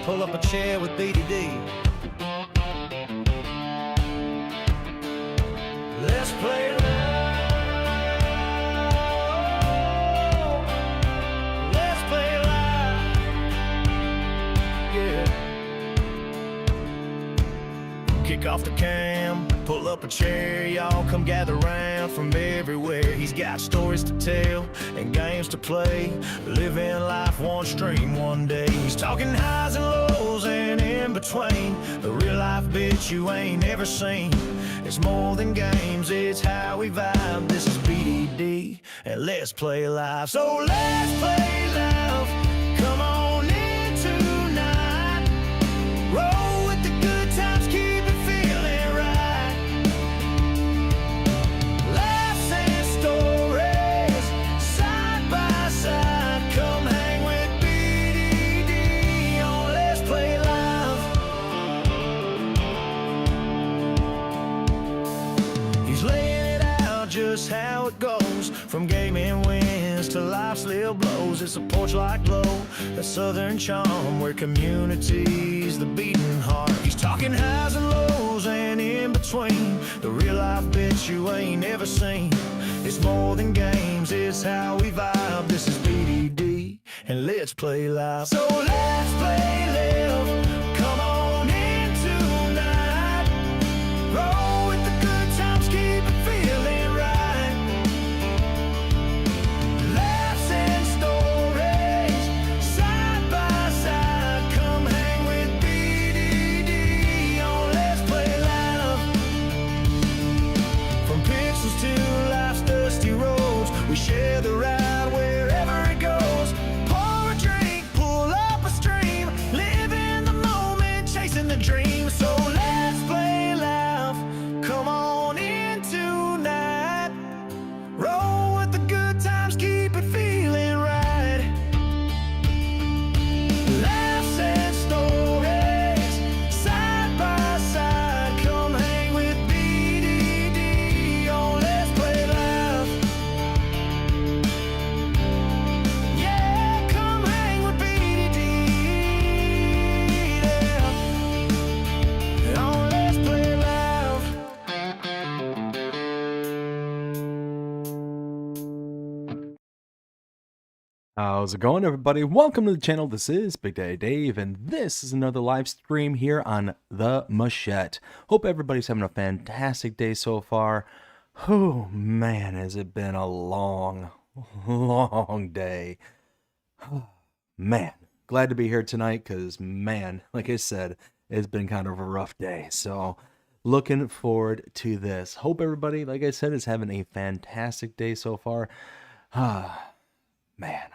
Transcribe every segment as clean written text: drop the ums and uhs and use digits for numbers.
pull up a chair with BDD. Let's play loud. Let's play loud. Yeah. Kick off the cam, pull up a chair, y'all come gather round from everywhere. He's got stories to tell and games to play, living life one stream one day. He's talking highs and lows and in between, the real life bitch you ain't never seen. It's more than games, it's how we vibe. This is BDD and let's play live. So let's play live. Come on in tonight. Roll with the good times, keep it feeling right. Laughs and stories, side by side. Come hang with BDD on Let's Play Live. He's laying it out just how it goes, from gaming wins to life's little blows. It's a porch like glow, that southern charm where community's the beating heart. He's talking highs and lows and in between, the real life bitch you ain't never seen. It's more than games, it's how we vibe. This is BDD and let's play live. So let's play live. Come on in tonight. Roll with the good times, keep it feeling right. Laughs and stories, side by side. Come hang with BDD on Let's Play Live. From pixels to life's dusty roads, we share the ride wherever it goes. Pour a drink, pull up a stream, live in the moment, chasing the dream. So let's play live. Come on in tonight. Roll with the good times, keep it feeling right. Laughs and stories, side by side. Come hang with BDD on Let's Play Live. Yeah, come hang with BDD, yeah, on Let's Play Live. How's it going, everybody? Welcome to the channel. This is Big Daddy Dave, and this is another live stream here on the Mechet. Hope everybody's having a fantastic day so far. Oh man, has it been a long, long day. Man, glad to be here tonight because, man, like I said, it's been kind of a rough day. So, looking forward to this. Hope everybody, like I said, is having a fantastic day so far. Man, oh man.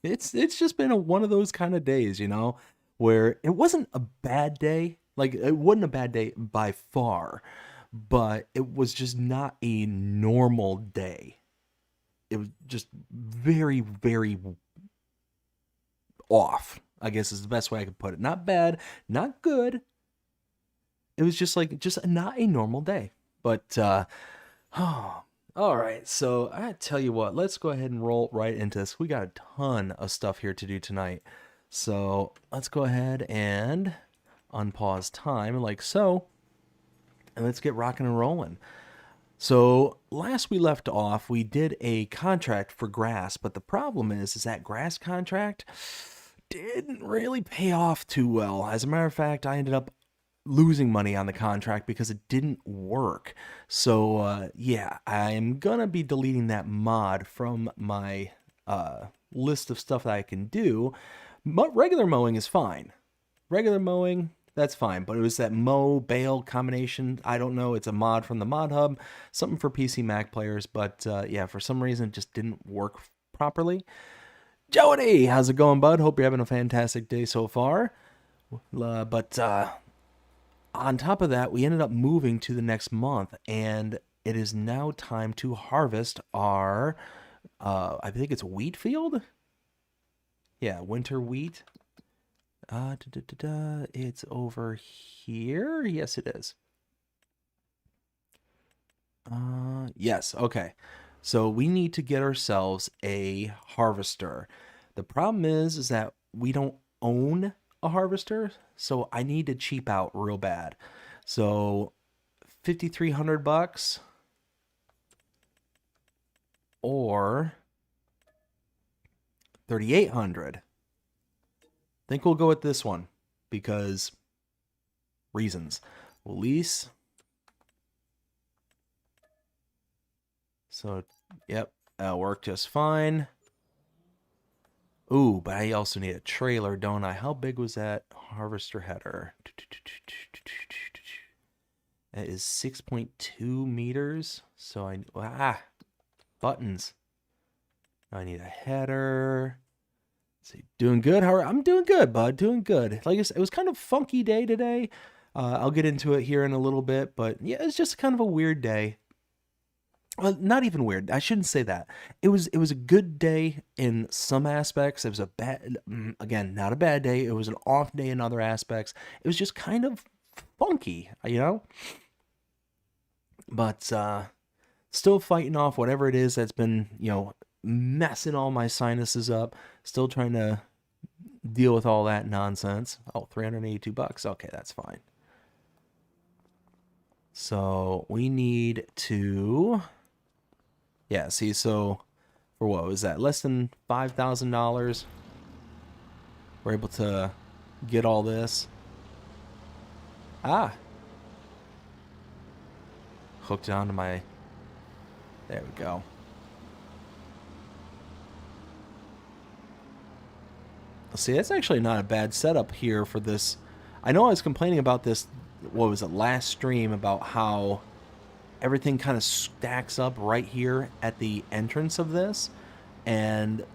It's just been one of those kind of days, you know, where it wasn't a bad day. Like, it wasn't a bad day by far, but it was just not a normal day. It was just very, very off, I guess is the best way I could put it. Not bad, not good. It was just not a normal day. But, all right, so I tell you what, let's go ahead and roll right into this. We got a ton of stuff here to do tonight. So let's go ahead and unpause time like so, and let's get rocking and rolling. So last we left off, we did a contract for grass, but the problem is that grass contract didn't really pay off too well. As a matter of fact, I ended up losing money on the contract because it didn't work. So yeah, I'm gonna be deleting that mod from my list of stuff that I can do. But regular mowing is fine. Regular mowing, that's fine, but it was that mow bale combination. I don't know, it's a mod from the mod hub, something for PC Mac players, but yeah, for some reason it just didn't work properly. Jody, how's it going, bud? Hope you're having a fantastic day so far. But on top of that, we ended up moving to the next month, and it is now time to harvest our, I think it's wheat field? Yeah, winter wheat. It's over here. Yes, it is. Yes, okay. So we need to get ourselves a harvester. The problem is that we don't own a harvester, so I need to cheap out real bad. So $5,300 or 3,800. I think we'll go with this one because reasons. We'll lease. So, yep, that'll work just fine. Ooh, but I also need a trailer, don't I? How big was that harvester header? That is 6.2 meters. So buttons. I need a header. Let's see, doing good. I'm doing good, bud. Doing good. Like I said, it was kind of a funky day today. I'll get into it here in a little bit, but yeah, it's just kind of a weird day. Well, not even weird. I shouldn't say that. It was a good day in some aspects. It was a bad, again, not a bad day. It was an off day in other aspects. It was just kind of funky, you know? But still fighting off whatever it is that's been, messing all my sinuses up. Still trying to deal with all that nonsense. Oh, $382. Okay, that's fine. So we need to, yeah, see, so for what was that? Less than $5,000. We're able to get all this. Hooked it onto my, there we go. See, that's actually not a bad setup here for this. I know I was complaining about this, what was it, last stream, about how everything kind of stacks up right here at the entrance of this. And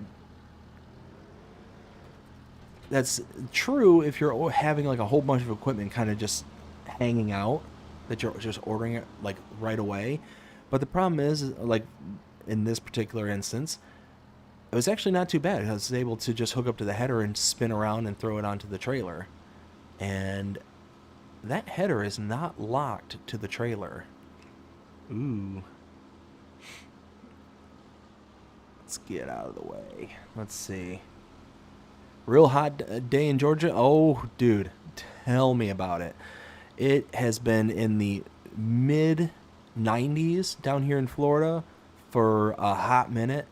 that's true if you're having like a whole bunch of equipment kind of just hanging out, that you're just ordering it like right away. But the problem is, like in this particular instance, it was actually not too bad. I was able to just hook up to the header and spin around and throw it onto the trailer. And that header is not locked to the trailer. Ooh. Let's get out of the way. Let's see. Real hot day in Georgia. Oh, dude, tell me about it. It has been in the mid 90s down here in Florida for a hot minute.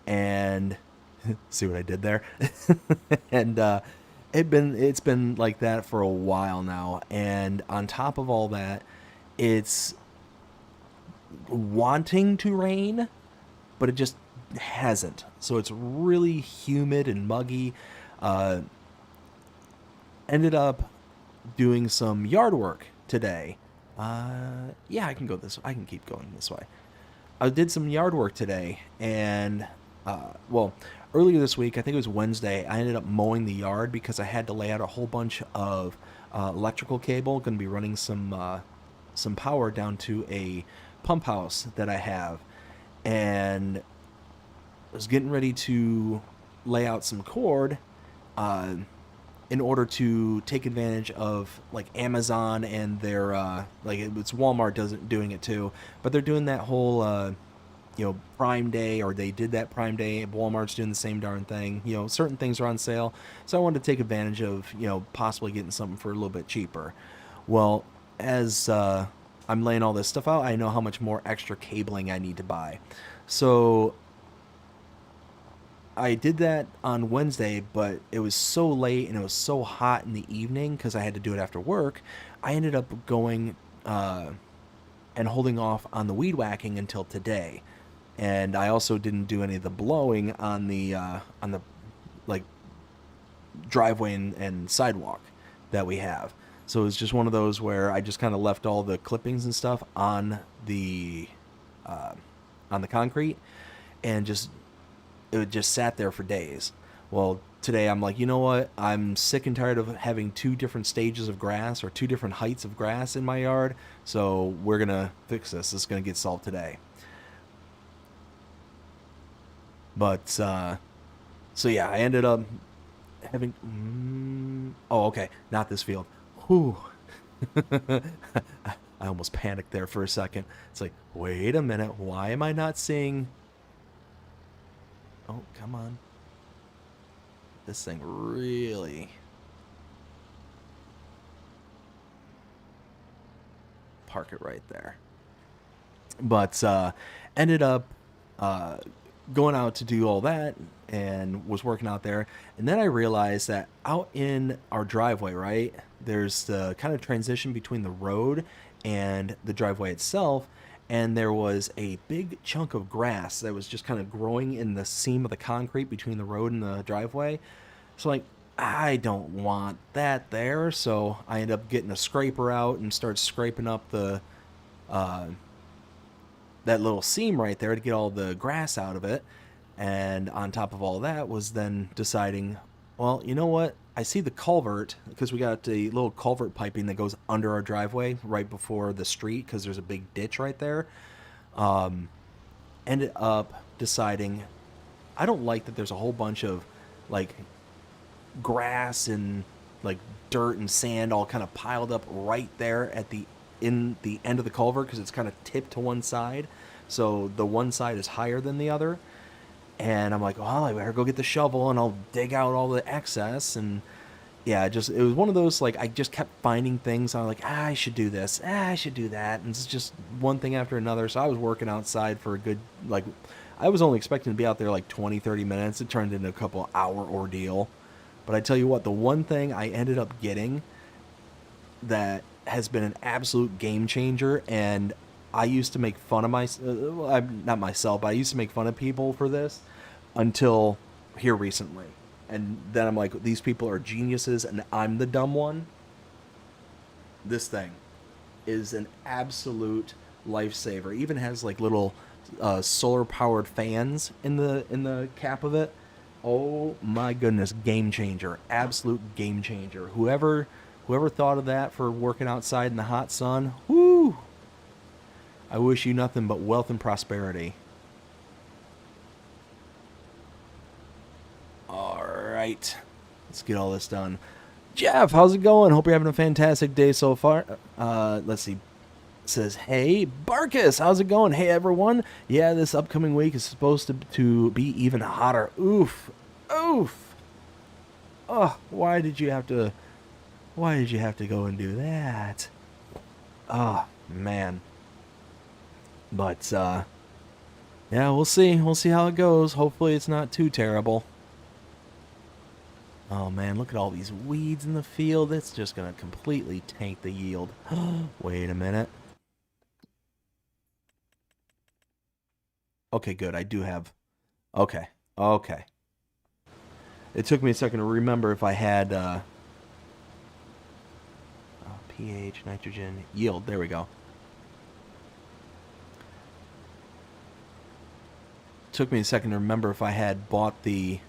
And see what I did there? And it's been like that for a while now. And on top of all that, it's wanting to rain, but it just hasn't. So it's really humid and muggy. Ended up doing some yard work today. Yeah, I can go this. I can keep going this way. I did some yard work today, and earlier this week, I think it was Wednesday, I ended up mowing the yard because I had to lay out a whole bunch of electrical cable. Going to be running some power down to a pump house that I have, and I was getting ready to lay out some cord in order to take advantage of like Amazon and their it's Walmart doing it too, but they're doing that whole Prime Day, or they did that Prime Day. Walmart's doing the same darn thing. Certain things are on sale, so I wanted to take advantage of possibly getting something for a little bit cheaper. Well, as I'm laying all this stuff out, I know how much more extra cabling I need to buy. So I did that on Wednesday, but it was so late and it was so hot in the evening because I had to do it after work. I ended up going and holding off on the weed whacking until today. And I also didn't do any of the blowing on the like driveway and sidewalk that we have. So it was just one of those where I just kind of left all the clippings and stuff on the concrete, and it just sat there for days. Well, today I'm like, you know what? I'm sick and tired of having two different stages of grass or two different heights of grass in my yard. So we're going to fix this. It's going to get solved today. But, so yeah, I ended up having, okay, not this field. Whew. I almost panicked there for a second. It's like, wait a minute. Why am I not seeing? Oh, come on. this thing really park it right there. But ended up going out to do all that and was working out there. And then I realized that out in our driveway, right, there's the kind of transition between the road and the driveway itself. And there was a big chunk of grass that was just kind of growing in the seam of the concrete between the road and the driveway. So, like, I don't want that there. So I ended up getting a scraper out and started scraping up the that little seam right there to get all the grass out of it. And on top of all that was then deciding, well, you know what? I see the culvert, because we got a little culvert piping that goes under our driveway right before the street, because there's a big ditch right there. Ended up deciding, I don't like that there's a whole bunch of like grass and like dirt and sand all kind of piled up right there at the in the end of the culvert, because it's kind of tipped to one side, so the one side is higher than the other. And I'm like, well, I better go get the shovel and I'll dig out all the excess. And yeah, it was one of those, like, I just kept finding things. I'm like, I should do this, I should do that, and it's just one thing after another. So I was working outside for a good, like, I was only expecting to be out there like 20-30 minutes. It turned into a couple hour ordeal. But I tell you what, the one thing I ended up getting that has been an absolute game changer, and I used to make fun of not myself, but I used to make fun of people for this until here recently. And then I'm like, these people are geniuses and I'm the dumb one. This thing is an absolute lifesaver. Even has like little solar powered fans in the cap of it. Oh my goodness, game changer. Absolute game changer. Whoever thought of that for working outside in the hot sun, whoo! I wish you nothing but wealth and prosperity. Alright, let's get all this done. Jeff, how's it going? Hope you're having a fantastic day so far. Let's see. It says, hey, Barkus, how's it going? Hey, everyone. Yeah, this upcoming week is supposed to be even hotter. Oof. Oof. Oh, why did you have to go and do that? Oh, man. But, yeah, we'll see. We'll see how it goes. Hopefully it's not too terrible. Oh, man, look at all these weeds in the field. It's just going to completely tank the yield. Wait a minute. Okay, good. I do have... Okay. Okay. It took me a second to remember if I had... pH, nitrogen, yield. There we go. Took me a second to remember if I had bought the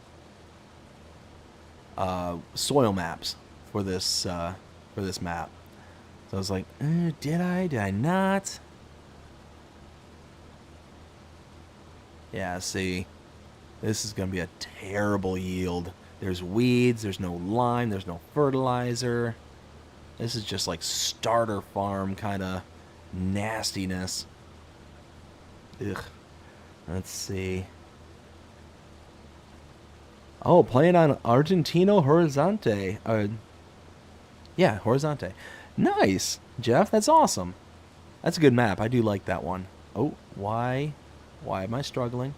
soil maps for this map. So I was like, did I not? Yeah, see, this is gonna be a terrible yield. There's weeds, there's no lime, there's no fertilizer. This is just like starter farm kind of nastiness. Ugh. Let's see. Oh, playing on Argentino Horizonte. Yeah, Horizonte. Nice, Jeff. That's awesome. That's a good map. I do like that one. Oh, why? Why am I struggling?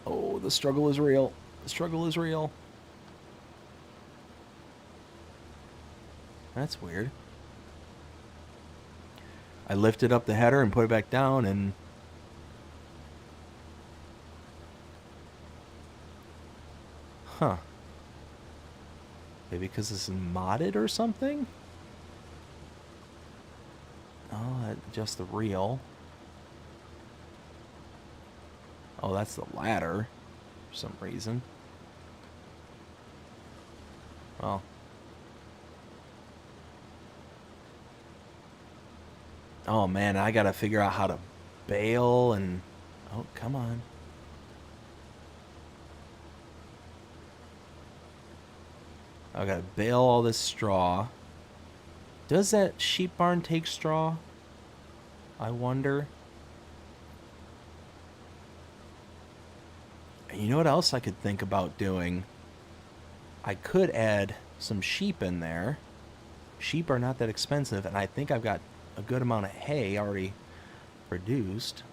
Oh, the struggle is real. The struggle is real. That's weird. I lifted up the header and put it back down, and huh. Maybe because it's modded or something? Oh, just the reel. Oh, that's the ladder for some reason. Well. Oh man, I gotta figure out how to bale and... Oh, come on. I gotta bale all this straw. Does that sheep barn take straw? I wonder. You know what else I could think about doing? I could add some sheep in there. Sheep are not that expensive, and I think I've got a good amount of hay already produced.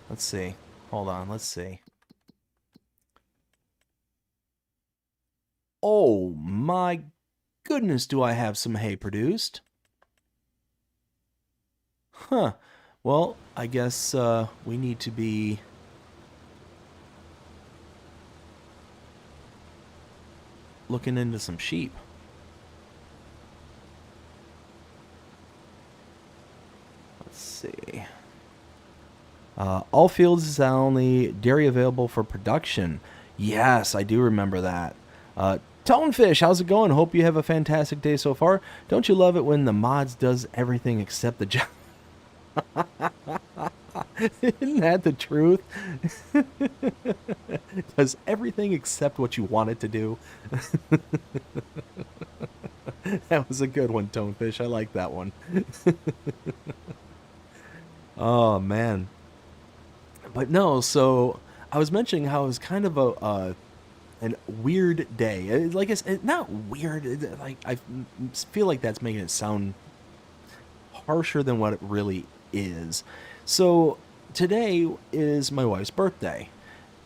Let's see. Hold on, let's see. Oh my goodness, do I have some hay produced? Huh. Well, I guess we need to be looking into some sheep. Let's see. All fields is only dairy available for production. Yes, I do remember that. Tonefish, how's it going? Hope you have a fantastic day so far. Don't you love it when the mods does everything except the job? Isn't that the truth? Does everything except what you want it to do. That was a good one, Tonefish. I like that one. Oh, man. But no, so I was mentioning how it was kind of a weird day. Like it's not weird. Like I feel like that's making it sound harsher than what it really is. So today is my wife's birthday,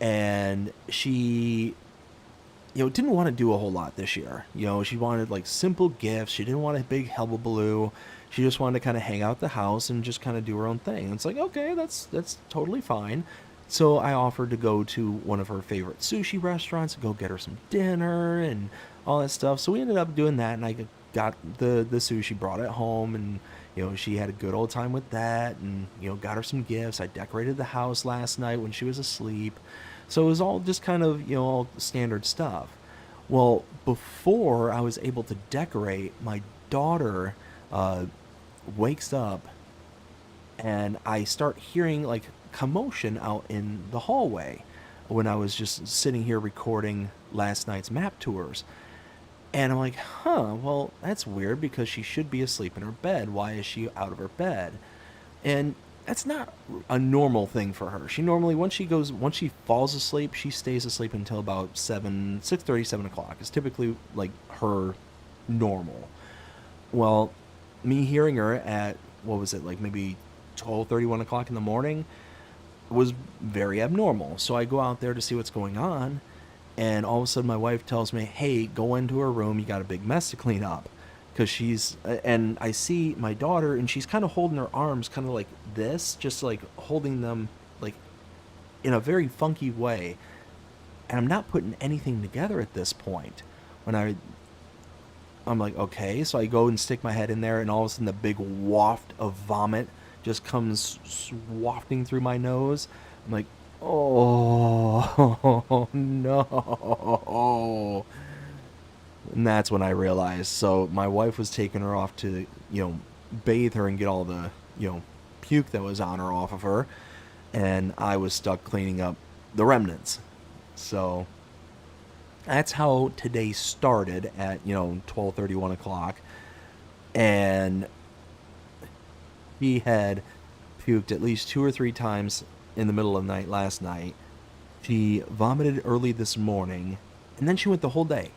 and she, didn't want to do a whole lot this year. She wanted like simple gifts. She didn't want a big hullabaloo. She just wanted to kind of hang out the house and just kind of do her own thing. And it's like, okay, that's totally fine. So I offered to go to one of her favorite sushi restaurants and go get her some dinner and all that stuff. So we ended up doing that, and I got the sushi, brought it home, and she had a good old time with that, and got her some gifts. I decorated the house last night when she was asleep. So it was all just kind of, all standard stuff. Well, before I was able to decorate, my daughter wakes up, and I start hearing like commotion out in the hallway when I was just sitting here recording last night's map tours. And I'm like, well, that's weird because she should be asleep in her bed. Why is she out of her bed? And that's not a normal thing for her. She normally, once she falls asleep, she stays asleep until about 6:30, 7 o'clock. It's typically like her normal. Well, me hearing her at, what was it, like maybe 12:30, 1 o'clock in the morning was very abnormal. So I go out there to see what's going on, and all of a sudden my wife tells me, hey, go into her room, you got a big mess to clean up. And I see my daughter, and she's kind of holding her arms kind of like this, just like holding them like in a very funky way. And I'm not putting anything together at this point. I'm like, okay, so I go and stick my head in there, and all of a sudden the big waft of vomit just comes wafting through my nose. I'm like, oh, no. And that's when I realized. So my wife was taking her off to, bathe her and get all the, puke that was on her off of her. And I was stuck cleaning up the remnants. So that's how today started at 12:30, 1 o'clock, and he had puked at least 2 or 3 times in the middle of the night last night. She vomited early this morning, and then she went the whole day,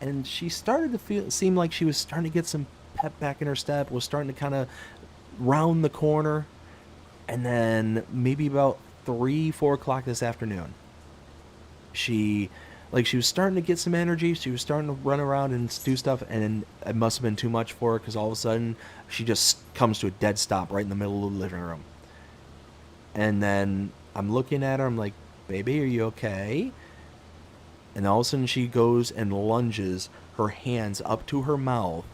and she started to seem like she was starting to get some pep back in her step, was starting to kind of round the corner, and then maybe about 3-4 o'clock this afternoon, she was starting to get some energy. She was starting to run around and do stuff, and it must have been too much for her, because all of a sudden she just comes to a dead stop right in the middle of the living room. And then I'm looking at her, I'm like, baby, are you okay? And all of a sudden she goes and lunges her hands up to her mouth,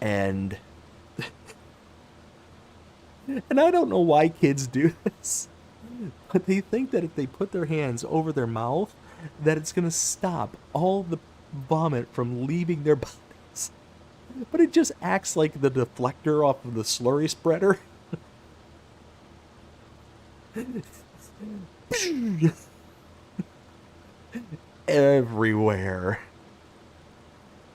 and and I don't know why kids do this, but they think that if they put their hands over their mouth, that it's going to stop all the vomit from leaving their bodies. But it just acts like the deflector off of the slurry spreader. Everywhere.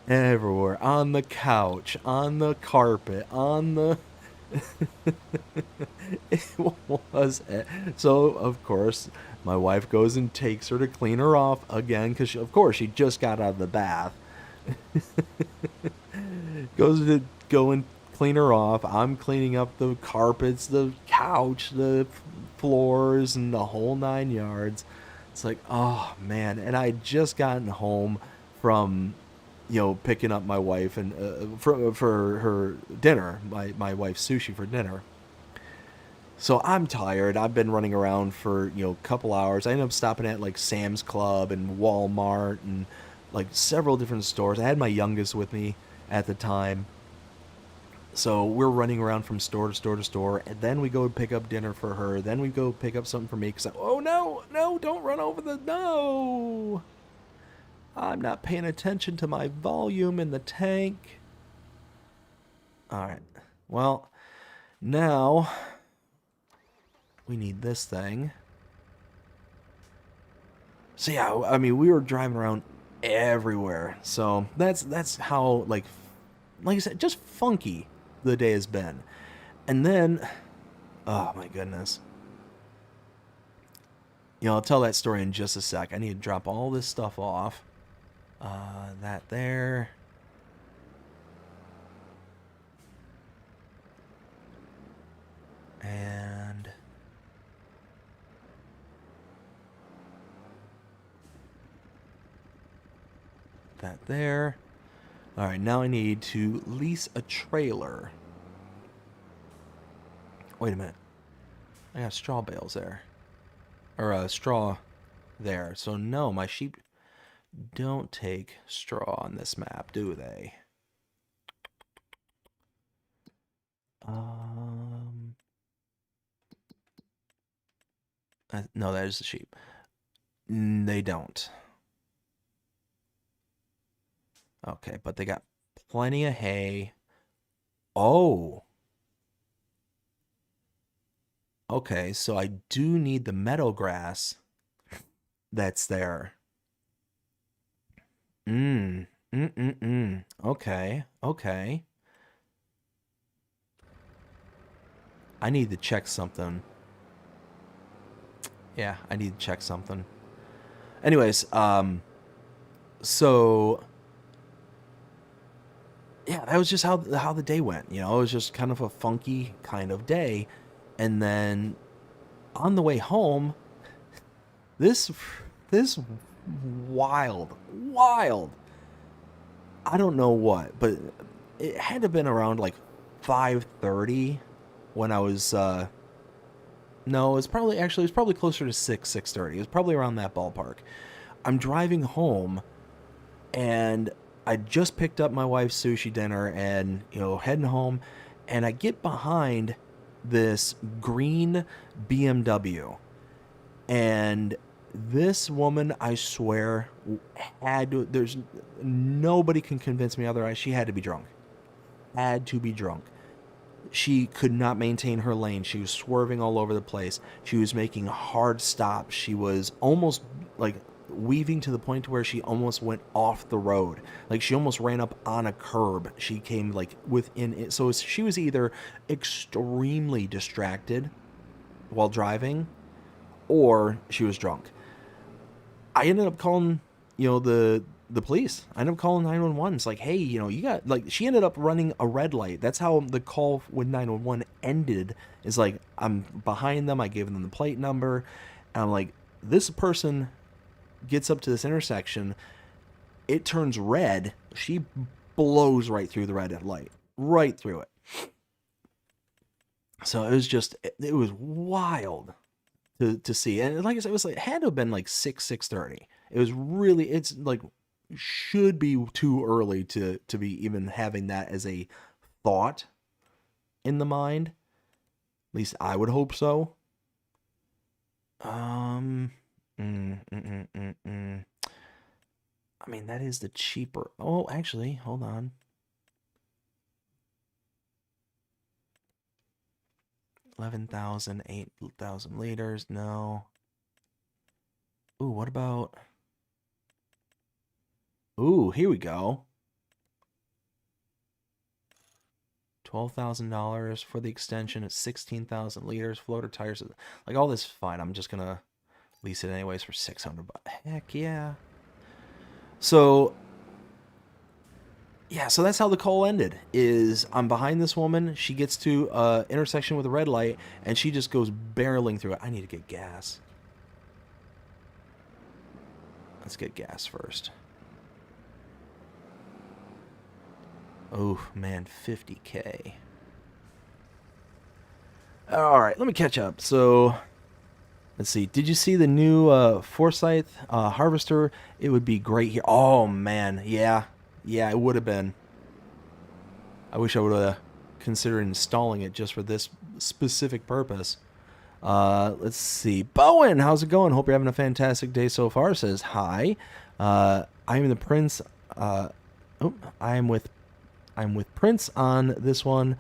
On the couch, on the carpet, on the It was. So, of course, my wife goes and takes her to clean her off again because, of course, she just got out of the bath. Goes to go and clean her off. I'm cleaning up the carpets, the couch, the floors, and the whole 9 yards. It's like, oh man. And I had just gotten home from, picking up my wife and for her dinner, my wife's sushi for dinner. So I'm tired. I've been running around for, a couple hours. I ended up stopping at like Sam's Club and Walmart and like several different stores. I had my youngest with me at the time. So we're running around from store to store to store, and then we go pick up dinner for her. Then we go pick up something for me because, oh no, no, don't run over the, no. I'm not paying attention to my volume in the tank. All right. Well, now we need this thing. So yeah, I mean, we were driving around everywhere. So that's how like I said, just funky the day has been. And then, oh my goodness. I'll tell that story in just a sec. I need to drop all this stuff off. That there. And that there. All right, now I need to lease a trailer. Wait a minute. I got straw bales there. Or straw there. So no, my sheep don't take straw on this map, do they? Um, no, that is the sheep. They don't. Okay, but they got plenty of hay. Oh. Okay, so I do need the meadow grass that's there. Okay, okay. I need to check something. Yeah, I need to check something. Anyways, so yeah, that was just how the day went. It was just kind of a funky kind of day, and then on the way home, this wild. I don't know what, but it had to have been around like 5:30 when I was no, it's probably closer to 6:30. It was probably around that ballpark. I'm driving home and I just picked up my wife's sushi dinner and, heading home, and I get behind this green BMW, and this woman, I swear, there's nobody can convince me otherwise. She had to be drunk. Had to be drunk. She could not maintain her lane. She was swerving all over the place. She was making hard stops. She was almost like weaving to the point where she almost went off the road. Like she almost ran up on a curb. She came like within it. So she was either extremely distracted while driving or she was drunk. I ended up calling, the police. I ended up calling 911. It's like, hey, you got, like, she ended up running a red light. That's how the call with 911 ended. Is like, I'm behind them. I gave them the plate number. And I'm like, this person gets up to this intersection. It turns red. She blows right through the red light. Right through it. So it was wild to see. And like I said, it had to have been like 6:30. It's like, should be too early to be even having that as a thought in the mind. At least I would hope so. I mean, that is the cheaper. Oh, actually, hold on. 11,000, 8,000 liters. No. Ooh, what about? Ooh, here we go. $12,000 for the extension. It's 16,000 liters. Floater tires, like all this is fine. I'm just gonna lease it anyways for 600 bucks. Heck yeah. So yeah, so that's how the call ended. Is I'm behind this woman. She gets to intersection with a red light, and she just goes barreling through it. I need to get gas. Let's get gas first. Oh, man, 50K. All right, let me catch up. So, let's see. Did you see the new Forsyth Harvester? It would be great here. Oh, man, yeah. Yeah, it would have been. I wish I would have considered installing it just for this specific purpose. Let's see. Bowen, how's it going? Hope you're having a fantastic day so far. Says hi. I'm the Prince. I'm with Prince on this one.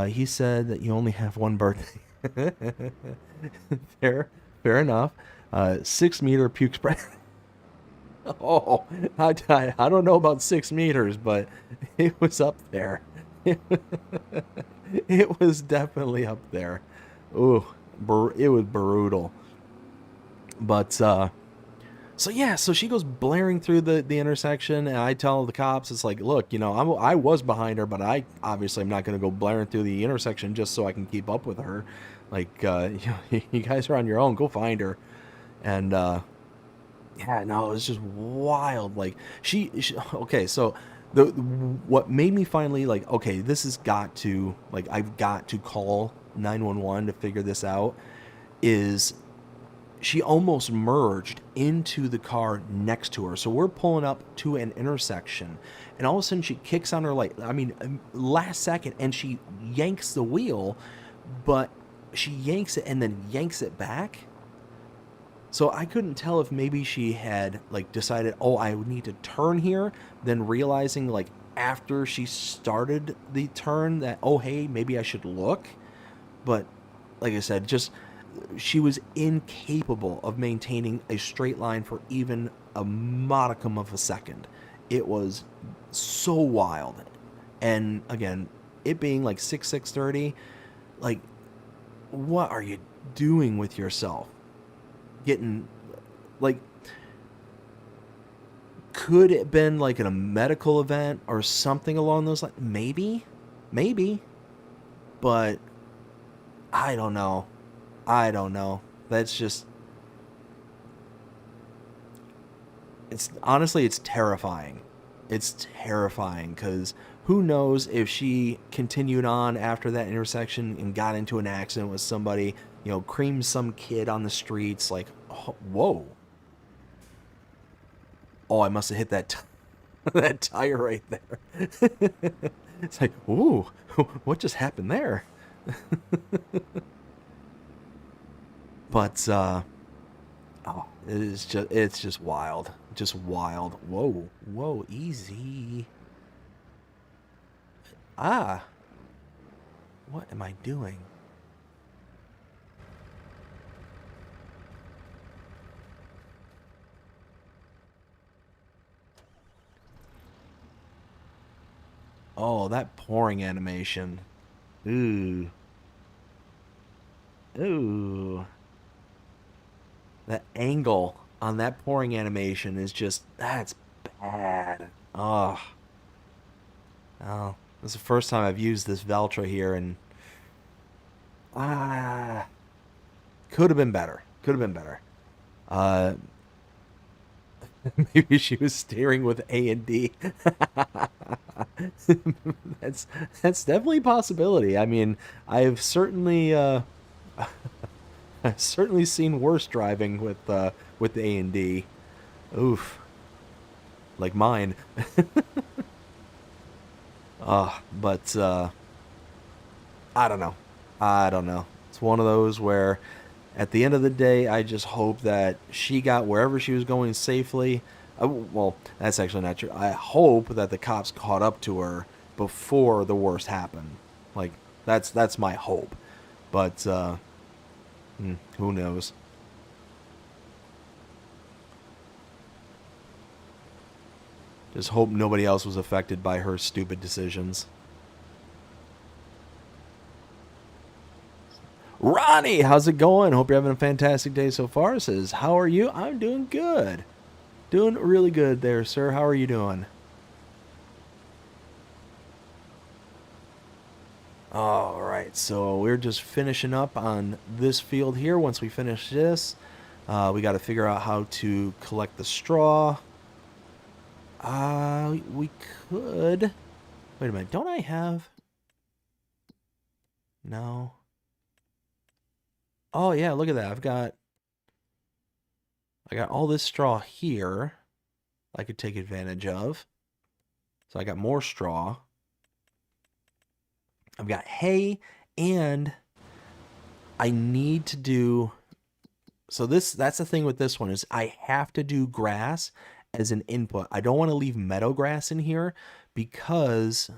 He said that you only have one birthday. Fair enough. 6 meter puke spread. Oh, I don't know about 6 meters, but it was up there. It was definitely up there. Ooh, it was brutal. But so yeah, so she goes blaring through the intersection, and I tell the cops, it's like, look, you know, I was behind her, but I obviously am not going to go blaring through the intersection just so I can keep up with her. Like, you guys are on your own. Go find her. And yeah, no, it's just wild. Like she okay, so what made me finally like, okay, this has got to, like, I've got to call 911 to figure this out, is she almost merged into the car next to her. So we're pulling up to an intersection, and all of a sudden she kicks on her light. I mean, last second, and she yanks the wheel, but she yanks it and then yanks it back. So I couldn't tell if maybe she had like decided, oh, I would need to turn here, then realizing like after she started the turn that, oh, hey, maybe I should look. But like I said, just she was incapable of maintaining a straight line for even a modicum of a second. It was so wild. And again, it being like 6:30, like, what are you doing with yourself? Getting, like, could it have been like in a medical event or something along those lines? Maybe, but I don't know. That's just, it's honestly, it's terrifying. It's terrifying because who knows if she continued on after that intersection and got into an accident with somebody, you know, creamed some kid on the streets. Like, oh, whoa. Oh, I must have hit that that tire right there. It's like, ooh, what just happened there? But oh, it's just wild. Just wild. Whoa, easy. Ah. What am I doing? Oh, that pouring animation. Ooh. That angle on that pouring animation is just, that's bad. Oh. This is the first time I've used this Valtra here, and could have been better. Maybe she was steering with A and D. That's definitely a possibility. I mean, I've certainly I've certainly seen worse driving with A and D. Oof, like mine. But I don't know. It's one of those where, at the end of the day, I just hope that she got wherever she was going safely. Well, that's actually not true. I hope that the cops caught up to her before the worst happened. Like, that's my hope. But who knows? Just hope nobody else was affected by her stupid decisions. Johnny, how's it going? Hope you're having a fantastic day so far. Says, how are you? I'm doing good. Doing really good there, sir. How are you doing? All right, so we're just finishing up on this field here. Once we finish this, we got to figure out how to collect the straw. We could. Wait a minute. Don't I have? No. Oh yeah, look at that. I got all this straw here I could take advantage of. So I got more straw. I've got hay, and I need to do... So that's the thing with this one, is I have to do grass as an input. I don't want to leave meadow grass in here because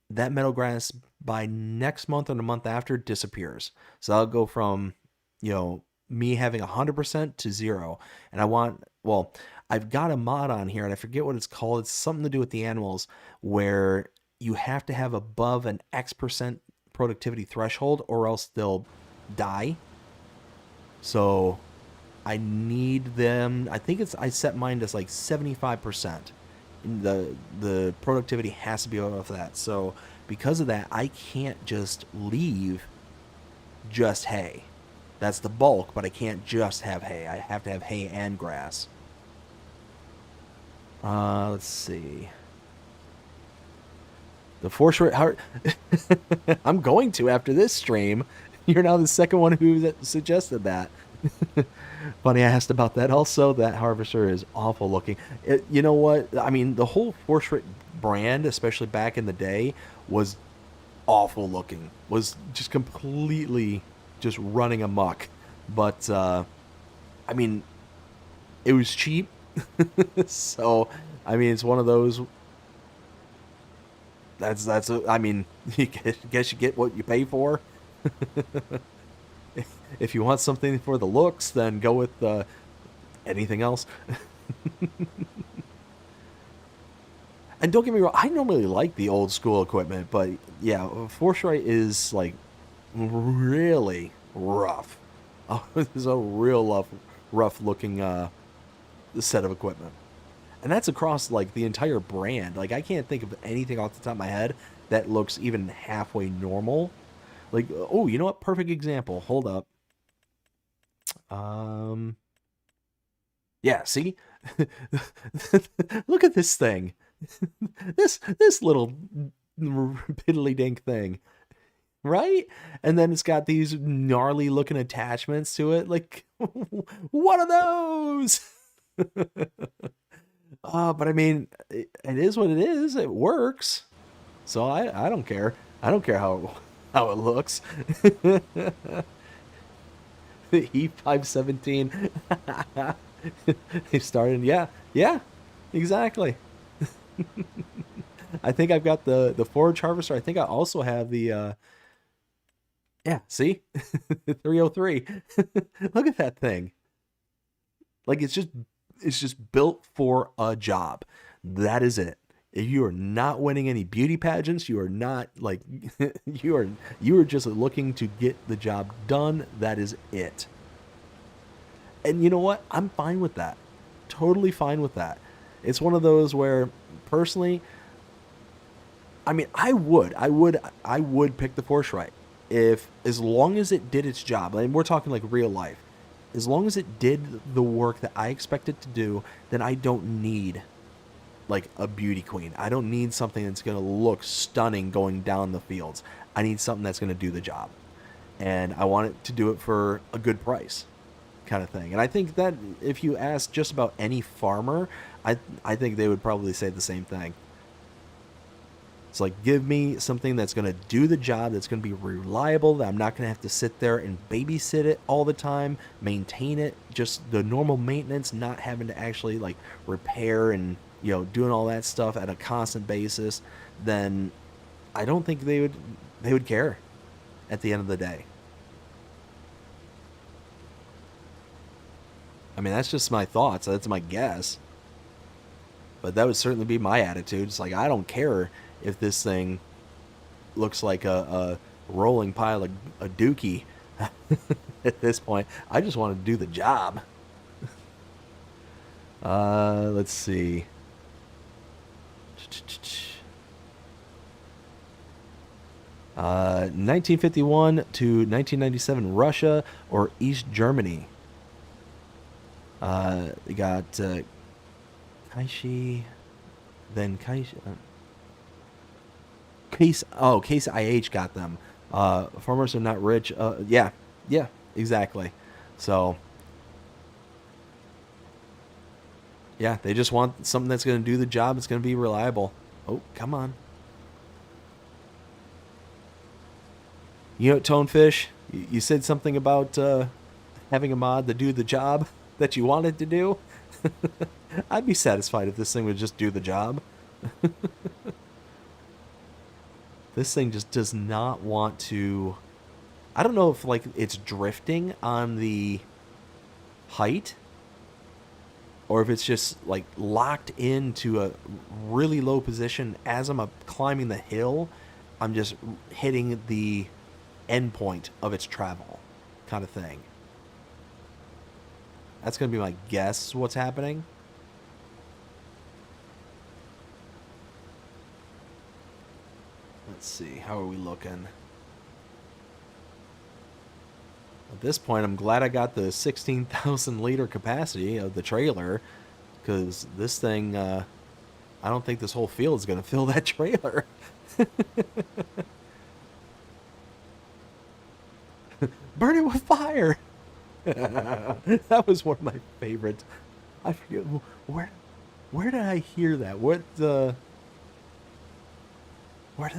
that meadow grass by next month or the month after disappears. So I'll go from, me having 100% to 0. And I want, well, I've got a mod on here and I forget what it's called. It's something to do with the animals where you have to have above an X% productivity threshold or else they'll die. So I need them. I think I set mine as like 75%. The productivity has to be above that. So because of that, I can't just leave just hay. That's the bulk, but I can't just have hay. I have to have hay and grass. Let's see. The force rate. I'm going to after this stream. You're now the second one who suggested that. Funny, I asked about that also. That harvester is awful looking. You know what? I mean, the whole Force Rate brand, especially back in the day, was awful looking. Was just completely just running amok. But, I mean, it was cheap. So, I mean, it's one of those... I mean, you guess you get what you pay for. If you want something for the looks, then go with anything else. And don't get me wrong, I normally like the old school equipment, but yeah, Force Rate is like really rough. Oh, it's a real rough looking set of equipment. And that's across like the entire brand. Like I can't think of anything off the top of my head that looks even halfway normal. Like, oh, you know what? Perfect example. Hold up. Yeah, see? Look at this thing. this little piddly dink thing. Right? And then it's got these gnarly looking attachments to it. Like, what are those? But I mean, it is what it is. It works. So I don't care. I don't care how it looks. E517. He started. Yeah, exactly. I think I've got the forage harvester. I think I also have the yeah, see? 303. Look at that thing. Like it's just built for a job. That is it. If you are not winning any beauty pageants, you are not like you are just looking to get the job done. That is it. And you know what? I'm fine with that. Totally fine with that. It's one of those where personally, I mean, I would pick the Force Rite if, as long as it did its job. And we're talking like real life. As long as it did the work that I expect it to do, then I don't need like a beauty queen. I don't need something that's going to look stunning going down the fields. I need something that's going to do the job. And I want it to do it for a good price, kind of thing. And I think that if you ask just about any farmer, I think they would probably say the same thing. It's like, give me something that's going to do the job, that's going to be reliable, that I'm not going to have to sit there and babysit it all the time, maintain it, just the normal maintenance, not having to actually like repair and, you know, doing all that stuff at a constant basis. Then I don't think they would care at the end of the day. I mean, that's just my thoughts. That's my guess. But that would certainly be my attitude. It's like, I don't care if this thing looks like a rolling pile of a dookie. At this point, I just want to do the job. Let's see. 1951 to 1997, Russia or East Germany. We got Kaishi, then Kaishi. Case IH got them. Farmers are not rich. Yeah, exactly. So, yeah, they just want something that's going to do the job. It's going to be reliable. Oh, come on. You know, Tonefish, you said something about having a mod to do the job that you wanted to do. I'd be satisfied if this thing would just do the job. This thing just does not want to... I don't know if, like, it's drifting on the height, or if it's just, like, locked into a really low position. As I'm climbing the hill, I'm just hitting the end point of its travel kind of thing. That's going to be my guess what's happening. Let's see, how are we looking? At this point, I'm glad I got the 16,000 liter capacity of the trailer, because this thing, I don't think this whole field is going to fill that trailer. Burn it with fire! That was one of my favorites. I forget where did I hear that? Where did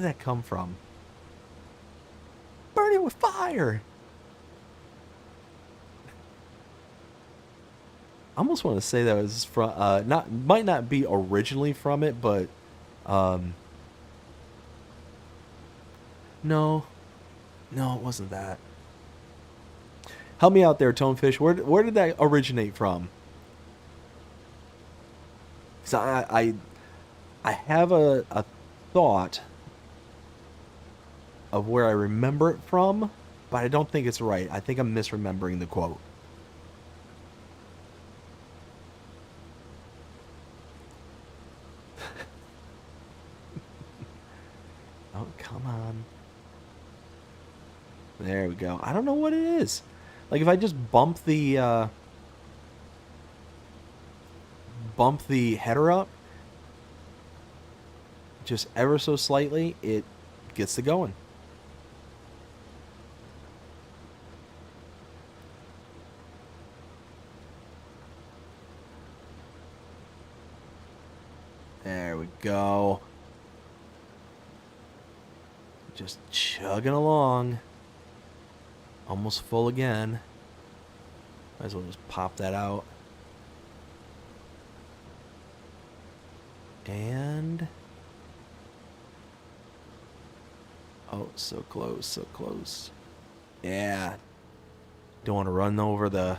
that come from? Burn it with fire! I almost want to say that was from might not be originally from it, but no, it wasn't that. Help me out there, Tonefish. Where did that originate from? So I have a thought of where I remember it from, but I don't think it's right. I think I'm misremembering the quote. Oh, come on. There we go. I don't know what it is. Like, if I just bump the header up just ever so slightly, it gets to going. There we go. Just chugging along. Almost full again. Might as well just pop that out. And... oh, so close, so close. Yeah. Don't want to run over the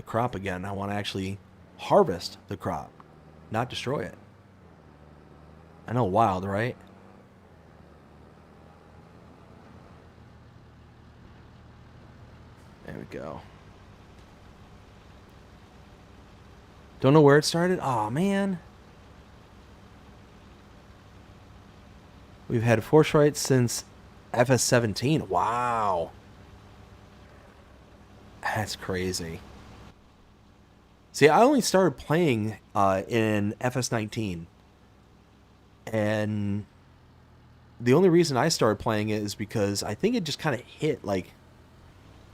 crop again. I want to actually harvest the crop, not destroy it. I know, wild, right? There we go. Don't know where it started? Aw, man. We've had force rights since FS17. Wow. That's crazy. See, I only started playing in FS19. And the only reason I started playing it is because I think it just kind of hit, like,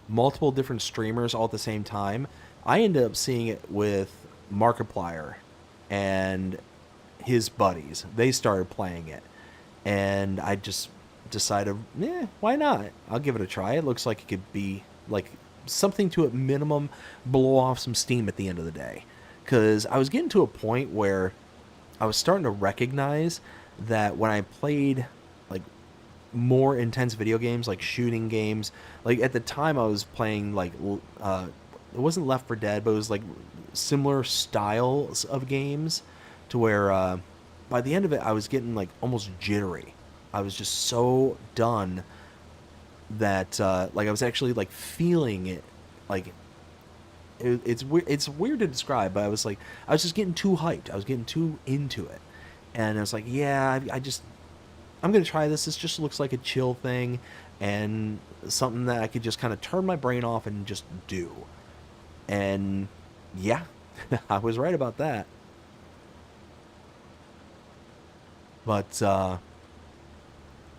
multiple different streamers all at the same time. I ended up seeing it with Markiplier and his buddies. They started playing it. And I just decided, why not? I'll give it a try. It looks like it could be, like, something to at minimum blow off some steam at the end of the day. Because I was getting to a point where I was starting to recognize that when I played, like, more intense video games, like shooting games, like, at the time I was playing, like, it wasn't Left 4 Dead, but it was, like, similar styles of games, to where by the end of it I was getting, like, almost jittery. I was just so done that like I was actually like feeling it, like it's weird. It's weird to describe, but I was just getting too hyped. I was getting too into it, and I was like, yeah, I'm gonna try this. This just looks like a chill thing, and something that I could just kind of turn my brain off and just do. And yeah, I was right about that. But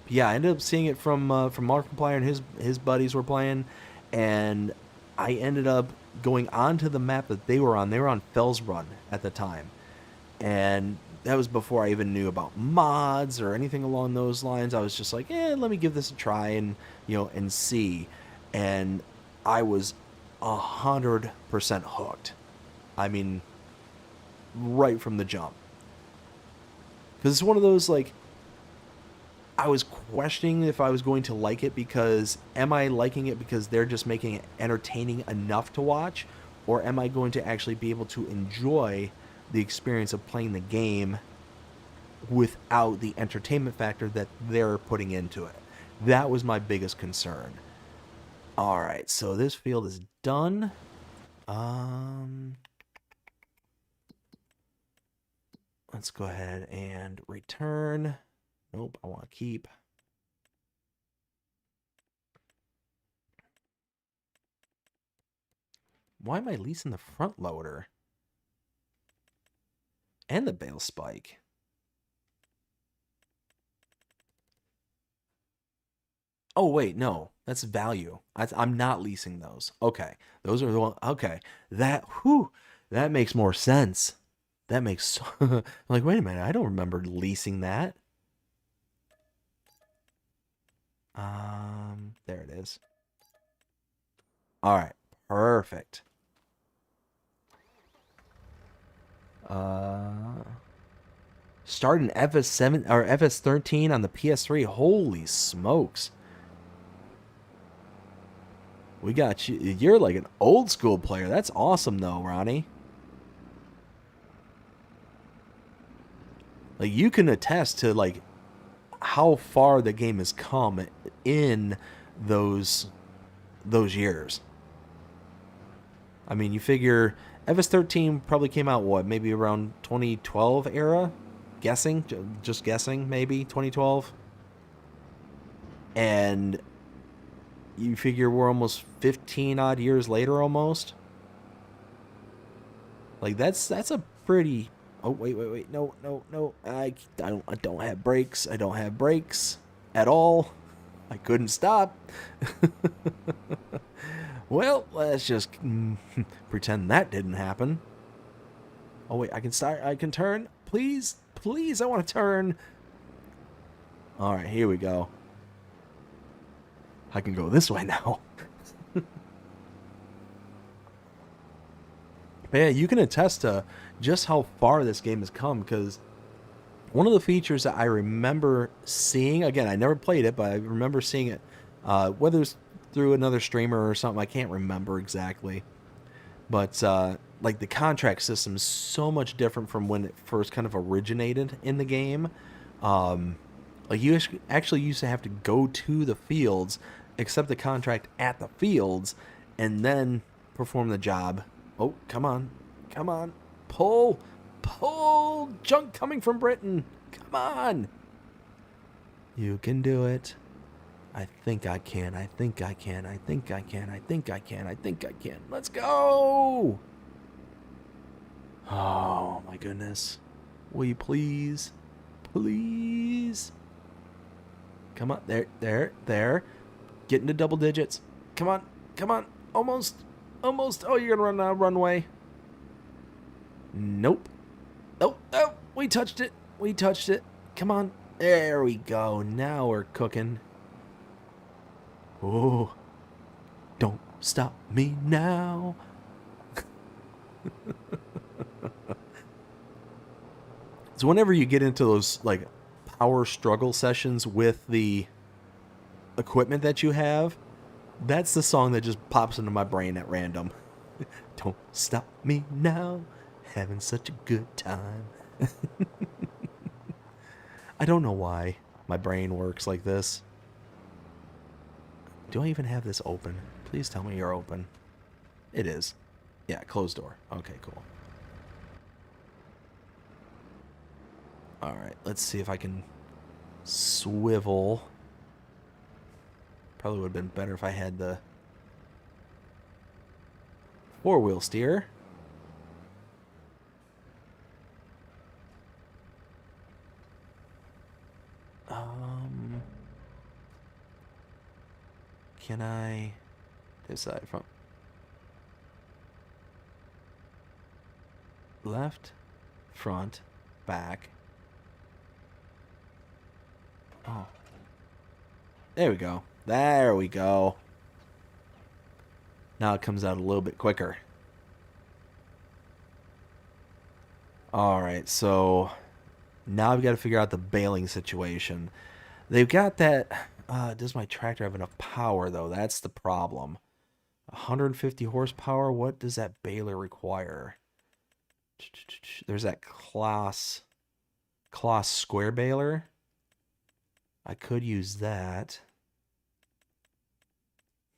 yeah, I ended up seeing it from Markiplier and his buddies were playing, and I ended up going onto the map that they were on. They were on Fell's Run at the time, and that was before I even knew about mods or anything along those lines. I was just like, let me give this a try and and see, and I was 100% hooked. I mean, right from the jump, because it's one of those like I was questioning if I was going to like it because am I liking it because they're just making it entertaining enough to watch, or am I going to actually be able to enjoy the experience of playing the game without the entertainment factor that they're putting into it? That was my biggest concern. All right, so this field is done. Let's go ahead and return. Nope, I want to keep. Why am I leasing the front loader? And the bale spike. Oh, wait, no. That's value. I'm not leasing those. Okay. Those are the one. Okay. That makes more sense. That makes like, wait a minute. I don't remember leasing that. There it is. All right. Perfect. Start an FS7 or FS13 on the PS3. Holy smokes. We got you. You're like an old school player. That's awesome though, Ronnie. Like you can attest to like how far the game has come in those years. I mean, you figure FS13 probably came out what, maybe around 2012 era? Guessing, just guessing, maybe 2012. And you figure we're almost 15 odd years later almost. Like that's a pretty. Oh wait, no. I don't have brakes. I don't have brakes at all. I couldn't stop. Well, let's just pretend that didn't happen. Oh wait, I can start. I can turn. Please, I want to turn. All right, here we go. I can go this way now. But yeah, you can attest to just how far this game has come, because one of the features that I remember seeing, again, I never played it, but I remember seeing it, whether it's through another streamer or something, I can't remember exactly. But like the contract system is so much different from when it first kind of originated in the game. Like you actually used to have to go to the fields, accept the contract at the fields, and then perform the job. Oh, come on. Pull. Junk coming from Britain. Come on. You can do it. I think I can. Let's go. Oh, my goodness. Will you please? Please. Come on. There. Get into double digits. Come on. Almost. Oh, you're going to run out of runway. Nope. Oh, we touched it. Come on. There we go. Now we're cooking. Oh, don't stop me now. So whenever you get into those like power struggle sessions with the equipment that you have, that's the song that just pops into my brain at random. Don't stop me now, having such a good time. I don't know why. my brain works like this. Do I even have this open? Please tell me you're open. It is. Yeah, closed door. Okay, cool. Alright, let's see if I can swivel. Probably would have been better if I had the four-wheel steer. Can I decide from left, front, back? Oh. There we go. There we go. Now it comes out a little bit quicker. Alright, so now I've got to figure out the baling situation. They've got that... does my tractor have enough power, though? That's the problem. 150 horsepower? What does that baler require? There's that Kloss square baler. I could use that.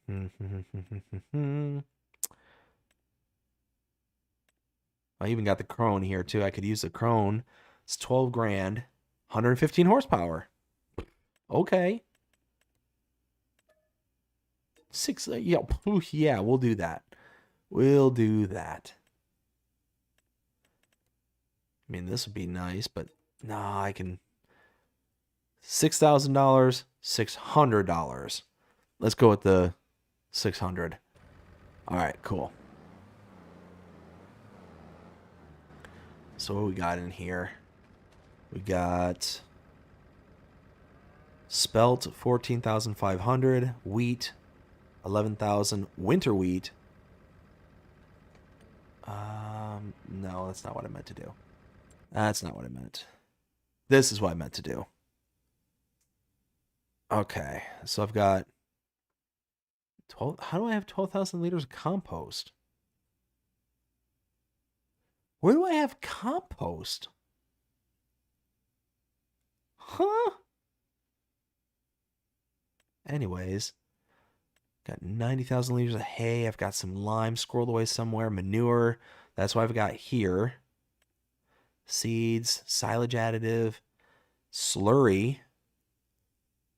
I even got the Krone here, too. I could use the Krone. It's 12 grand. 115 horsepower. Okay. Yeah, yeah, we'll do that. We'll do that. I mean, this would be nice, but nah, I can... $6,000, $600. Let's go with the 600. All right, cool. So what we got in here? We got spelt 14,500, wheat 11,000, winter wheat. No, that's not what I meant to do. That's not what I meant. This is what I meant to do. Okay, so I've got 12. How do I have 12,000 liters of compost? Where do I have compost? Huh? Anyways, got 90,000 liters of hay. I've got some lime squirreled away somewhere. Manure. That's what I've got here. Seeds, silage additive, slurry.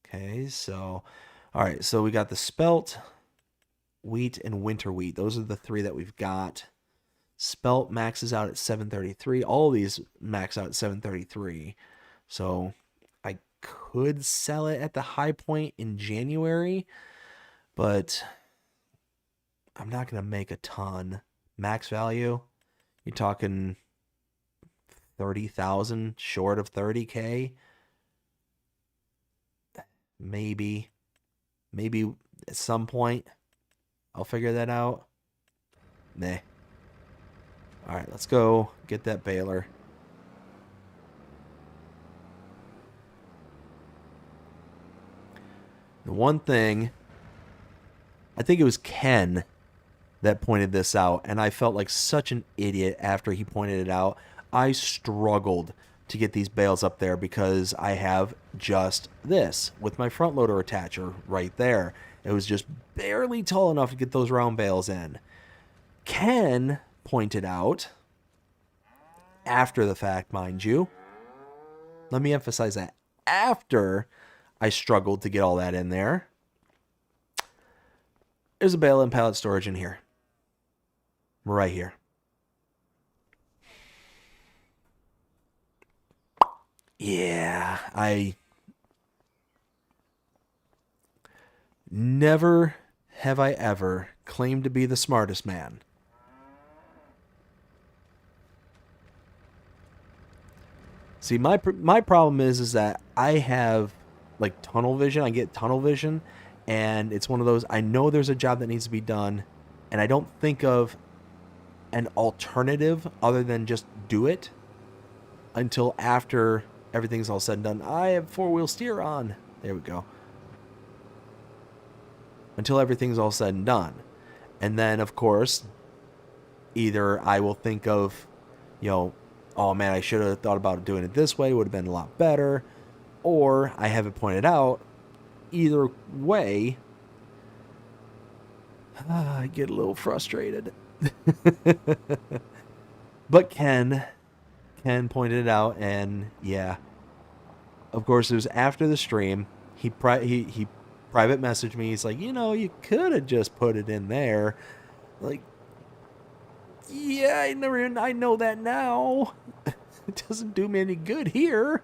Okay, so, all right, so we got the spelt, wheat, and winter wheat. Those are the three that we've got. Spelt maxes out at 733. All of these max out at 733. So I could sell it at the high point in January, but I'm not going to make a ton. Max value, you're talking 30,000 short of 30K. Maybe at some point I'll figure that out. Nah. All right, let's go get that baler. The one thing, I think it was Ken that pointed this out, and I felt like such an idiot after he pointed it out. I struggled to get these bales up there because I have just this with my front loader attacher right there. It was just barely tall enough to get those round bales in. Ken pointed out, after the fact, mind you, let me emphasize that, after I struggled to get all that in there, there's a bale and pallet storage in here. Right here. Yeah, I never have I ever claimed to be the smartest man. See, my problem is that I have like tunnel vision. I get tunnel vision, and it's one of those, I know there's a job that needs to be done, and I don't think of an alternative other than just do it until after everything's all said and done. I have four-wheel steer on. There we go. Until everything's all said and done. And then, of course, either I will think of, you know, oh man, I should have thought about doing it this way. Would have been a lot better. or I have it pointed out. Either way, I get a little frustrated. But Ken pointed it out, and yeah, of course, it was after the stream. He private messaged me. He's like, you could have just put it in there. Like, yeah, I know that now. It doesn't do me any good here.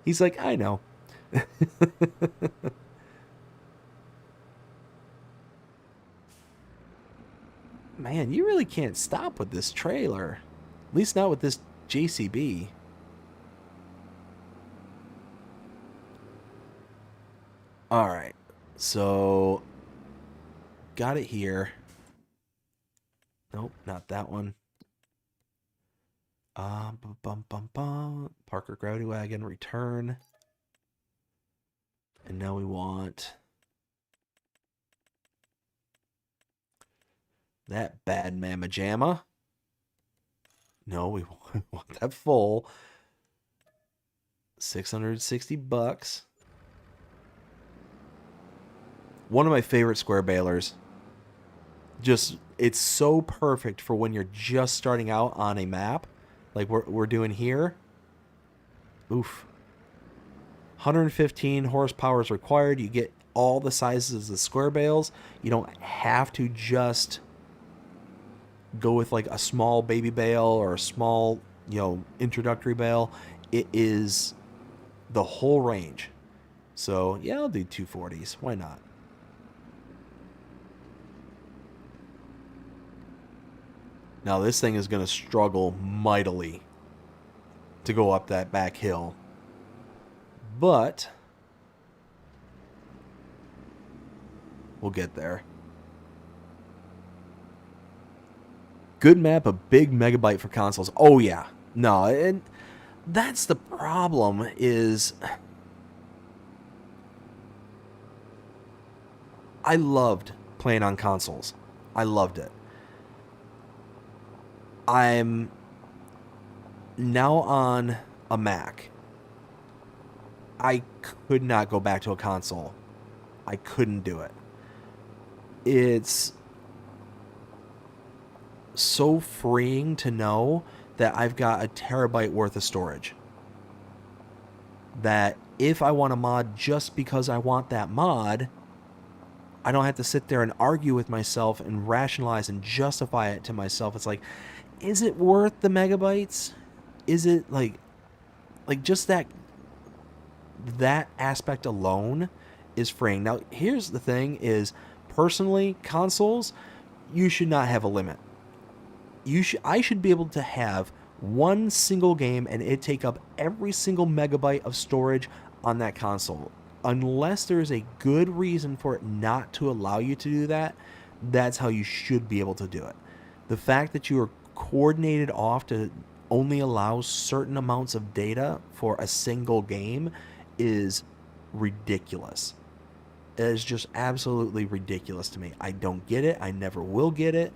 He's like, I know. Man, you really can't stop with this trailer. At least not with this JCB. Alright. So, got it here. Nope, not that one. Parker Gravity Wagon, return. And now we want that bad mamma jamma. No, we want that full. $660. One of my favorite square balers. Just, it's so perfect for when you're just starting out on a map, like we're doing here. Oof. 115 horsepower is required. You get all the sizes of square bales. You don't have to just go with like a small baby bale or a small, introductory bale. It is the whole range. So yeah, I'll do 240s. Why not? Now this thing is going to struggle mightily to go up that back hill. But we'll get there. Good map, a big megabyte for consoles. Oh yeah. No, and that's the problem is I loved playing on consoles. I loved it. I'm now on a Mac. I could not go back to a console. I couldn't do it. It's so freeing to know that I've got a terabyte worth of storage. That if I want a mod just because I want that mod, I don't have to sit there and argue with myself and rationalize and justify it to myself. It's like, is it worth the megabytes? Is it like just that aspect alone is freeing. Now, here's the thing is, personally, consoles, you should not have a limit. I should be able to have one single game and it take up every single megabyte of storage on that console. Unless there's a good reason for it not to allow you to do that, that's how you should be able to do it. The fact that you are coordinated off to only allow certain amounts of data for a single game is ridiculous. It is just absolutely ridiculous to me. I don't get it. I never will get it.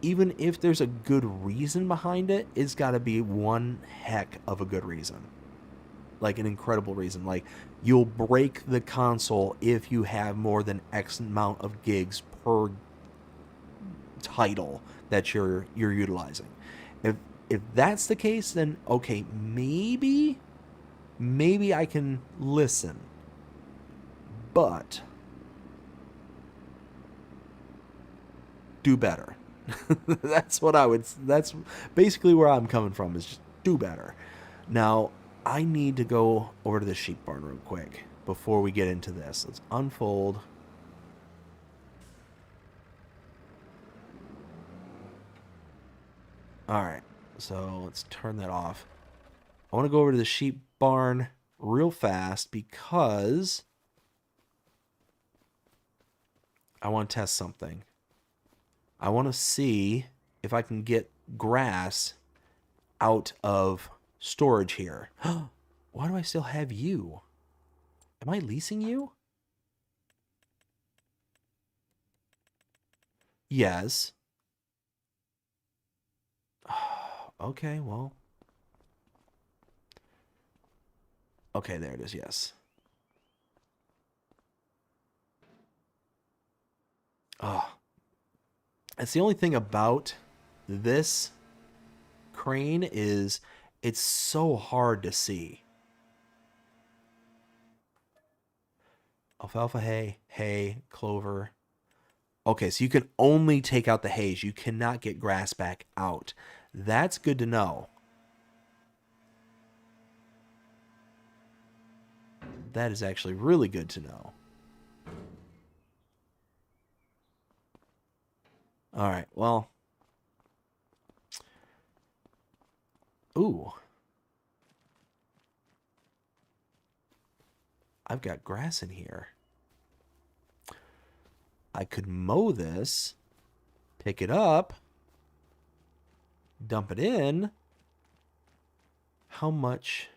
Even if there's a good reason behind it, it's got to be one heck of a good reason. Like an incredible reason. Like, you'll break the console if you have more than X amount of gigs per title that you're utilizing. If that's the case, then okay, maybe I can listen. But do better. That's basically where I'm coming from, is just do better. Now, I need to go over to the sheep barn real quick before we get into this. Let's unfold. Alright, so let's turn that off. I want to go over to the sheep barn real fast because I want to test something. I want to see if I can get grass out of storage here. Why do I still have you? Am I leasing you? Yes. Okay, well. Okay, there it is, yes. Oh, that's the only thing about this crane is it's so hard to see. Alfalfa hay, hay, clover. Okay, so you can only take out the hays. You cannot get grass back out. That's good to know. That is actually really good to know. All right, well. Ooh. I've got grass in here. I could mow this, pick it up, dump it in. How much?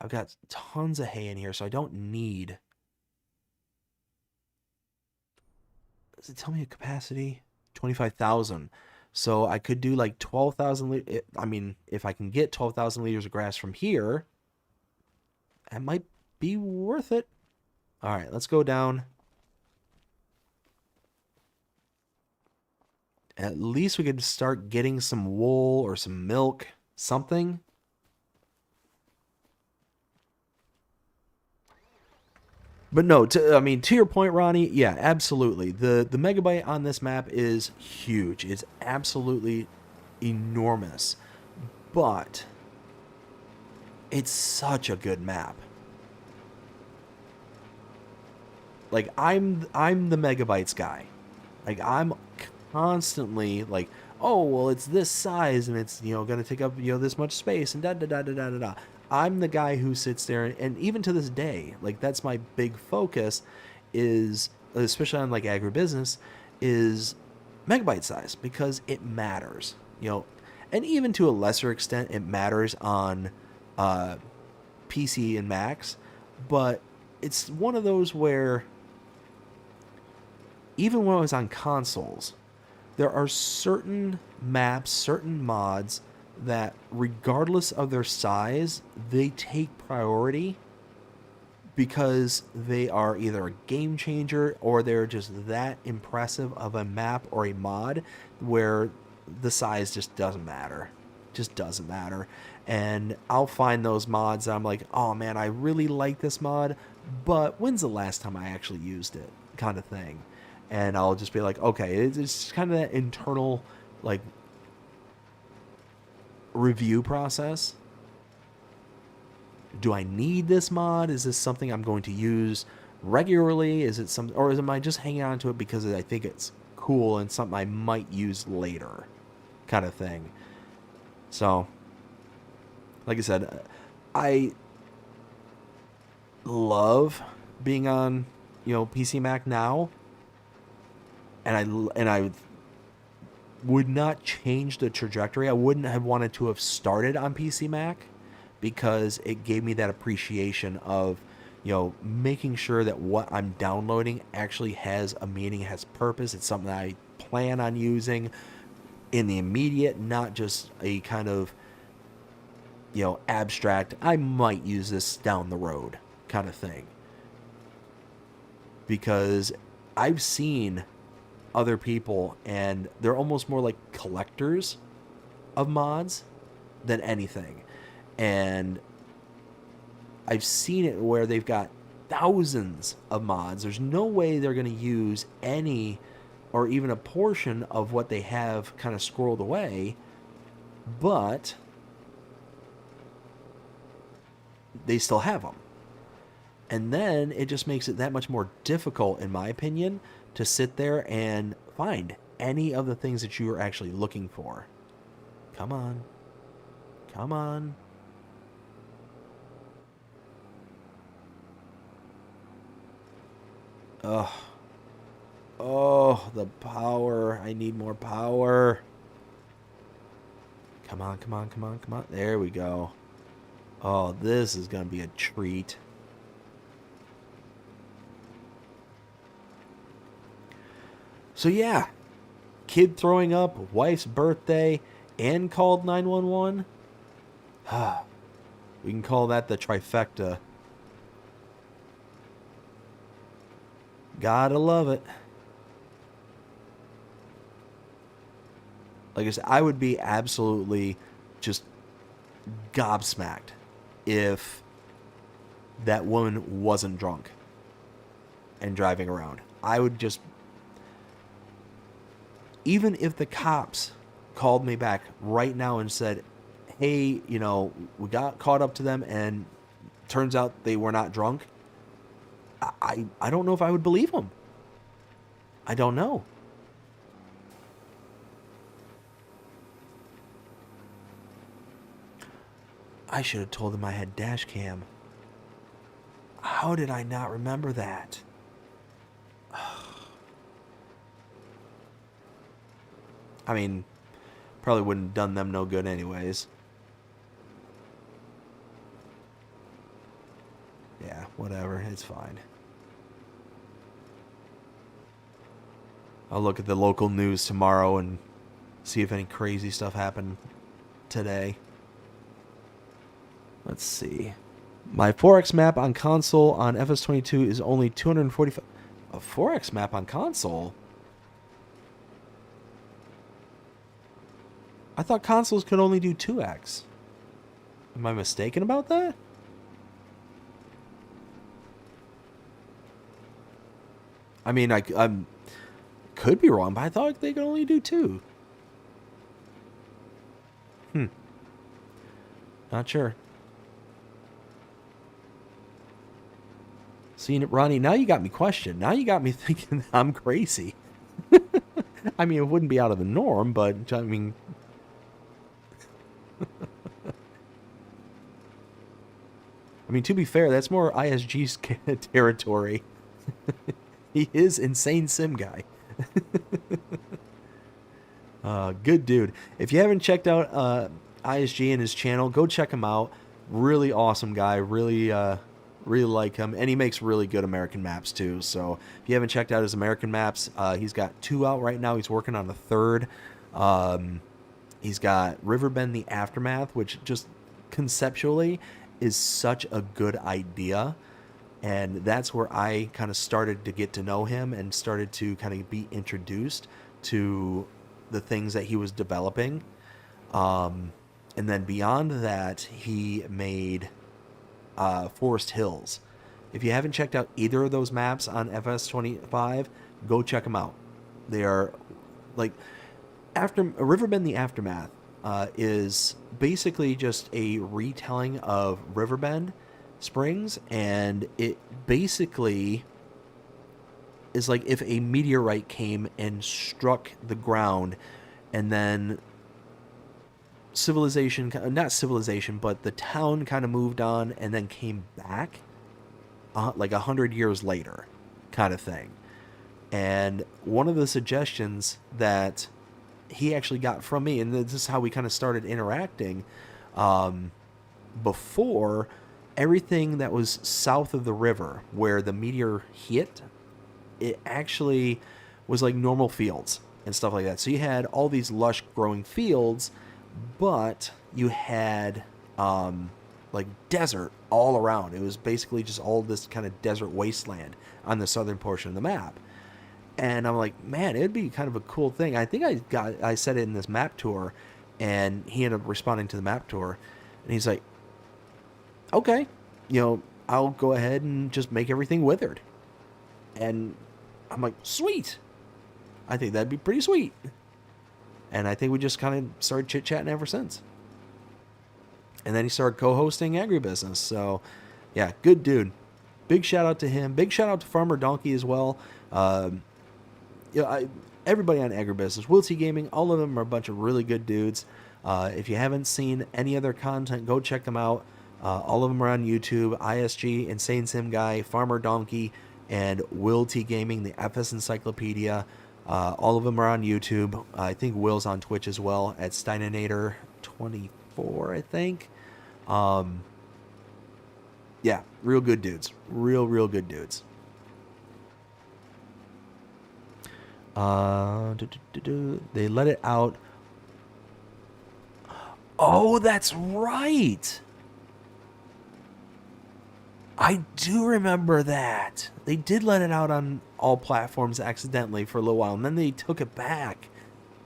I've got tons of hay in here, so I don't need. Does it tell me a capacity? 25,000. So I could do like 12,000. I mean, if I can get 12,000 liters of grass from here, that might be worth it. All right, let's go down. At least we could start getting some wool or some milk, something. But no, I mean, to your point, Ronnie, yeah, absolutely. The megabyte on this map is huge. It's absolutely enormous. But it's such a good map. Like I'm the megabytes guy. Like I'm constantly like, oh well, it's this size and it's gonna take up this much space and da da da da da da da. I'm the guy who sits there and even to this day, like that's my big focus, is especially on like agribusiness, is megabyte size because it matters, and even to a lesser extent it matters on PC and Macs, but it's one of those where even when I was on consoles, there are certain maps, certain mods that, regardless of their size, they take priority because they are either a game changer or they're just that impressive of a map or a mod where the size just doesn't matter. Just doesn't matter. And I'll find those mods that I'm like, oh man, I really like this mod, but when's the last time I actually used it? Kind of thing. And I'll just be like, okay, it's kind of that internal, like, review process. Do I need this mod? Is this something I'm going to use regularly? Is it something, or am I just hanging on to it because I think it's cool and something I might use later, kind of thing. So, like I said, I love being on, PC Mac now. And I would not change the trajectory. I wouldn't have wanted to have started on PC Mac because it gave me that appreciation of, making sure that what I'm downloading actually has a meaning, has purpose. It's something that I plan on using in the immediate, not just a kind of, abstract, I might use this down the road kind of thing. Because I've seen other people and they're almost more like collectors of mods than anything, and I've seen it where they've got thousands of mods. There's no way they're going to use any or even a portion of what they have kind of squirreled away, but they still have them. And then it just makes it that much more difficult, in my opinion, to sit there and find any of the things that you are actually looking for. Come on. Come on. Ugh. Oh, the power. I need more power. Come on, come on, come on, come on. There we go. Oh, this is going to be a treat. So yeah, kid throwing up, wife's birthday, and called 911. We can call that the trifecta. Gotta love it. Like I said, I would be absolutely just gobsmacked if that woman wasn't drunk and driving around. I would just... Even if the cops called me back right now and said, hey, you know, we got caught up to them and turns out they were not drunk, I don't know if I would believe them. I don't know. I should have told them I had dash cam. How did I not remember that? I mean, probably wouldn't have done them no good anyways. Yeah, whatever. It's fine. I'll look at the local news tomorrow and see if any crazy stuff happened today. Let's see. My 4X map on console on FS22 is only 245. A 4X map on console? I thought consoles could only do 2X. Am I mistaken about that? I mean, I could be wrong, but I thought they could only do 2. Not sure. See, Ronnie, now you got me questioned. Now you got me thinking that I'm crazy. I mean, it wouldn't be out of the norm, but I mean... I mean, to be fair, that's more ISG's territory. He is Insane Sim Guy. Good dude. If you haven't checked out ISG and his channel, go check him out. Really awesome guy. Really like him. And he makes really good American maps too. So if you haven't checked out his American maps, he's got 2 out right now. He's working on the 3rd. He's got Riverbend the Aftermath, which just conceptually is such a good idea. And that's where I kind of started to get to know him and started to kind of be introduced to the things that he was developing. And then beyond that, he made Forest Hills. If you haven't checked out either of those maps on FS25, go check them out. They are like... Riverbend the Aftermath is basically just a retelling of Riverbend Springs, and it basically is like if a meteorite came and struck the ground, and then not civilization, but the town kind of moved on and then came back like 100 years later kind of thing. And one of the suggestions that he actually got from me, and this is how we kind of started interacting, before, everything that was south of the river where the meteor hit, it actually was like normal fields and stuff like that. So you had all these lush growing fields, but you had like desert all around. It was basically just all this kind of desert wasteland on the southern portion of the map. And I'm like, man, it'd be kind of a cool thing. I think I said it in this map tour, and he ended up responding to the map tour, and he's like, okay, you know, I'll go ahead and just make everything withered. And I'm like, sweet. I think that'd be pretty sweet. And I think we just kind of started chit-chatting ever since. And then he started co-hosting Agribusiness. So, yeah, good dude. Big shout out to him. Big shout out to Farmer Donkey as well. Everybody on Agribusiness, Will T Gaming, all of them are a bunch of really good dudes. If you haven't seen any other content, go check them out. All of them are on YouTube. ISG, Insane Sim Guy, Farmer Donkey, and Will T Gaming, the FS Encyclopedia. All of them are on YouTube. I think Will's on Twitch as well at Steininator24, I think. Yeah, real good dudes. Real good dudes. They let it out. Oh, that's right. I do remember that. They did let it out on all platforms accidentally for a little while, and then they took it back.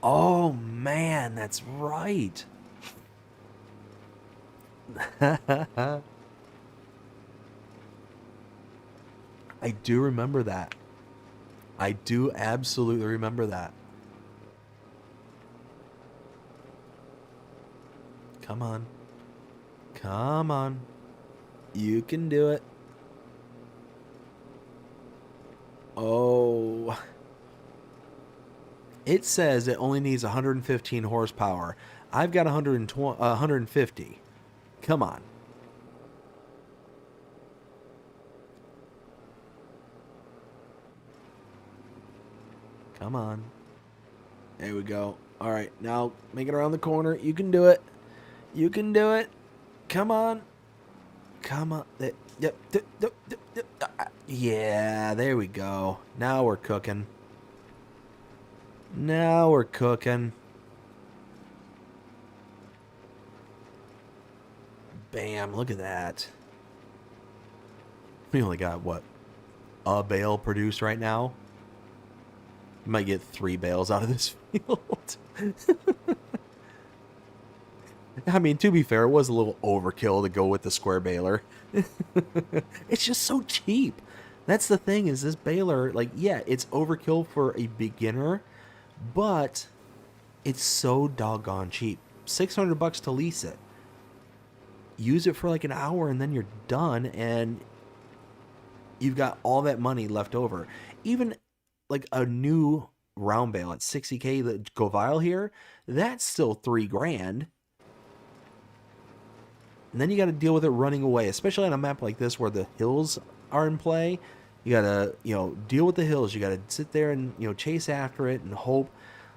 Oh, man, that's right. I do remember that. I do absolutely remember that. Come on. Come on. You can do it. Oh. It says it only needs 115 horsepower. I've got 150. Come on. Come on. There we go. All right, now make it around the corner. You can do it. You can do it. Come on. Come on. Yep. Yeah, there we go. Now we're cooking. Now we're cooking. Bam, look at that. We only got, what, a bale produced right now? You might get 3 bales out of this field. I mean, to be fair, it was a little overkill to go with the square baler. It's just so cheap. That's the thing, is this baler, like, yeah, it's overkill for a beginner, but it's so doggone cheap. $600 to lease it. Use it for like an hour and then you're done, and you've got all that money left over. Even like a new round bale at 60K, the Govile here, that's still $3,000. And then you got to deal with it running away, especially on a map like this where the hills are in play. You got to, deal with the hills. You got to sit there and, chase after it and hope.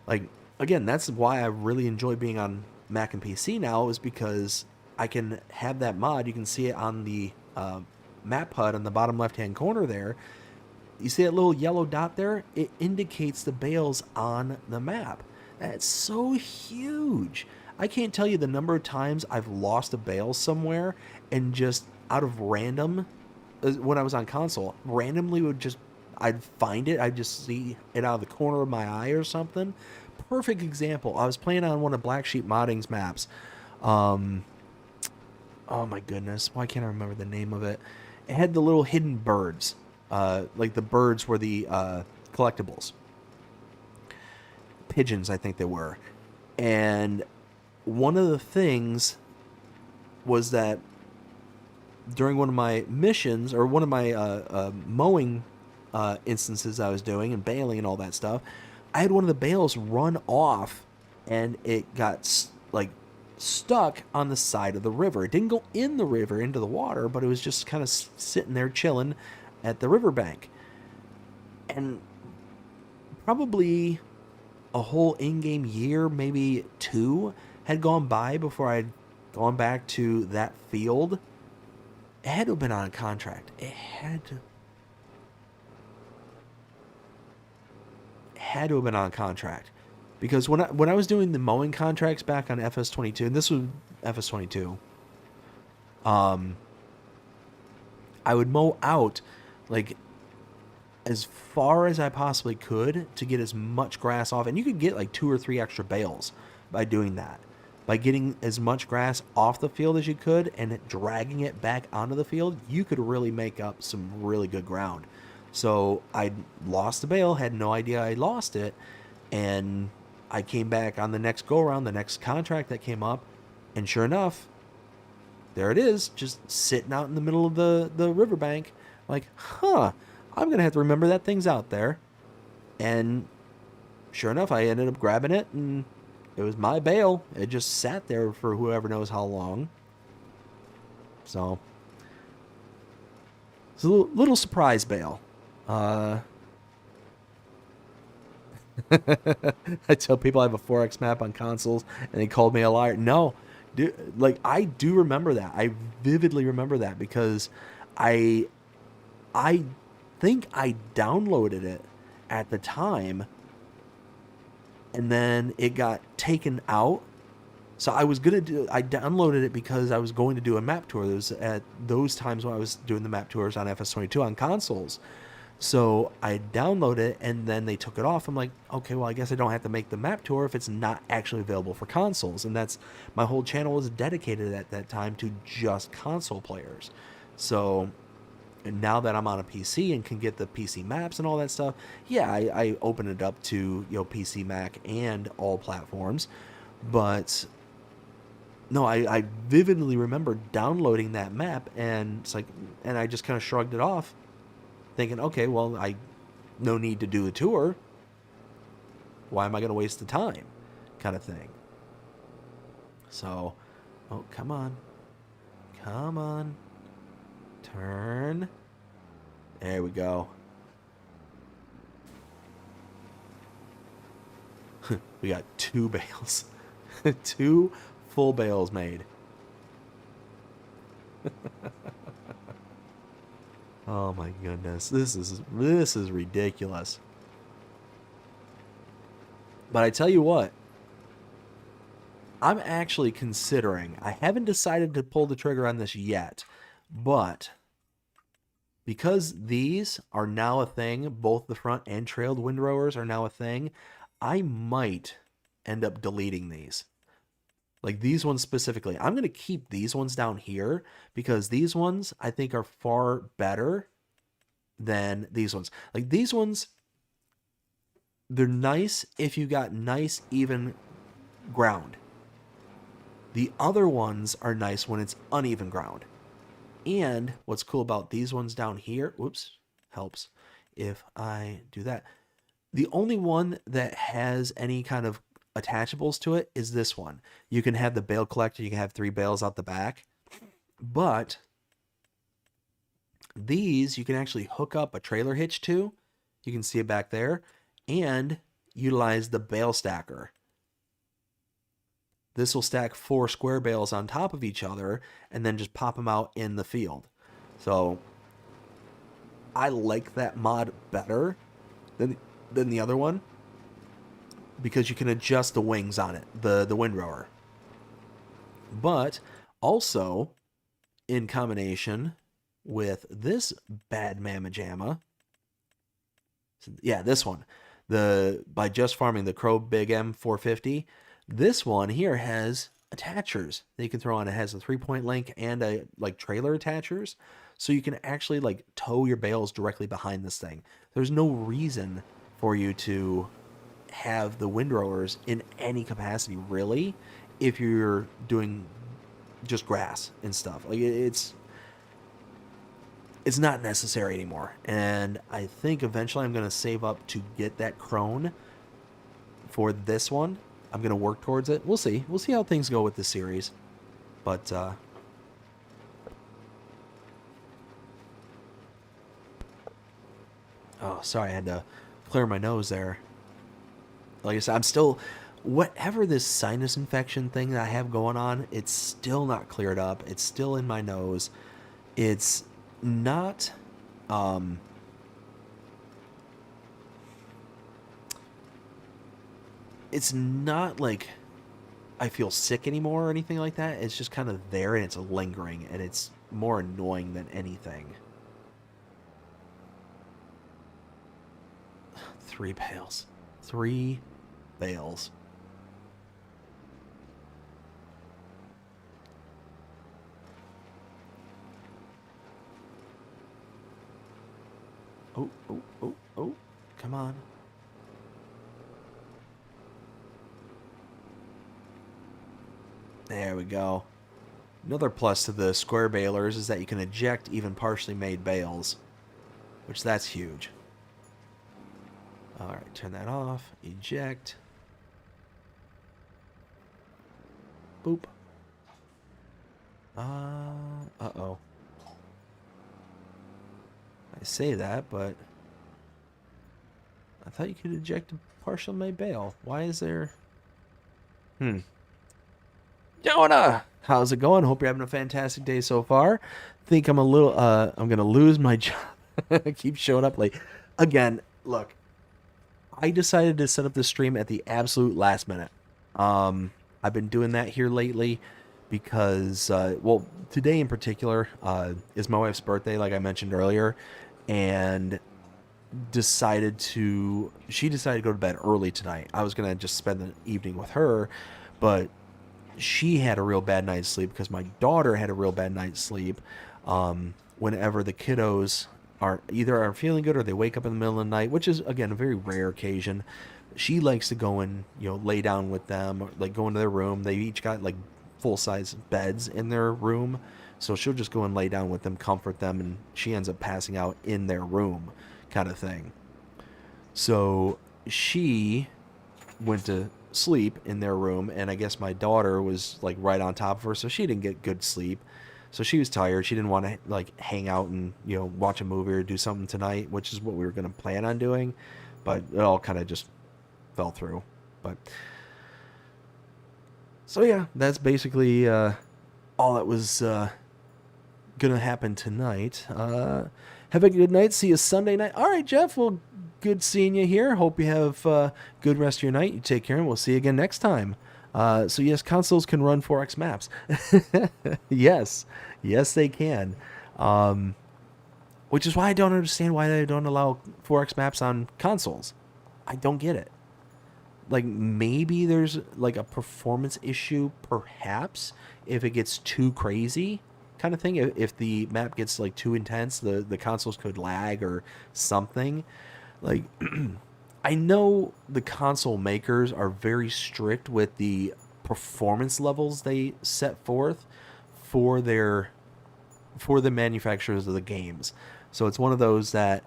Like, again, that's why I really enjoy being on Mac and PC now, is because I can have that mod. You can see it on the map HUD on the bottom left-hand corner there. You see that little yellow dot there? It indicates the bales on the map. That's so huge. I can't tell you the number of times I've lost a bale somewhere and just out of random, when I was on console, randomly I'd find it. I'd just see it out of the corner of my eye or something. Perfect example. I was playing on one of Black Sheep Modding's maps. Oh my goodness. Why can't I remember the name of it? It had the little hidden birds. Like the birds were the collectibles. Pigeons, I think they were. And one of the things was that during one of my missions, or one of my mowing instances I was doing and baling and all that stuff, I had one of the bales run off and it got stuck on the side of the river. It didn't go in the river into the water, but it was just kind of sitting there chilling at the riverbank. And probably a whole in-game year, maybe 2, had gone by before I'd gone back to that field. It had to have been on a contract. It had to have been on a contract. Because when I was doing the mowing contracts back on FS22, and this was FS22, I would mow out like as far as I possibly could to get as much grass off. And you could get like 2 or 3 extra bales by doing that. By getting as much grass off the field as you could and dragging it back onto the field, you could really make up some really good ground. So I lost the bale, had no idea I lost it, and I came back on the next go-around, the next contract that came up, and sure enough, there it is, just sitting out in the middle of the riverbank. Like, I'm going to have to remember that thing's out there. And sure enough, I ended up grabbing it, and it was my bale. It just sat there for whoever knows how long. So, it's a little surprise bale. I tell people I have a 4X map on consoles, and they called me a liar. No, dude, I do remember that. I vividly remember that because I think I downloaded it at the time, and then it got taken out So I downloaded it because I was going to do a map tour. It was at those times when I was doing the map tours on FS22 on consoles. So I downloaded it, and then they took it off. I'm like, okay, well, I guess I don't have to make the map tour if it's not actually available for consoles. And that's, my whole channel was dedicated at that time to just console players. So, and now that I'm on a PC and can get the PC maps and all that stuff, yeah, I open it up to, PC, Mac, and all platforms. But no, I vividly remember downloading that map, and it's like, and I just kind of shrugged it off, thinking, okay, well, no need to do a tour. Why am I going to waste the time? Kind of thing. So, oh, come on. Come on. Turn. There we go. We got 2 bales. 2 full bales made. Oh my goodness. This is ridiculous. But I tell you what, I'm actually considering, I haven't decided to pull the trigger on this yet, but because these are now a thing, both the front and trailed windrowers are now a thing, I might end up deleting these. Like these ones specifically. I'm going to keep these ones down here because these ones I think are far better than these ones. Like these ones, they're nice if you got nice, even ground. The other ones are nice when it's uneven ground. And what's cool about these ones down here, whoops, helps if I do that. The only one that has any kind of attachables to it is this one. You can have the bale collector, you can have 3 bales out the back, but these you can actually hook up a trailer hitch to. You can see it back there, and utilize the bale stacker. This will stack 4 square bales on top of each other and then just pop them out in the field. So I like that mod better than the other one because you can adjust the wings on it, the windrower. But also in combination with this bad mamma jamma, yeah, this one, by just farming the Crow Big M 450, this one here has attachers that you can throw on. It has a 3-point link and a trailer attachers, so you can actually tow your bales directly behind this thing. There's no reason for you to have the windrowers in any capacity really if you're doing just grass and stuff. It's not necessary anymore. And I think eventually I'm going to save up to get that crone for this one. I'm going to work towards it. We'll see. We'll see how things go with this series. But, oh, sorry, I had to clear my nose there. Like I said, I'm still, whatever this sinus infection thing that I have going on, it's still not cleared up. It's still in my nose. It's not, it's not like I feel sick anymore or anything like that. It's just kind of there and it's lingering and it's more annoying than anything. 3 bales. 3 bales. Oh, oh, oh, oh. Come on. There we go. Another plus to the square balers is that you can eject even partially made bales, which that's huge. Alright, turn that off. Eject. Boop. Uh-oh. I say that, but I thought you could eject a partial made bale. Why is there... Jonah! How's it going? Hope you're having a fantastic day so far. Think I'm a little, I'm gonna lose my job. Keep showing up late. Again, look, I decided to set up this stream at the absolute last minute. I've been doing that here lately because, well, today in particular is my wife's birthday, like I mentioned earlier, and she decided to go to bed early tonight. I was gonna just spend the evening with her, but she had a real bad night's sleep because my daughter had a real bad night's sleep. Whenever the kiddos are feeling good or they wake up in the middle of the night, which is again a very rare occasion, she likes to go and lay down with them, or, like, go into their room. They each got like full size beds in their room, so she'll just go and lay down with them, comfort them, and she ends up passing out in their room, kind of thing. So she went to sleep in their room, and I guess my daughter was like right on top of her, so she didn't get good sleep. So she was tired. She didn't want to like hang out and watch a movie or do something tonight, which is what we were going to plan on doing, but it all kind of just fell through. But so yeah, that's basically all that was gonna happen tonight. Have a good night. See you Sunday night. All right, Jeff. Well, good seeing you here. Hope you have a good rest of your night. You take care, and we'll see you again next time. So yes, consoles can run 4X maps. Yes, they can. Which is why I don't understand why they don't allow 4X maps on consoles. I don't get it. Like, maybe there's like a performance issue, perhaps, if it gets too crazy, kind of thing. If the map gets like too intense, the consoles could lag or something. Like, I know the console makers are very strict with the performance levels they set forth for the manufacturers of the games. So it's one of those that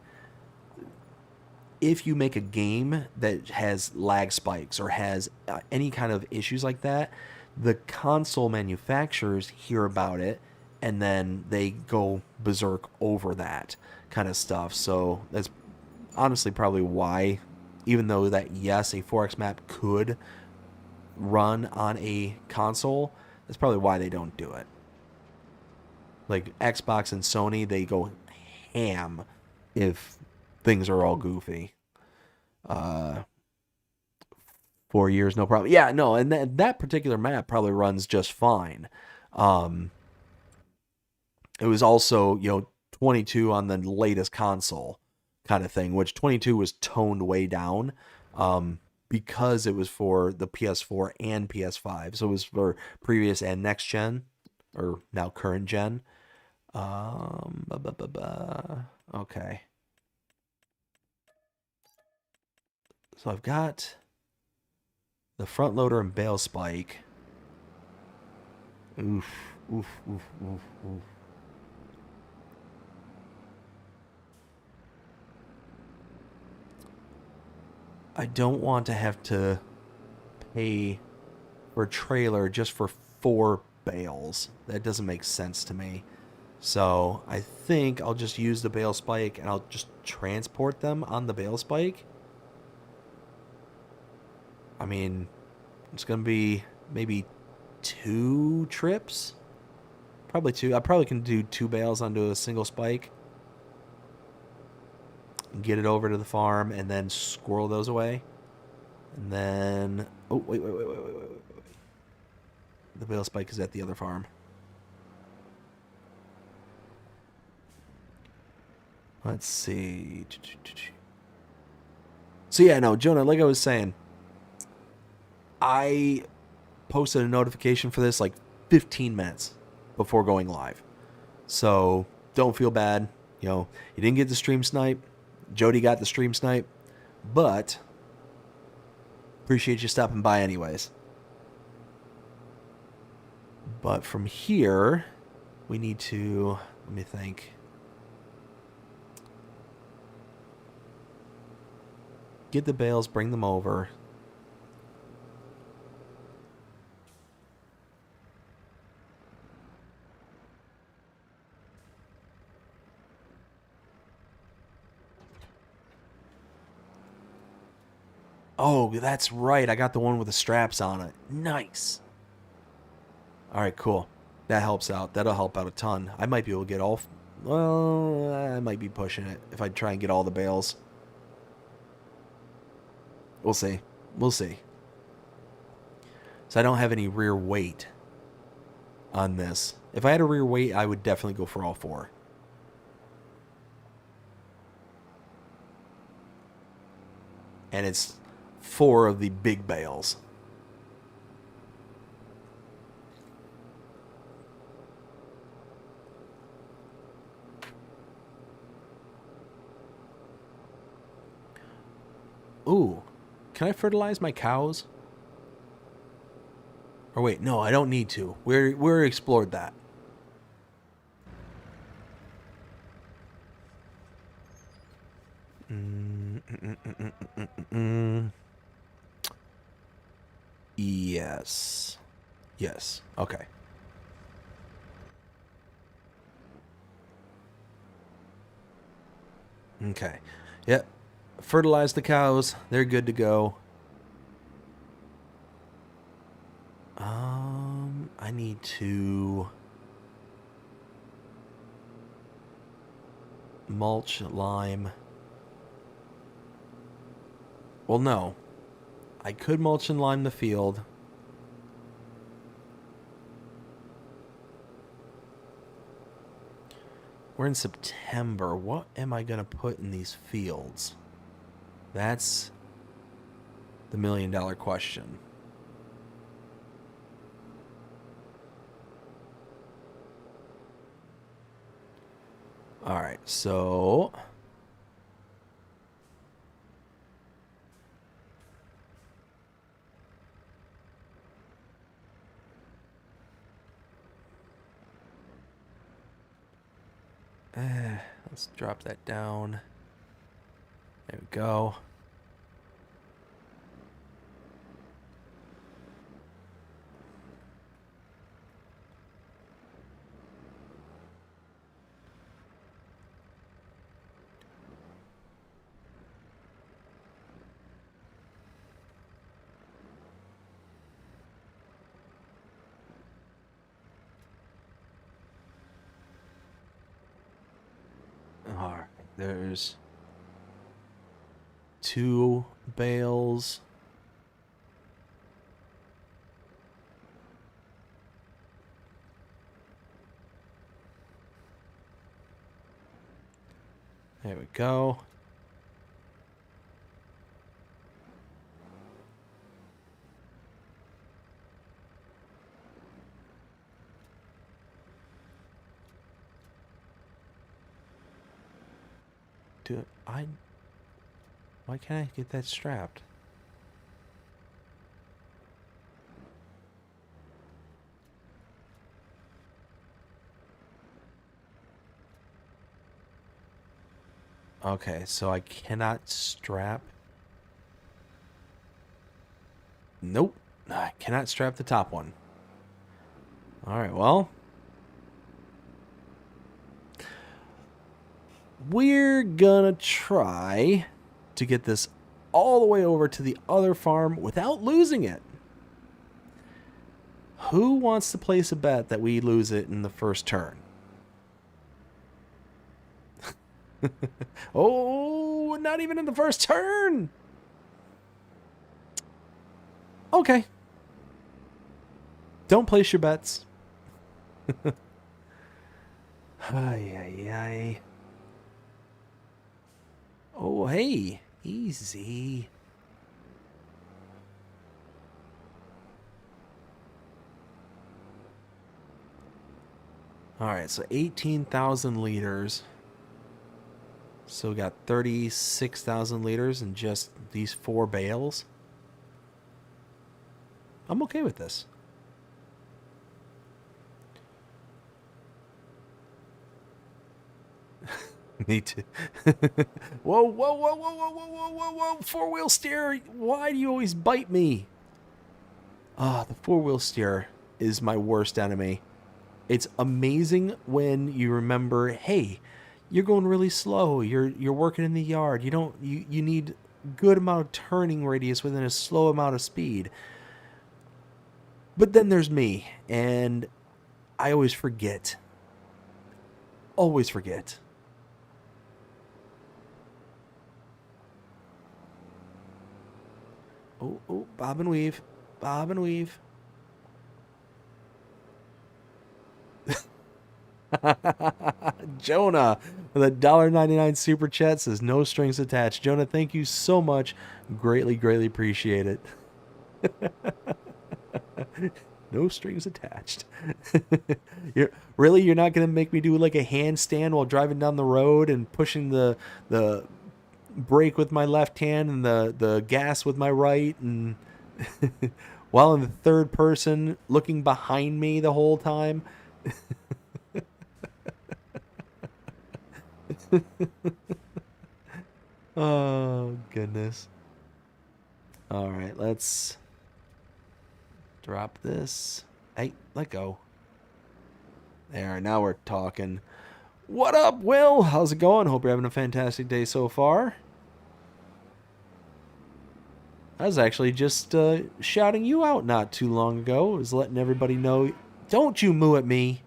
if you make a game that has lag spikes or has any kind of issues like that, the console manufacturers hear about it and then they go berserk over that kind of stuff. So that's honestly probably why, even though that yes, a 4X map could run on a console, that's probably why they don't do it. Like Xbox and Sony, they go ham if things are all goofy. 4 years, no problem. Yeah, no, and that particular map probably runs just fine. It was also 22 on the latest console kind of thing, which 22 was toned way down because it was for the PS4 and PS5. So it was for previous and next gen, or now current gen. Okay. So I've got the front loader and bale spike. Oof, oof, oof, oof, oof. I don't want to have to pay for a trailer just for 4 bales. That doesn't make sense to me. So I think I'll just use the bale spike and I'll just transport them on the bale spike. I mean, it's going to be maybe 2 trips. Probably 2. I probably can do 2 bales onto a single spike. Get it over to the farm and then squirrel those away. And then... Oh, wait. The bale spike is at the other farm. Let's see. So yeah, no, Jonah, like I was saying, I posted a notification for this like 15 minutes before going live. So don't feel bad. You didn't get the stream snipe. Jody got the stream snipe. But appreciate you stopping by anyways. But from here, we need to, let me think. Get the bales, bring them over. Oh, that's right. I got the one with the straps on it. Nice. All right, cool. That helps out. That'll help out a ton. I might be able to get all... Well, I might be pushing it if I try and get all the bales. We'll see. So I don't have any rear weight on this. If I had a rear weight, I would definitely go for all 4. And it's 4 of the big bales. Ooh, can I fertilize my cows? Or wait, no, I don't need to. We're explored that. Yes. Yes. Okay. Okay. Yep. Fertilize the cows. They're good to go. I need to mulch lime. Well, no. I could mulch and lime the field. We're in September. What am I going to put in these fields? That's the million-dollar question. All right, so let's drop that down. There we go. All right, there's 2 bales. There we go. Why can't I get that strapped? Okay, so I cannot strap. Nope. I cannot strap the top one. All right, well. We're gonna try to get this all the way over to the other farm without losing it. Who wants to place a bet that we lose it in the first turn? Oh, not even in the first turn. Okay. Don't place your bets. Ay, ay, ay. Oh, hey. Easy. All right, so 18,000 liters. So we got 36,000 liters in just these 4 bales. I'm okay with this. Me too. Whoa, whoa, whoa, whoa, whoa, whoa, whoa, whoa, whoa. 4-wheel steer. Why do you always bite me? Ah, the 4-wheel steer is my worst enemy. It's amazing when you remember, hey, you're going really slow. You're working in the yard. You need good amount of turning radius within a slow amount of speed. But then there's me, and I always forget. Always forget. Oh, bob and weave. Bob and weave. Jonah with a $1.99 super chat says no strings attached. Jonah, thank you so much. Greatly, greatly appreciate it. No strings attached. You're not gonna make me do like a handstand while driving down the road and pushing the brake with my left hand and the gas with my right, and while in the third person looking behind me the whole time. Oh goodness. All right, let's drop this. Hey, let go. There, now we're talking. What up, Will? How's it going? Hope you're having a fantastic day so far. I was actually just shouting you out not too long ago. I was letting everybody know. Don't you moo at me.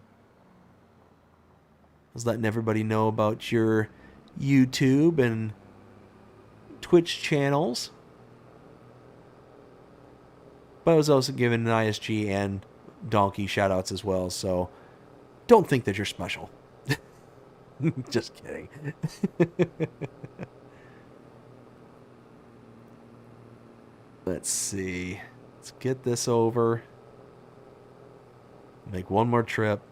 I was letting everybody know about your YouTube and Twitch channels. But I was also giving ISG and Donkey shoutouts as well, so don't think that you're special. Just kidding. Let's see. Let's get this over. Make one more trip.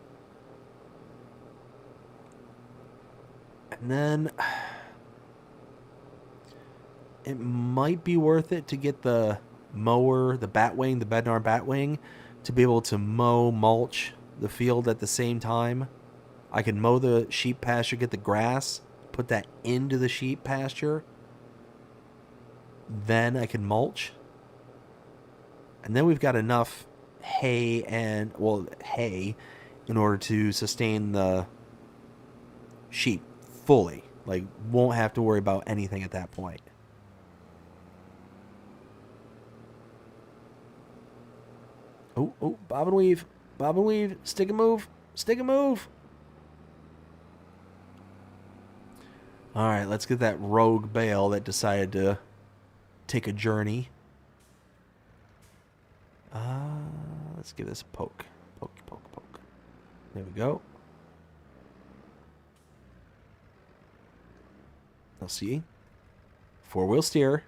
And then it might be worth it to get the mower, the batwing, the Bednar batwing, to be able to mulch the field at the same time. I can mow the sheep pasture, get the grass, put that into the sheep pasture. Then I can mulch. And then we've got enough hay in order to sustain the sheep fully. Like, won't have to worry about anything at that point. Oh, bob and weave. Bob and weave. Stick and move. Stick and move. All right, let's get that rogue bale that decided to take a journey. Let's give this a poke. Poke. There we go. I'll see. 4-wheel steer.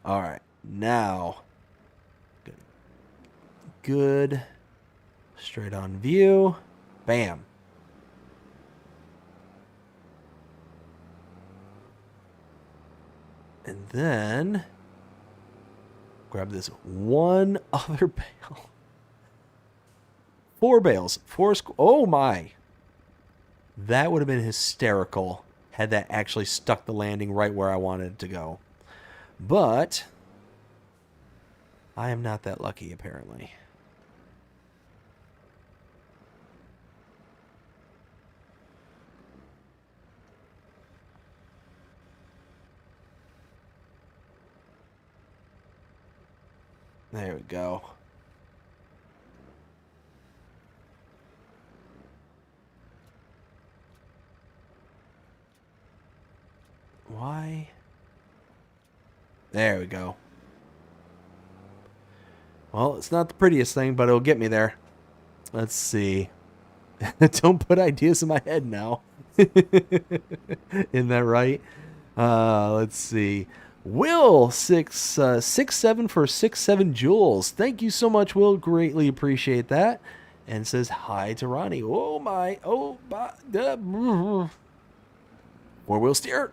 All right, now good straight on view. Bam. And then grab this one other bale. 4 bales. Oh my. That would have been hysterical had that actually stuck the landing right where I wanted it to go. But I am not that lucky, apparently. There we go. Why? There we go. Well, it's not the prettiest thing, but it'll get me there. Let's see. Don't put ideas in my head now. Isn't that right? Let's see. Will 67 for 67 joules. Thank you so much, Will. Greatly appreciate that. And says hi to Ronnie. Oh my. Oh my. 4-wheel steer.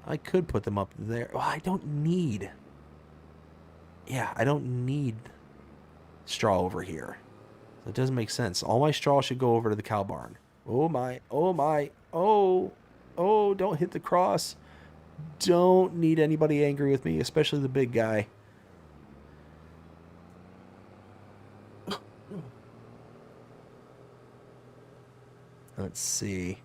I could put them up there. Oh, I don't need. Yeah, I don't need straw over here. So it doesn't make sense. All my straw should go over to the cow barn. Oh my. Oh my. Oh. Oh, don't hit the cross. Don't need anybody angry with me, especially the big guy. Let's see.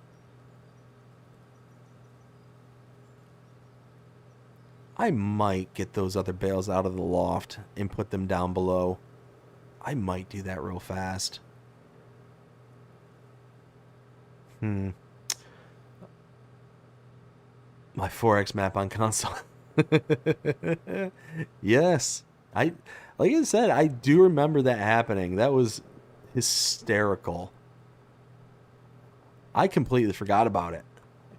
I might get those other bales out of the loft and put them down below. I might do that real fast. My 4X map on console. Yes. I like I said, I do remember that happening. That was hysterical. I completely forgot about it.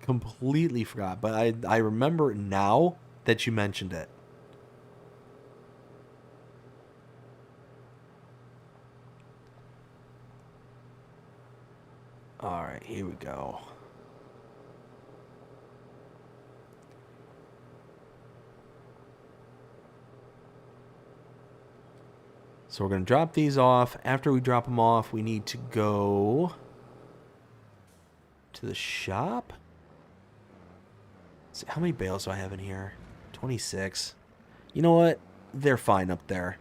Completely forgot, but I remember it now that you mentioned it. All right, here we go. So we're going to drop these off. After we drop them off, we need to go to the shop. See, how many bales do I have in here? 26. You know what? They're fine up there.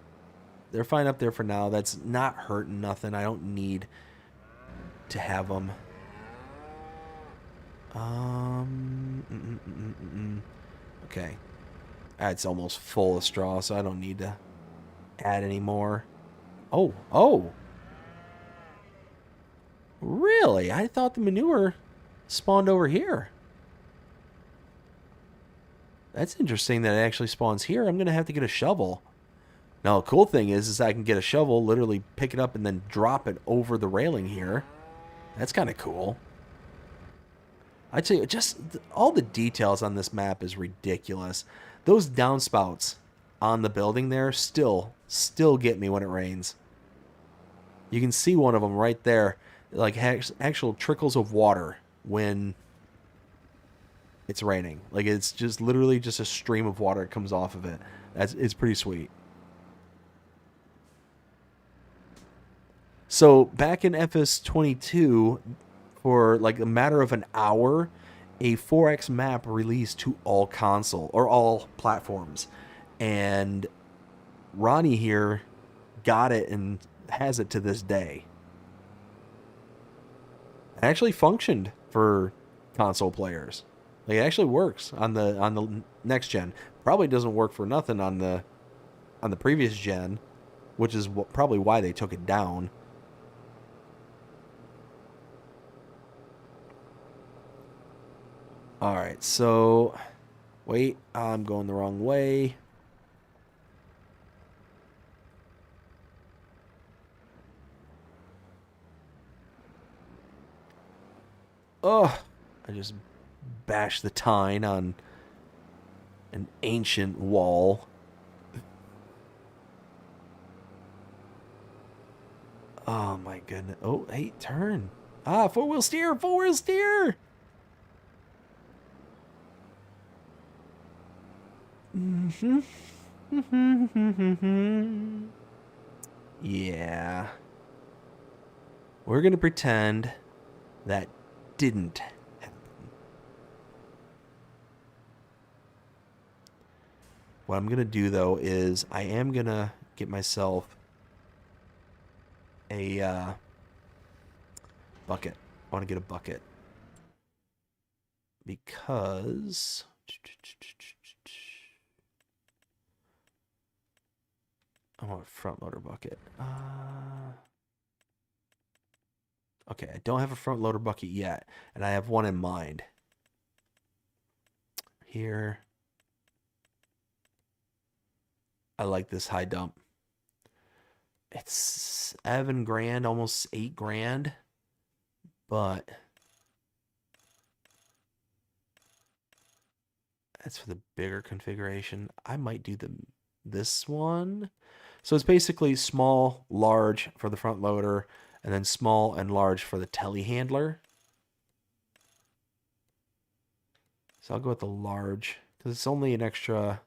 They're fine up there for now. That's not hurting nothing. I don't need to have them. Okay. It's almost full of straw, so I don't need to add any more. Oh. Really? I thought the manure spawned over here. That's interesting that it actually spawns here. I'm going to have to get a shovel. Now, the cool thing is I can get a shovel, literally pick it up, and then drop it over the railing here. That's kind of cool. I'd say just all the details on this map is ridiculous. Those downspouts on the building there still get me when it rains. You can see one of them right there, like actual trickles of water when it's raining. Like it's just literally just a stream of water that comes off of it. It's pretty sweet. So back in FS22, for like a matter of an hour, a 4X map released to all console or all platforms, and Ronnie here got it and has it to this day. It actually functioned for console players. Like it actually works on the next gen. Probably doesn't work for nothing on the previous gen, which is probably why they took it down. All right, so wait, I'm going the wrong way. Oh, I just bashed the tine on an ancient wall. Oh my goodness. Oh, hey, turn. Ah, four-wheel steer, four-wheel steer. Yeah. We're going to pretend that didn't happen. What I'm going to do, though, is I am going to get myself a bucket. I want to get a bucket. Because I want a front loader bucket. Okay, I don't have a front loader bucket yet, and I have one in mind. Here. I like this high dump. It's $7,000, almost $8,000, but that's for the bigger configuration. I might do this one. So it's basically small, large for the front loader, and then small and large for the telehandler. So I'll go with the large, because it's only an extra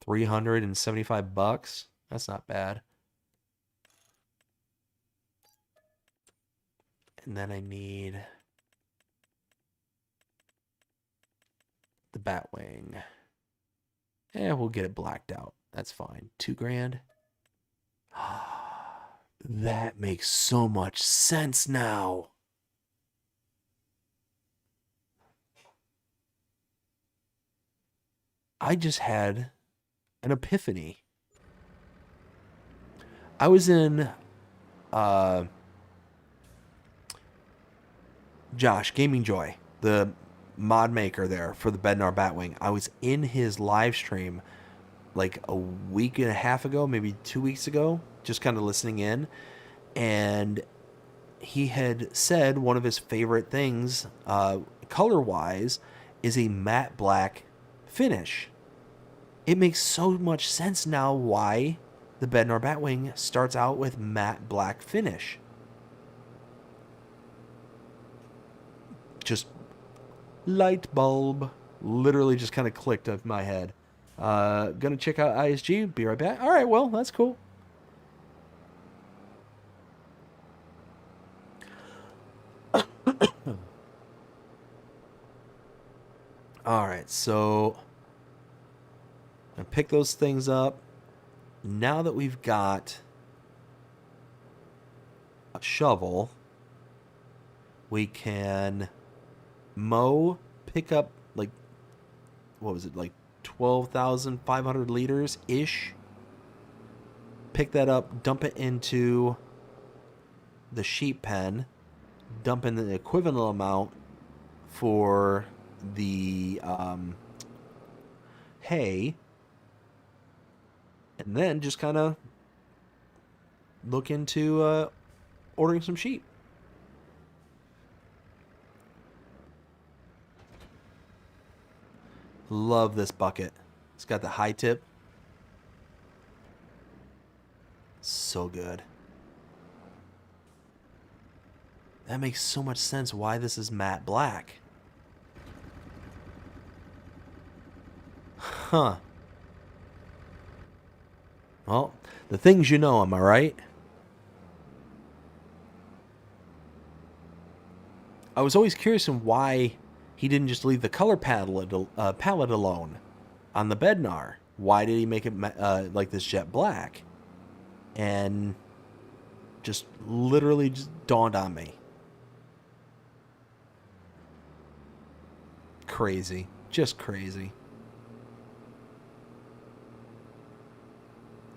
$375. That's not bad. And then I need the Batwing. Yeah, we'll get it blacked out. That's fine. $2,000. That makes so much sense now. I just had an epiphany. I was in Josh Gaming Joy, the mod maker there for the Bednar Batwing. I was in his live stream like a week and a half ago, maybe 2 weeks ago, just kind of listening in, and he had said one of his favorite things, color-wise, is a matte black finish. It makes so much sense now why the Bednar Batwing starts out with matte black finish. Just light bulb. Literally just kind of clicked in my head. Gonna check out ISG. Be right back. All right, well, that's cool. All right, so I pick those things up. Now that we've got a shovel, we can mow, pick up like, what was it, like 12,500 liters ish. Pick that up, dump it into the sheep pen, dump in the equivalent amount for the hay, and then just kind of look into ordering some sheep. Love this bucket. It's got the high tip. So good. That makes so much sense why this is matte black. Huh. Well, the things you know, am I right? I was always curious in why he didn't just leave the color palette alone on the Bednar. Why did he make it like this jet black? And just literally just dawned on me. Crazy. Just crazy.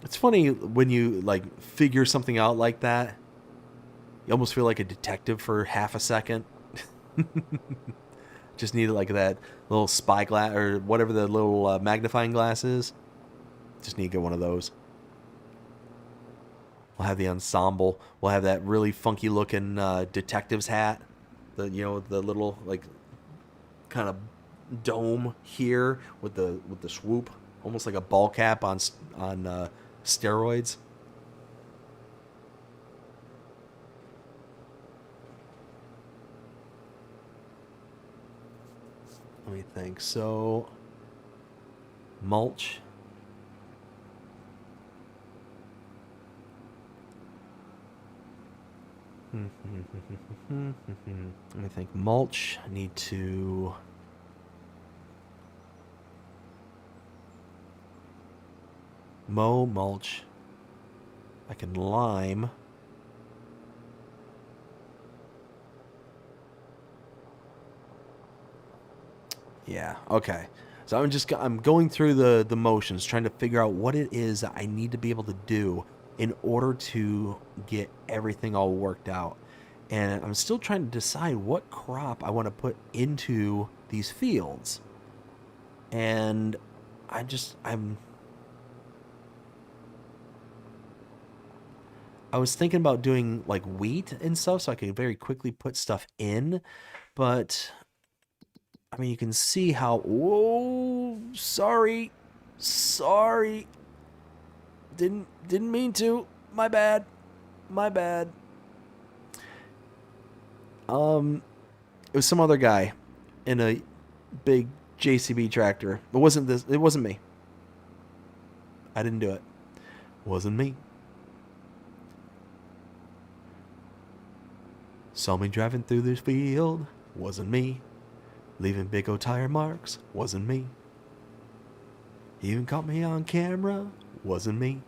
It's funny when you like figure something out like that. You almost feel like a detective for half a second. Just need like that little spy glass or whatever the little magnifying glass is. Just need to get one of those. We'll have the ensemble. We'll have that really funky looking detective's hat. The the little like kind of dome here with the swoop, almost like a ball cap on steroids. Let me think. So, mulch. Let me think. Mulch. I need to mow, mulch. I can lime. Yeah, okay. So I'm going through the motions, trying to figure out what it is that I need to be able to do in order to get everything all worked out. And I'm still trying to decide what crop I want to put into these fields. And I was thinking about doing like wheat and stuff so I could very quickly put stuff in, but I mean, you can see how, whoa, sorry, didn't mean to, my bad. It was some other guy in a big JCB tractor. It wasn't me. I didn't do it. Wasn't me. Saw me driving through this field. Wasn't me. Leaving big old tire marks. Wasn't me. He even caught me on camera. Wasn't me.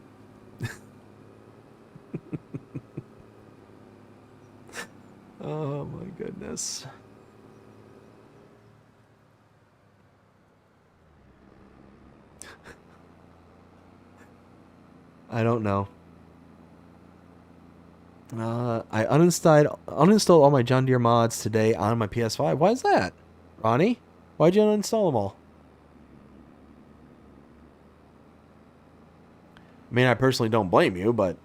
Oh my goodness. I don't know. I uninstalled all my John Deere mods today on my PS5. Why is that? Bonnie, why'd you uninstall them all? I mean, I personally don't blame you, but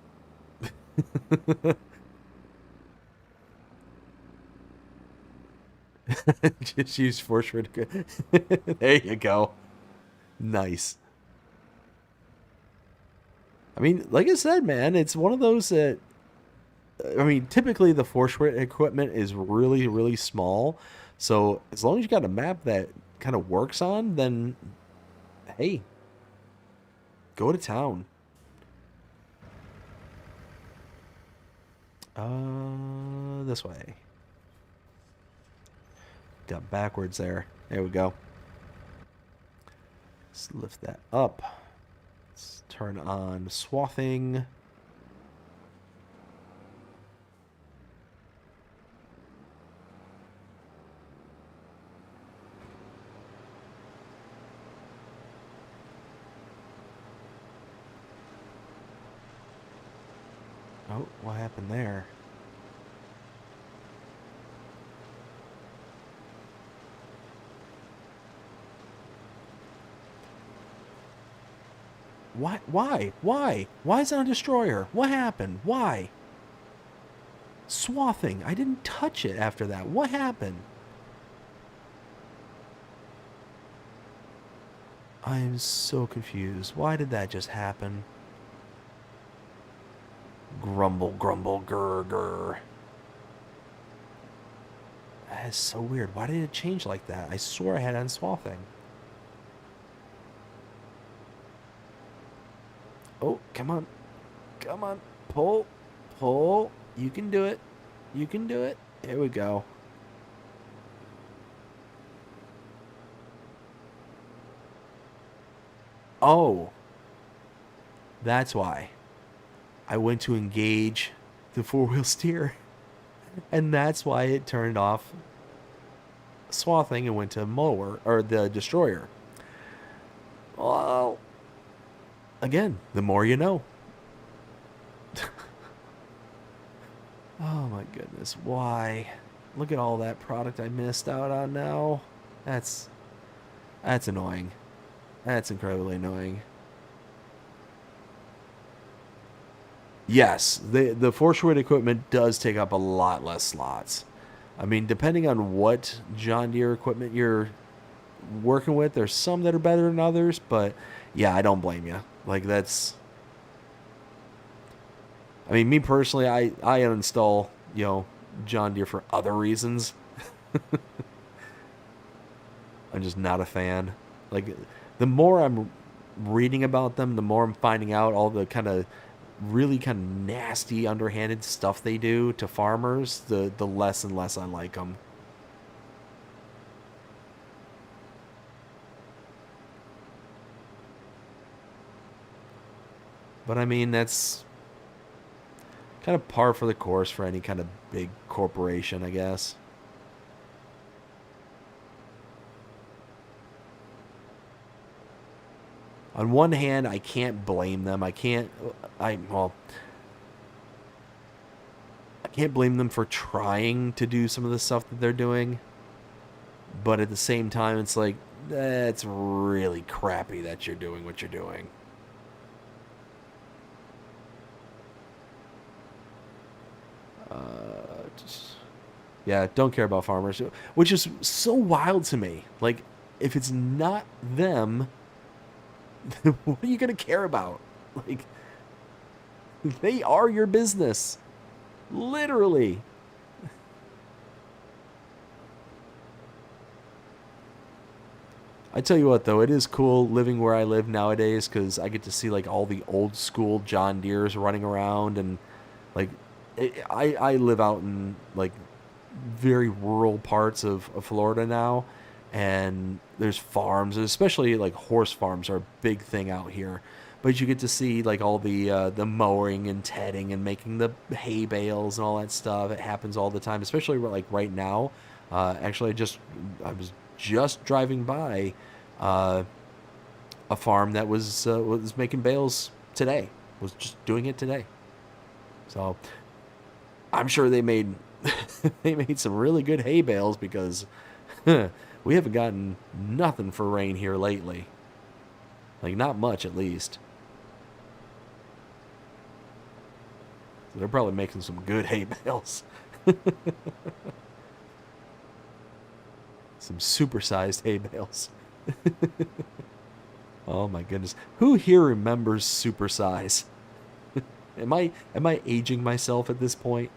just use force rid. There you go. Nice. I mean, like I said, man, it's one of those that, I mean, typically the force rid equipment is really, really small. So as long as you got a map that kind of works on, then hey, go to town. This way. Got backwards there. There we go. Let's lift that up. Let's turn on swathing. Oh, what happened there? Why? Why? Why? Why is it on a destroyer? What happened? Why? Swathing. I didn't touch it after that. What happened? I am so confused. Why did that just happen? Grumble, grumble, grr, grr. That is so weird. Why did it change like that? I swore I had on swathing. Oh, come on. Come on. Pull. Pull. You can do it. You can do it. Here we go. Oh. That's why. I went to engage the four-wheel steer. And that's why it turned off swathing and went to mower, or the destroyer. Well, again, the more you know. Oh my goodness, why? Look at all that product I missed out on now. That's annoying. That's incredibly annoying. Yes, the force rid equipment does take up a lot less slots. I mean, depending on what John Deere equipment you're working with, there's some that are better than others, but yeah, I don't blame you. Like, that's... I mean, me personally, I uninstall, John Deere for other reasons. I'm just not a fan. Like, the more I'm reading about them, the more I'm finding out all the really kind of nasty, underhanded stuff they do to farmers, the less and less I like them. But I mean, that's kind of par for the course for any kind of big corporation, I guess. On one hand, I can't blame them. I can't blame them for trying to do some of the stuff that they're doing. But at the same time, it's like, it's really crappy that you're doing what you're doing. Yeah, don't care about farmers, which is so wild to me. Like, if it's not them, what are you going to care about? Like, they are your business. Literally. I tell you what, though, it is cool living where I live nowadays because I get to see, like, all the old school John Deeres running around. And, like, I live out in, like, very rural parts of Florida now. And there's farms, especially like horse farms are a big thing out here. But you get to see like all the mowing and tedding and making the hay bales and all that stuff. It happens all the time, especially like right now. Actually, I was just driving by a farm that was making bales today. Was just doing it today. So I'm sure they made they made some really good hay bales because We haven't gotten nothing for rain here lately. Like, not much, at least. So they're probably making some good hay bales. Some supersized hay bales. Oh my goodness. Who here remembers supersize? Am I aging myself at this point?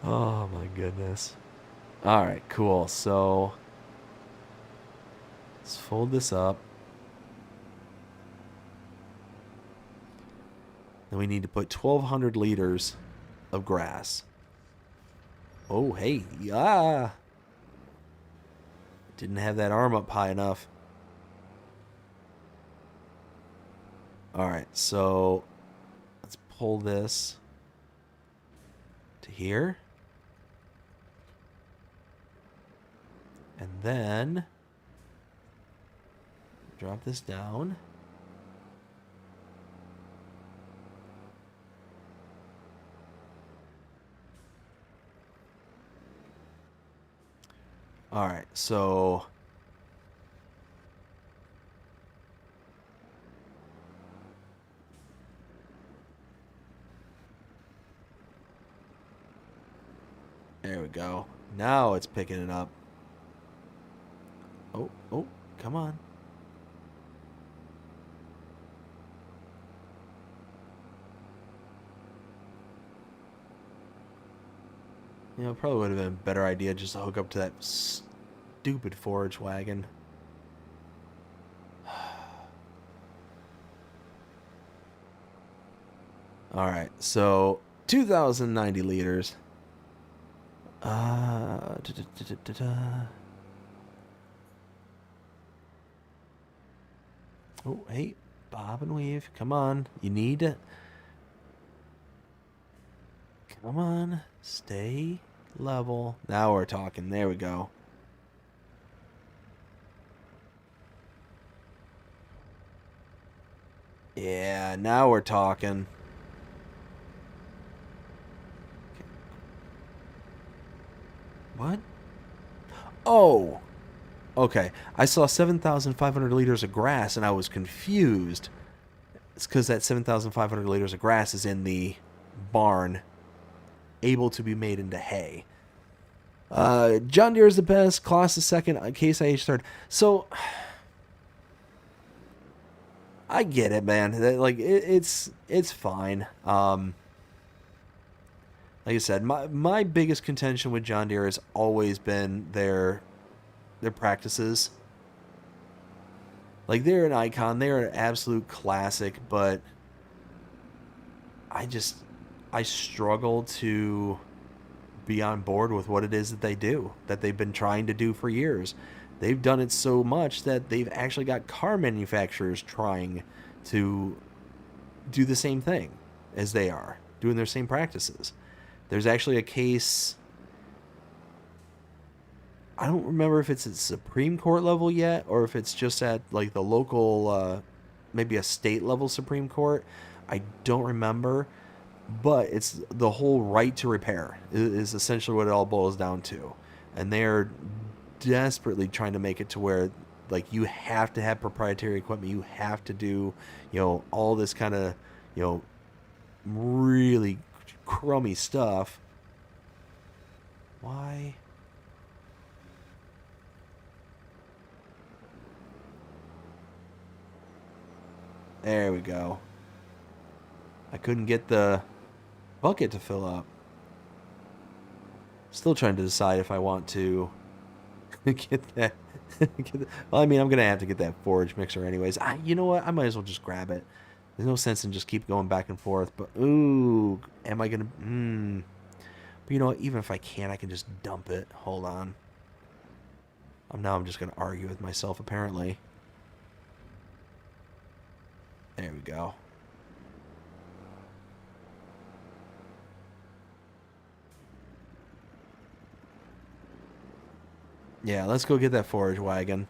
Oh my goodness. All right, cool. So let's fold this up. Then we need to put 1,200 liters of grass. Oh, hey, yeah. Didn't have that arm up high enough. All right, so let's pull this to here. And then drop this down. All right, so there we go. Now it's picking it up. Oh, come on. You know, probably would have been a better idea just to hook up to that stupid forage wagon. Alright, so 2,090 liters. Oh, hey, bob and weave. Come on. You need to... Come on. Stay level. Now we're talking. There we go. Yeah, now we're talking. What? Oh. Okay. I saw 7,500 liters of grass and I was confused. It's because that 7,500 liters of grass is in the barn, able to be made into hay. John Deere is the best, Claas is second, Case IH third. So I get it, man. Like it's fine. Like I said, my biggest contention with John Deere has always been their practices. Like, they're an icon, they're an absolute classic, but I struggle to be on board with what it is that they do, that they've been trying to do for years. They've done it so much that they've actually got car manufacturers trying to do the same thing as they are, doing their same practices. There's actually a case, I don't remember if it's at Supreme Court level yet, or if it's just at like the local, maybe a state level Supreme Court. I don't remember, but it's the whole right to repair is essentially what it all boils down to. And they're desperately trying to make it to where, like, you have to have proprietary equipment. You have to do, all this kind of, really crummy stuff. Why? There we go. I couldn't get the bucket to fill up. Still trying to decide if I want to get that. Well, I mean, I'm going to have to get that forage mixer anyways. You know what? I might as well just grab it. There's no sense in just keep going back and forth. But, ooh, am I going to... But you know what? Even if I can, I can just dump it. Hold on. Now I'm just going to argue with myself, apparently. There we go. Yeah, let's go get that forage wagon.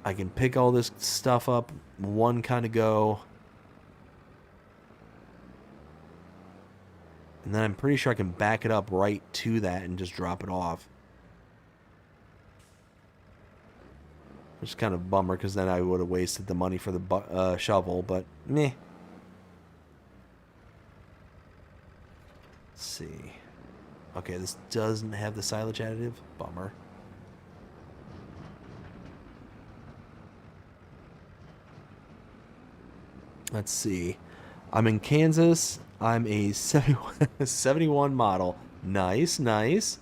I can pick all this stuff up one kind of go. And then I'm pretty sure I can back it up right to that and just drop it off. Which is kind of a bummer, because then I would have wasted the money for the shovel, but meh. Let's see. Okay, this doesn't have the silage additive. Bummer. Let's see. I'm in Kansas. I'm a 71 model. Nice, nice.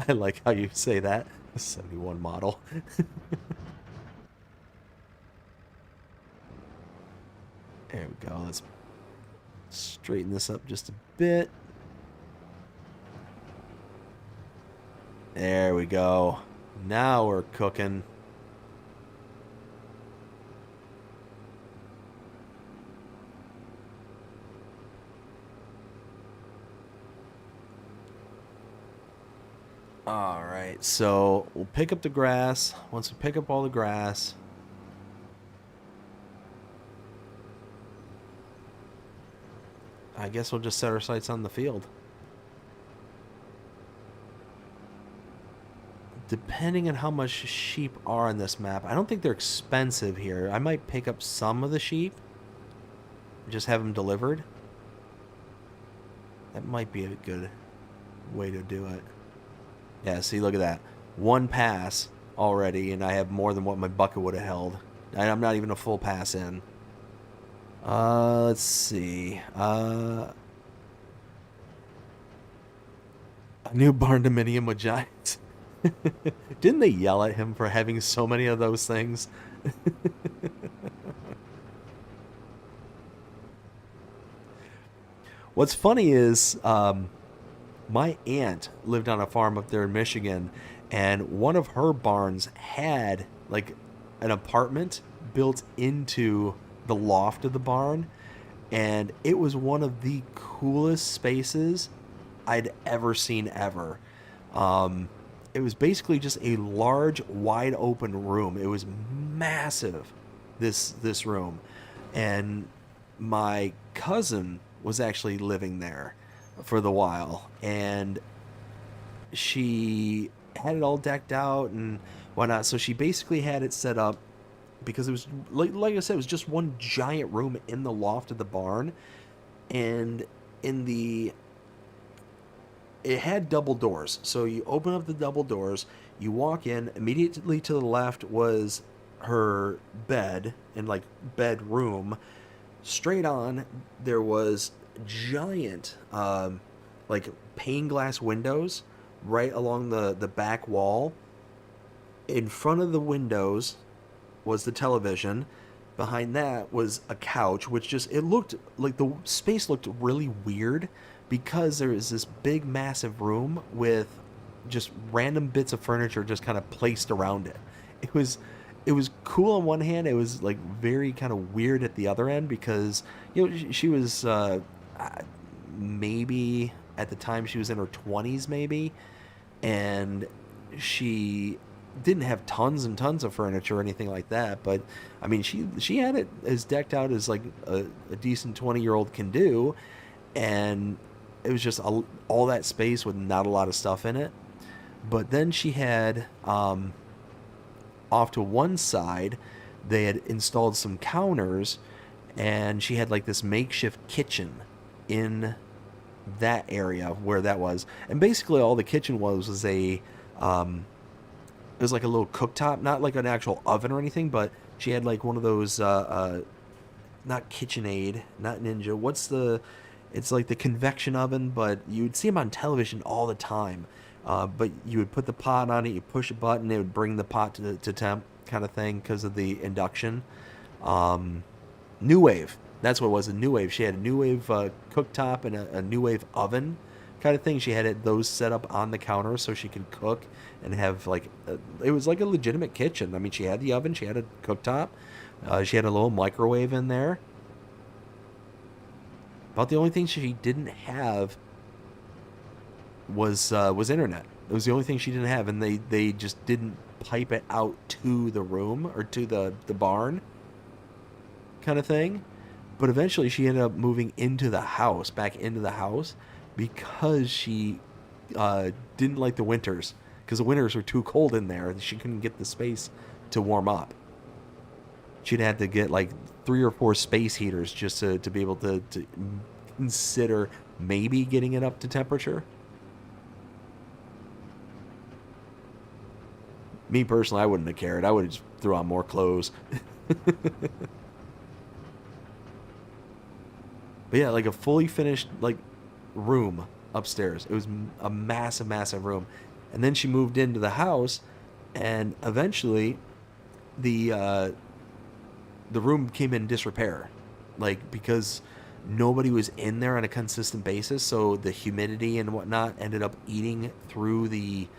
I like how you say that. 71 model. There we go. Let's straighten this up just a bit. There we go. Now we're cooking. Alright, so we'll pick up the grass. Once we pick up all the grass, I guess we'll just set our sights on the field. Depending on how much sheep are on this map, I don't think they're expensive here. I might pick up some of the sheep, just have them delivered. That might be a good way to do it. Yeah, see, look at that. One pass already, and I have more than what my bucket would have held. And I'm not even a full pass in. Let's see. A new barn dominium with giants. Didn't they yell at him for having so many of those things? What's funny is my aunt lived on a farm up there in Michigan, and one of her barns had like an apartment built into the loft of the barn, and it was one of the coolest spaces I'd ever seen ever. It was basically just a large, wide open room. It was massive, this room. And my cousin was actually living there for the while, and she had it all decked out and whatnot. So she basically had it set up because it was like I said, it was just one giant room in the loft of the barn, and it had double doors. So you open up the double doors, you walk in, immediately to the left was her bed and like bedroom. Straight on, there was giant like pane glass windows right along the back wall. In front of the windows was the television. Behind that was a couch, which just, it looked like the space looked really weird because there is this big massive room with just random bits of furniture just kind of placed around it. It was cool on one hand. It was like very kind of weird at the other end because, you know, she was maybe at the time she was in her 20s maybe, and she didn't have tons and tons of furniture or anything like that, but I mean she had it as decked out as like a decent 20-year-old can do, and it was just all that space with not a lot of stuff in it. But then she had off to one side, they had installed some counters, and she had like this makeshift kitchen in that area where that was. And basically all the kitchen was a it was like a little cooktop, not like an actual oven or anything, but she had like one of those not KitchenAid, not Ninja, it's like the convection oven, but you'd see them on television all the time. But you would put the pot on it, you push a button, it would bring the pot to temp kind of thing because of the induction. New Wave, that's what it was, a New Wave. She had a New Wave cooktop and a New Wave oven kind of thing. She had those set up on the counter so she could cook and have like, it was like a legitimate kitchen. I mean, she had the oven, she had a cooktop, she had a little microwave in there. About the only thing she didn't have was internet. It was the only thing she didn't have, and they just didn't pipe it out to the room or to the barn kind of thing. But eventually she ended up moving into the house, back into the house, because she didn't like the winters. Because the winters were too cold in there. And she couldn't get the space to warm up. She'd had to get like 3 or 4 space heaters just to be able to consider maybe getting it up to temperature. Me personally, I wouldn't have cared. I would have just threw on more clothes. But yeah, like a fully finished like room upstairs. It was a massive, massive room. And then she moved into the house, and eventually, the room came in disrepair, like because nobody was in there on a consistent basis. So the humidity and whatnot ended up eating through the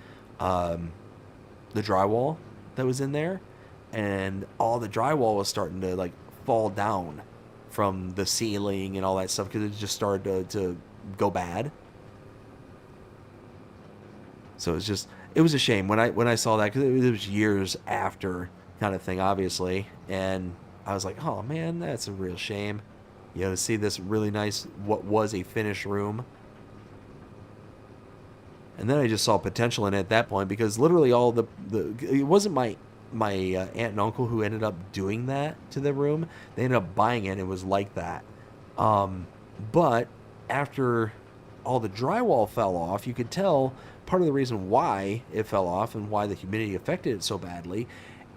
drywall that was in there, and all the drywall was starting to like fall down from the ceiling and all that stuff because it just started to go bad. So it was a shame when I saw that because it was years after kind of thing, obviously, and I was like, oh man, that's a real shame. You know, to see this really nice, what was a finished room. And then I just saw potential in it at that point because literally all it wasn't my aunt and uncle who ended up doing that to the room. They ended up buying it. And it was like that. But after all the drywall fell off, you could tell part of the reason why it fell off and why the humidity affected it so badly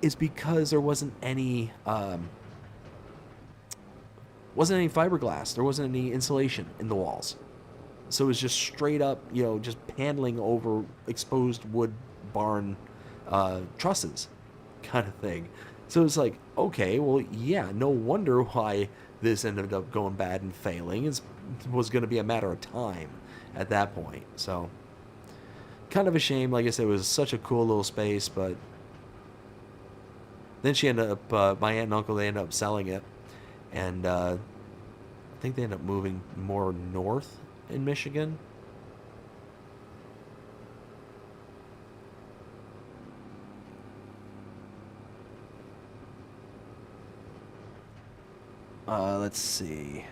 is because there wasn't any fiberglass. There wasn't any insulation in the walls. So it was just straight up, you know, just paneling over exposed wood barn trusses kind of thing. So it's like, okay, well, yeah, no wonder why this ended up going bad and failing. It was going to be a matter of time at that point. So kind of a shame. Like I said, it was such a cool little space, but then she ended up, my aunt and uncle, they ended up selling it. And I think they ended up moving more north in Michigan. Let's see.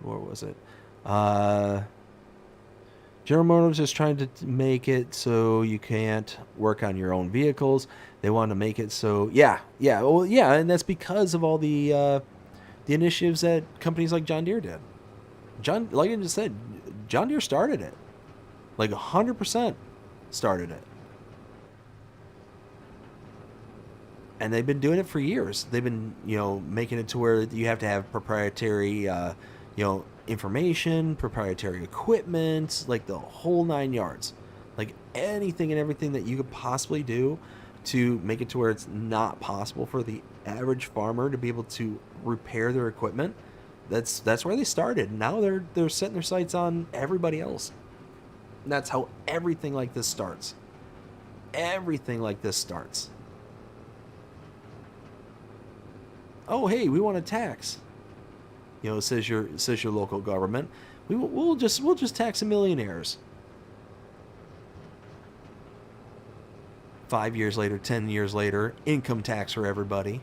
Where was it? General Motors is trying to make it so you can't work on your own vehicles. They want to make it so, and that's because of all the initiatives that companies like John Deere did. Like I just said, John Deere started it, like 100% started it, and they've been doing it for years. They've been, making it to where you have to have proprietary, information, proprietary equipment, like the whole 9 yards, like anything and everything that you could possibly do to make it to where it's not possible for the average farmer to be able to repair their equipment. That's where they started. Now they're setting their sights on everybody else. And that's how everything like this starts. Everything like this starts. Oh, hey, we want a tax. Says your local government. We'll just tax the millionaires. 5 years later, 10 years later, income tax for everybody.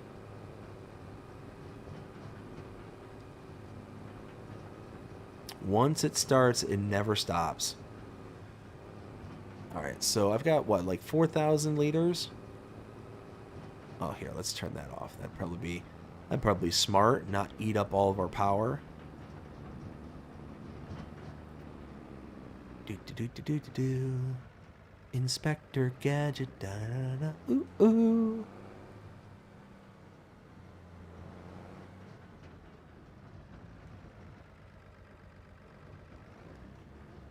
Once it starts, it never stops. All right, so I've got what, like 4,000 liters? Oh, here, let's turn that off. That'd probably be smart, not eat up all of our power. Do. Inspector Gadget, da da da, ooh ooh.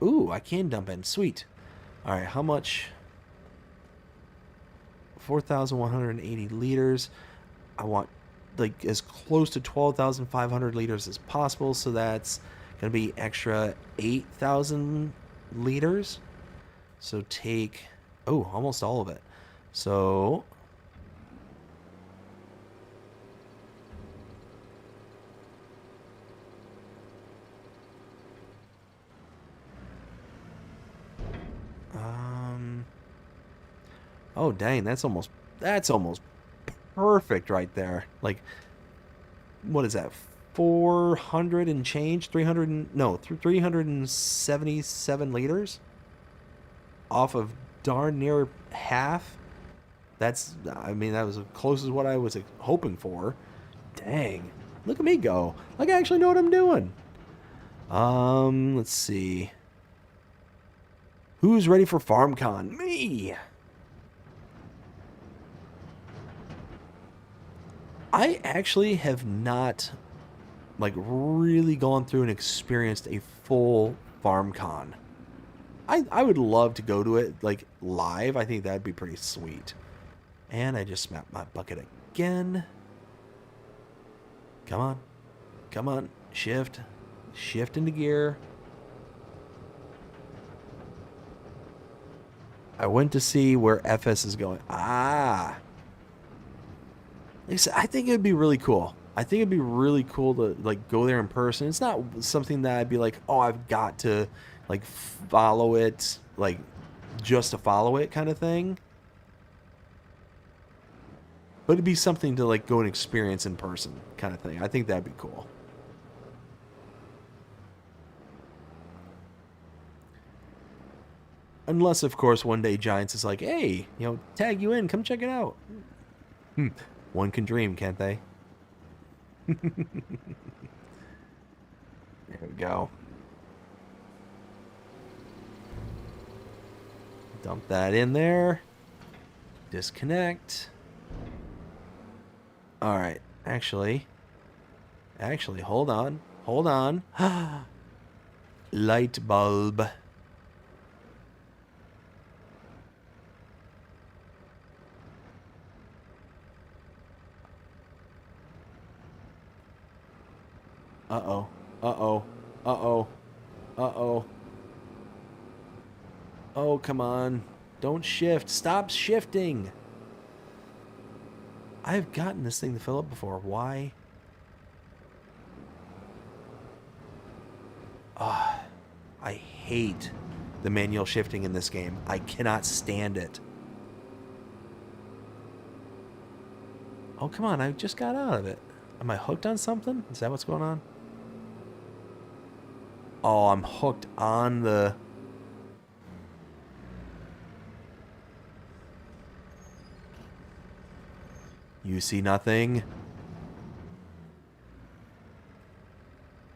Ooh, I can dump in. Sweet. All right, how much? 4,180 liters. I want like as close to 12,500 liters as possible, so that's going to be extra 8,000 liters. So take, almost all of it. So oh dang, that's almost perfect right there. Like what is that? 400 and change, 377 liters off of darn near half. That's, I mean, that was as close as what I was hoping for. Dang. Look at me go. Like I actually know what I'm doing. Let's see. Who's ready for FarmCon? Me! I actually have not, like, really gone through and experienced a full FarmCon. I would love to go to it, like, live. I think that'd be pretty sweet. And I just smacked my bucket again. Come on. Come on. Shift. Shift into gear. I went to see where FS is going. Ah. Like I said, I think it'd be really cool. I think it'd be really cool to, like, go there in person. It's not something that I'd be like, oh, I've got to, like, follow it, like, just to follow it kind of thing. But it'd be something to, like, go and experience in person kind of thing. I think that'd be cool. Unless, of course, one day Giants is like, hey, you know, tag you in, come check it out. One can dream, can't they? There we go. Dump that in there. Disconnect. All right. Actually, hold on. Hold on. Light bulb. Uh-oh. Uh-oh. Uh-oh. Uh-oh. Oh, come on. Don't shift. Stop shifting. I've gotten this thing to fill up before. Why? Ah, I hate the manual shifting in this game. I cannot stand it. Oh, come on. I just got out of it. Am I hooked on something? Is that what's going on? Oh, I'm hooked on the... You see nothing?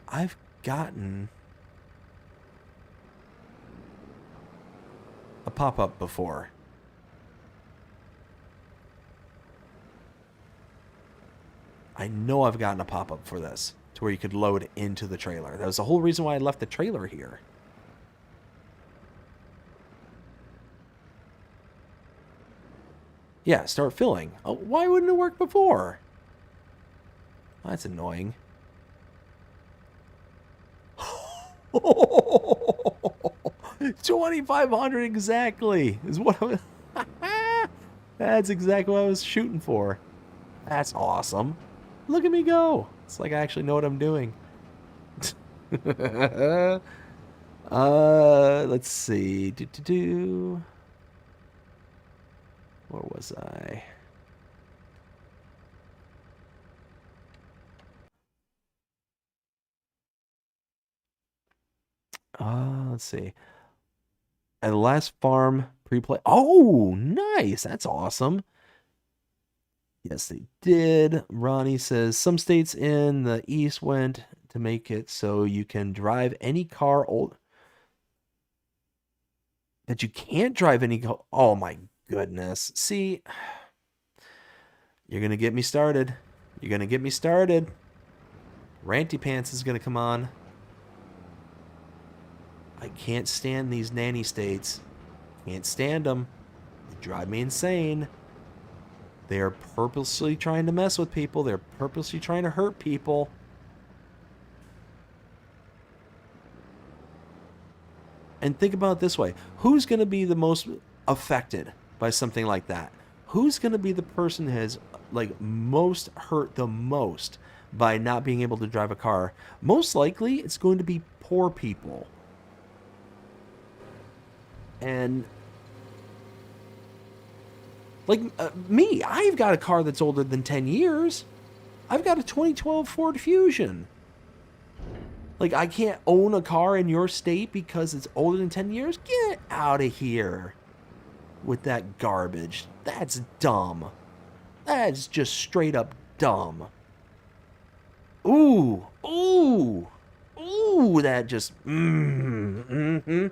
I've gotten a pop-up before. I know I've gotten a pop-up for this, to where you could load into the trailer. That was the whole reason why I left the trailer here. Yeah, start filling. Oh, why wouldn't it work before? Oh, that's annoying. 2,500 exactly is what I was... That's exactly what I was shooting for. That's awesome. Look at me go. It's like I actually know what I'm doing. Let's see. Where was I? Let's see. At the last farm pre-play. Oh, nice. That's awesome. Yes, they did. Ronnie says some states in the East went to make it so you can drive any car that you can't drive any car. Oh my goodness. See, you're going to get me started. You're going to get me started. Ranty Pants is going to come on. I can't stand these nanny states. Can't stand them. They drive me insane. They are purposely trying to mess with people. They're purposely trying to hurt people. And think about it this way. Who's going to be the most affected by something like that? Who's going to be the person who has, like, most hurt the most by not being able to drive a car? Most likely, it's going to be poor people. And... like, me, I've got a car that's older than 10 years. I've got a 2012 Ford Fusion. Like, I can't own a car in your state because it's older than 10 years? Get out of here with that garbage. That's dumb. That's just straight up dumb. Ooh, ooh, ooh, that just, mm-hmm.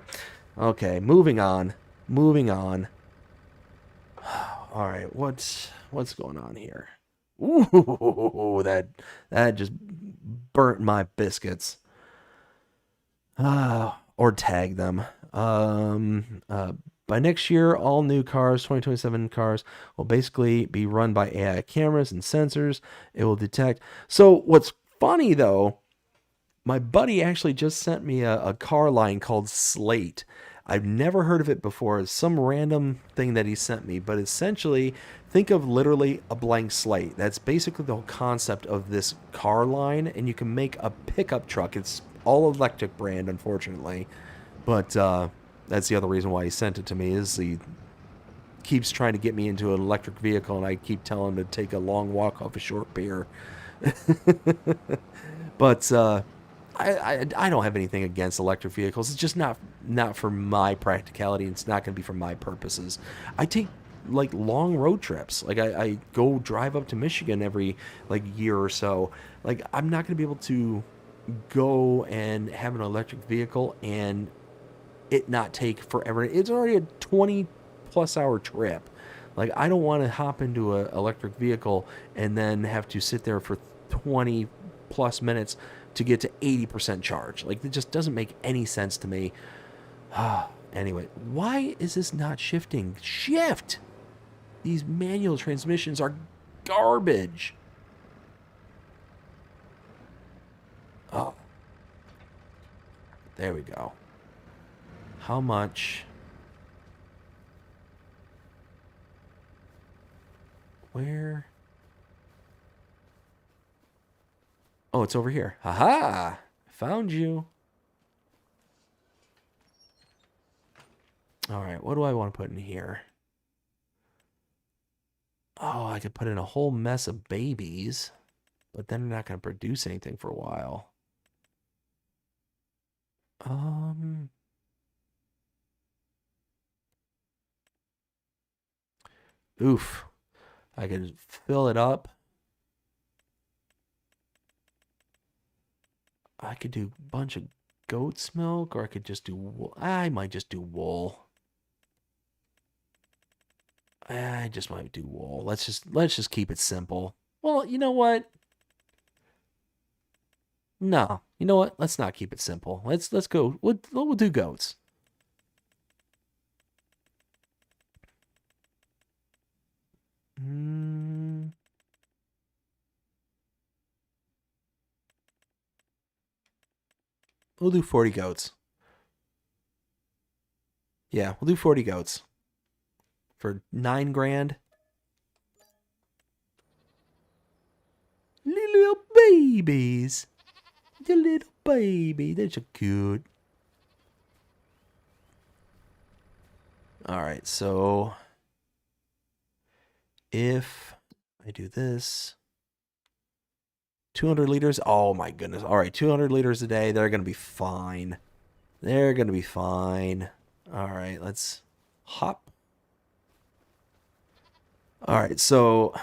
Okay, moving on. Moving on. All right, what's going on here? Ooh, that just burnt my biscuits. Or tag them. By next year, all new cars, 2027 cars, will basically be run by AI cameras and sensors. It will detect. So what's funny though, my buddy actually just sent me a car line called Slate. I've never heard of it before. It's some random thing that he sent me, but essentially, think of literally a blank slate. That's basically the whole concept of this car line, and you can make a pickup truck. It's all electric brand, unfortunately, but that's the other reason why he sent it to me, is he keeps trying to get me into an electric vehicle, and I keep telling him to take a long walk off a short pier. But I don't have anything against electric vehicles. It's just not for my practicality. It's not going to be for my purposes. I take like long road trips. Like I go drive up to Michigan every like year or so. Like I'm not going to be able to go and have an electric vehicle and it not take forever. It's already a 20 plus hour trip. Like I don't want to hop into an electric vehicle and then have to sit there for 20 plus minutes to get to 80% charge. Like, it just doesn't make any sense to me. Anyway, why is this not shifting? Shift! These manual transmissions are garbage. Oh. There we go. How much? Where? Oh, it's over here. Haha! Found you. Alright, what do I want to put in here? Oh, I could put in a whole mess of babies, but then they're not going to produce anything for a while. Oof. I could fill it up. I could do a bunch of goat's milk, or I could just do wool. I might just do wool. I just might do wool. Let's just keep it simple. Well, you know what? No, you know what? Let's not keep it simple. Let's go. We'll do goats. We'll do 40 goats. Yeah, we'll do 40 goats. For 9 grand. Little babies. The little baby. They're so cute. Alright, so if I do this, 200 liters. Oh my goodness. All right, 200 liters a day. They're going to be fine. They're going to be fine. All right, let's hop. All right, so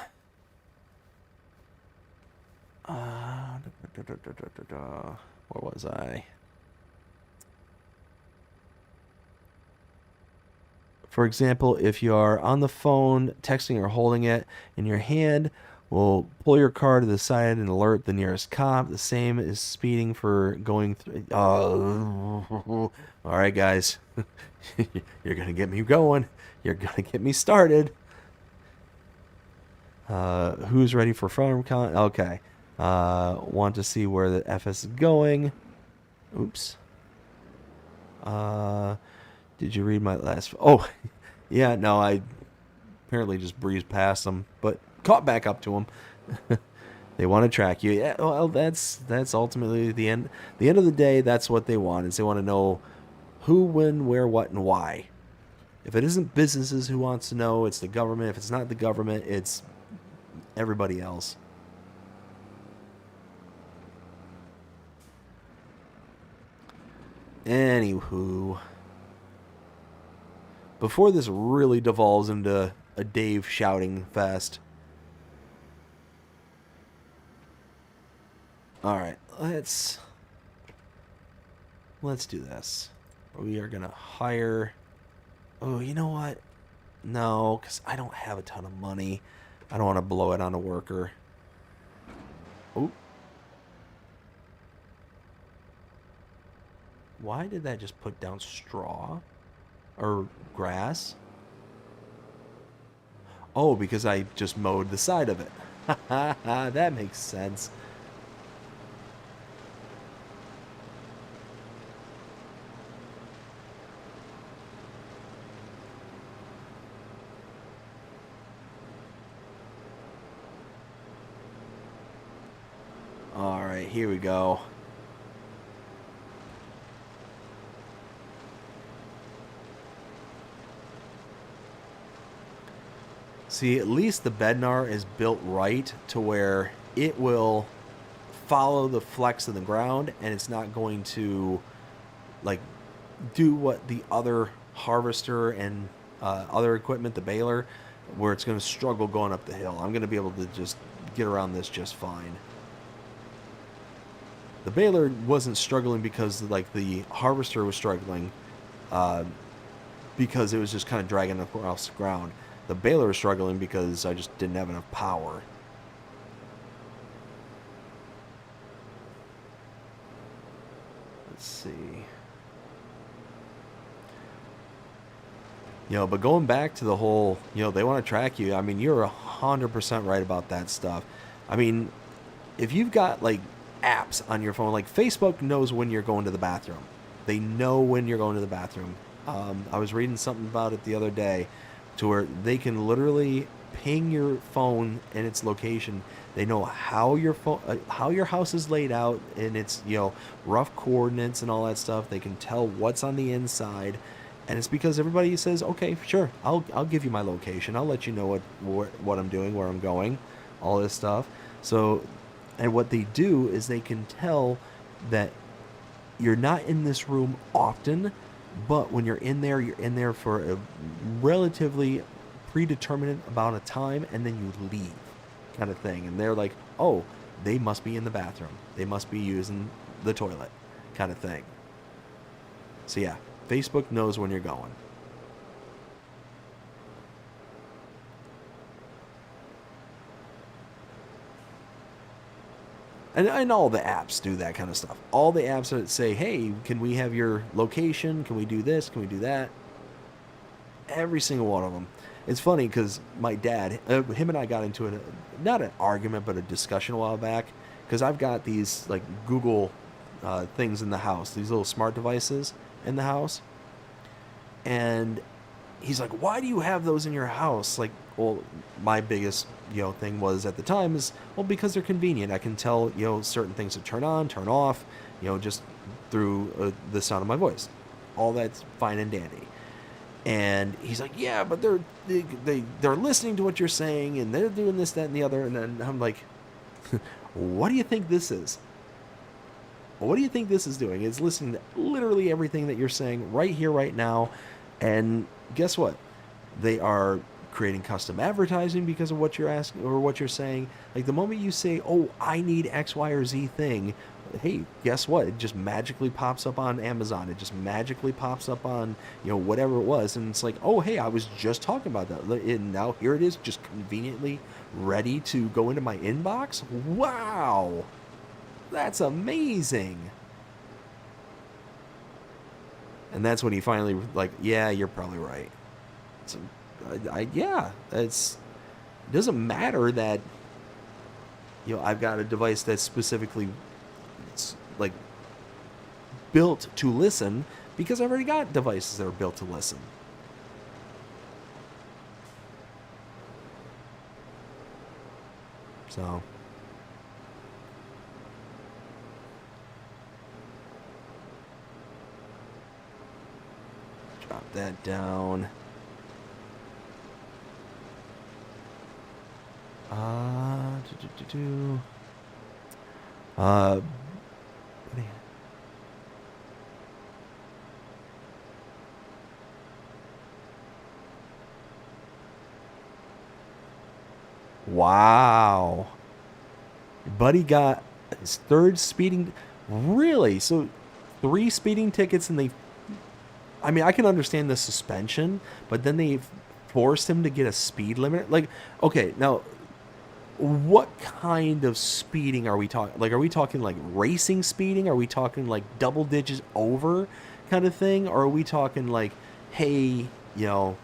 where was I? For example, if you are on the phone, texting or holding it in your hand, we'll pull your car to the side and alert the nearest cop. The same is speeding for going through. All right, guys. You're going to get me going. You're going to get me started. Who's ready for front con? Okay. Want to see where the FS is going. Oops. Did you read my last... Oh, yeah, no, I apparently just breezed past them, but caught back up to them. They want to track you. Yeah, well, that's ultimately the end. The end of the day, that's what they want, is they want to know who, when, where, what, and why. If it isn't businesses who wants to know, it's the government. If it's not the government, it's everybody else. Anywho, before this really devolves into a Dave shouting fest. All right, let's do this. We are gonna hire. Oh, you know what? No, because I don't have a ton of money. I don't want to blow it on a worker. Oh. Why did that just put down straw? Or grass? Oh, because I just mowed the side of it. That makes sense. Alright, here we go. See, at least the Bednar is built right to where it will follow the flex of the ground, and it's not going to like do what the other harvester and other equipment, the baler, where it's going to struggle going up the hill. I'm going to be able to just get around this just fine. The baler wasn't struggling because like the harvester was struggling because it was just kind of dragging across the ground. The baler was struggling because I just didn't have enough power. Let's see. You know, but going back to the whole, you know, they want to track you. I mean, you're 100% right about that stuff. I mean, if you've got like apps on your phone, like Facebook knows when you're going to the bathroom. They know when you're going to the bathroom. I was reading something about it the other day to where they can literally ping your phone and its location. They know how your phone, how your house is laid out and its, you know, rough coordinates and all that stuff. They can tell what's on the inside. And it's because everybody says, okay, sure, I'll give you my location. I'll let you know what I'm doing, where I'm going, all this stuff. So, and what they do is they can tell that you're not in this room often, but when you're in there for a relatively predetermined amount of time, and then you leave, kind of thing. And they're like, oh, they must be in the bathroom. They must be using the toilet, kind of thing. So yeah. Facebook knows when you're going. And all the apps do that kind of stuff. All the apps that say, hey, can we have your location? Can we do this? Can we do that? Every single one of them. It's funny because my dad, him and I got into not an argument, but a discussion a while back. Because I've got these like Google things in the house, these little smart devices in the house. And he's like, why do you have those in your house? Like, well, my biggest, you know, thing was at the time is, well, because they're convenient. I can tell, you know, certain things to turn on, turn off, you know, just through the sound of my voice. All that's fine and dandy. And he's like, yeah, but they're listening to what you're saying, and they're doing this, that, and the other. And then I'm like, what do you think this is? What do you think this is doing? It's listening to literally everything that you're saying right here, right now. And guess what? They are creating custom advertising because of what you're asking or what you're saying. Like the moment you say, oh, I need X, Y, or Z thing, hey, guess what? It just magically pops up on Amazon. It just magically pops up on, you know, whatever it was. And it's like, oh, hey, I was just talking about that. And now here it is, just conveniently ready to go into my inbox. Wow. That's amazing. And that's when he finally like, yeah, you're probably right. So, yeah, it doesn't matter that, you know, I've got a device that's specifically like built to listen because I've already got devices that are built to listen. So. Drop that down. Wow. Buddy got his third speeding. Really? So 3 speeding tickets, and I mean, I can understand the suspension, but then they forced him to get a speed limit. Like, okay, now what kind of speeding are we talking? Like, are we talking like racing speeding? Are we talking like double digits over kind of thing? Or are we talking like, hey, you know,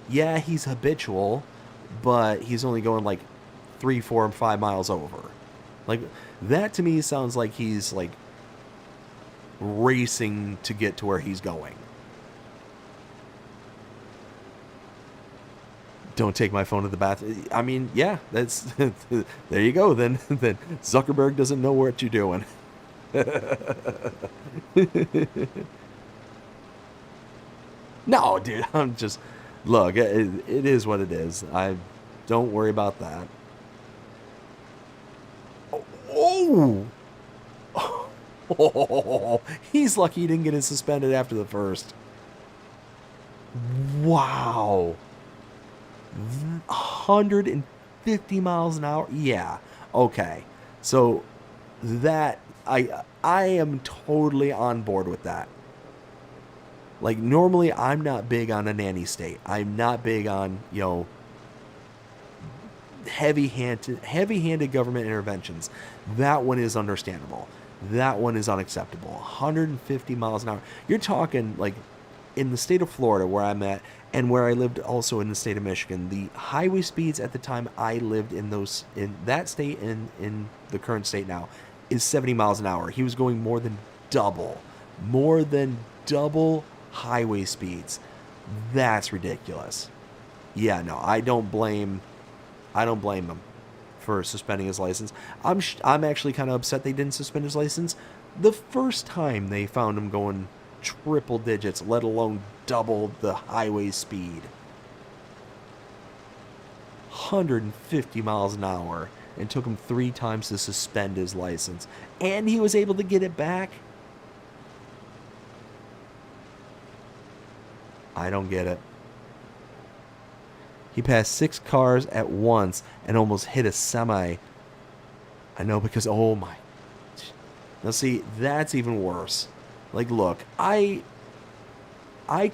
yeah, he's habitual, but he's only going like 3, 4, and 5 miles over. Like, that to me sounds like he's like racing to get to where he's going. Don't take my phone to the bathroom. I mean, yeah, that's there you go. Then Zuckerberg doesn't know what you're doing. No, dude, I'm just look. It is what it is. I don't worry about that. Oh, oh, he's lucky he didn't get it suspended after the first. Wow. 150 miles an hour? Yeah. Okay. So that I am totally on board with that. Like, normally I'm not big on a nanny state. I'm not big on, you know, heavy-handed government interventions. That one is understandable. That one is unacceptable. 150 miles an hour. You're talking like in the state of Florida where I'm at, and where I lived also in the state of Michigan, the highway speeds at the time I lived in that state and in the current state now is 70 miles an hour. He was going more than double highway speeds. That's ridiculous. Yeah, no, I don't blame him for suspending his license. I'm actually kind of upset they didn't suspend his license the first time they found him going triple digits, let alone double the highway speed. 150 miles an hour, and took him 3 times to suspend his license. And he was able to get it back? I don't get it. He passed 6 cars at once and almost hit a semi. I know, because, oh my. Now see, that's even worse. Like, look, I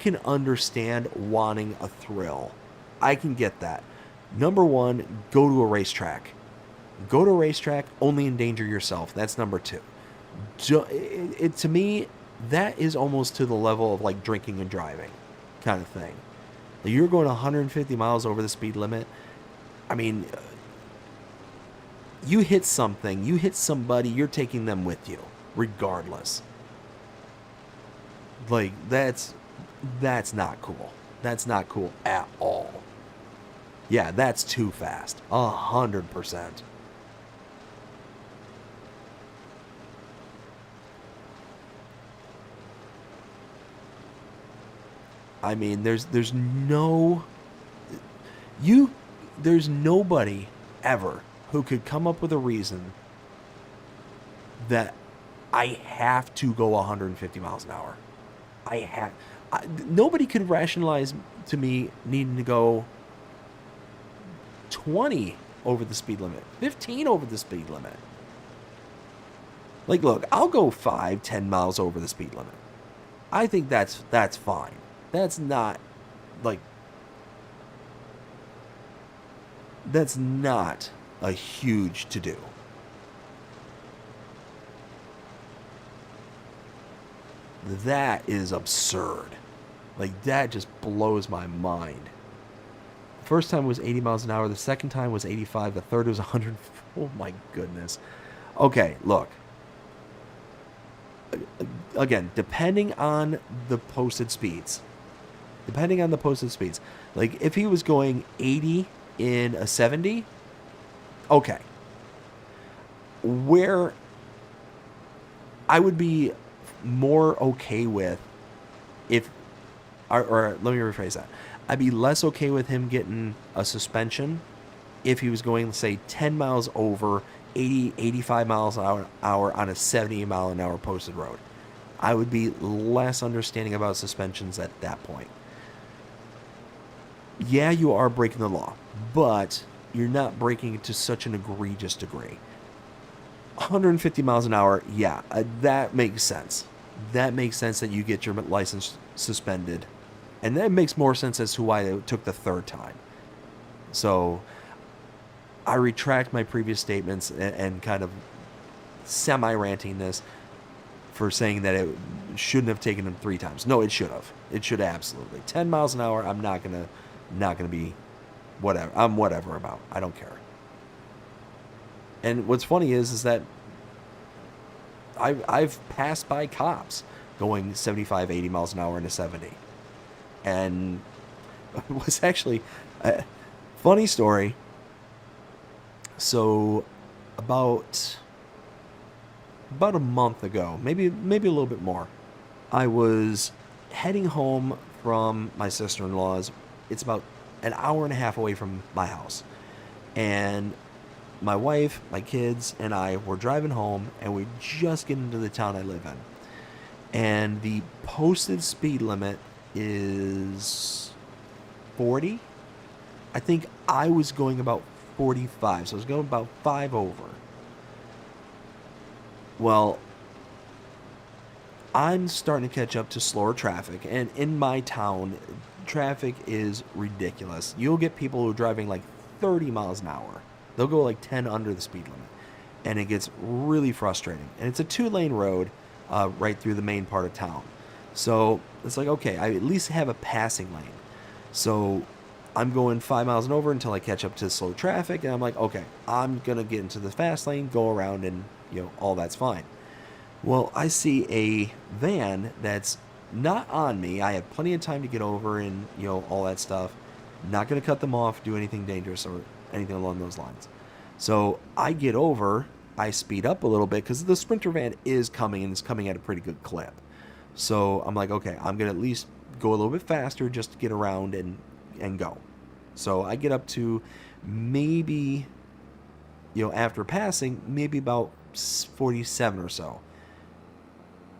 can understand wanting a thrill. I can get that. Number 1, go to a racetrack. Go to a racetrack, only endanger yourself. That's number 2. To me, that is almost to the level of like drinking and driving kind of thing. Like, you're going 150 miles over the speed limit. I mean, you hit something, you hit somebody, you're taking them with you, regardless. Like, that's not cool. That's not cool at all. Yeah, that's too fast. 100%. I mean, there's nobody ever who could come up with a reason that I have to go 150 miles an hour. Nobody could rationalize to me needing to go 20 over the speed limit, 15 over the speed limit. Like, look, I'll go 5, 10 miles over the speed limit. I think that's fine. That's not a huge to do. That is absurd. Like, that just blows my mind. The first time was 80 miles an hour. The second time was 85. The third was 100. Oh my goodness. Okay, look. Again, depending on the posted speeds. Like, if he was going 80 in a 70, okay. Where I would be more okay with or let me rephrase that. I'd be less okay with him getting a suspension if he was going, say, 10 miles over 80, 85 miles an hour on a 70 mile an hour posted road. I would be less understanding about suspensions at that point. Yeah, you are breaking the law, but you're not braking it to such an egregious degree. 150 miles an hour, yeah, that makes sense. That makes sense that you get your license suspended. And that makes more sense as to why it took the third time. So I retract my previous statements and kind of semi-ranting this for saying that it shouldn't have taken him 3 times. No, it should have. It should have absolutely. 10 miles an hour, I'm not gonna be whatever. I'm whatever about. I don't care. And what's funny is that I've passed by cops going 75, 80 miles an hour into 70. And it was actually a funny story. So about a month ago, maybe a little bit more, I was heading home from my sister-in-law's. It's about an hour and a half away from my house. And my wife, my kids, and I were driving home, and we just get into the town I live in. And the posted speed limit is 40. I think I was going about 45, so I was going about 5 over. Well, I'm starting to catch up to slower traffic, and in my town, traffic is ridiculous. You'll get people who are driving like 30 miles an hour. They'll go like 10 under the speed limit, and it gets really frustrating. And it's a 2-lane road right through the main part of town. So it's like, okay, I at least have a passing lane. So I'm going 5 miles and over until I catch up to slow traffic, and I'm like, okay, I'm going to get into the fast lane, go around, and all that's fine. Well, I see a van that's not on me. I have plenty of time to get over and, all that stuff. Not going to cut them off, do anything dangerous or anything along those lines. So I get over, I speed up a little bit because the Sprinter van is coming, and it's coming at a pretty good clip. So I'm like, okay, I'm going to at least go a little bit faster just to get around and go. So I get up to maybe, after passing, maybe about 47 or so.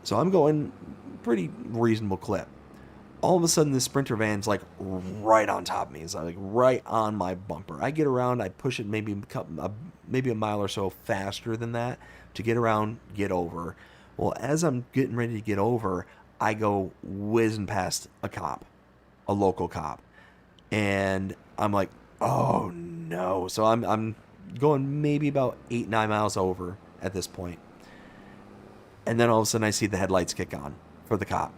So I'm going pretty reasonable clip. All of a sudden, this Sprinter van's like right on top of me. It's like right on my bumper. I get around, I push it maybe a mile or so faster than that to get around, get over. Well, as I'm getting ready to get over, I go whizzing past a local cop. And I'm like, oh no. So I'm going maybe about 8-9 miles over at this point. And then all of a sudden I see the headlights kick on for the cop.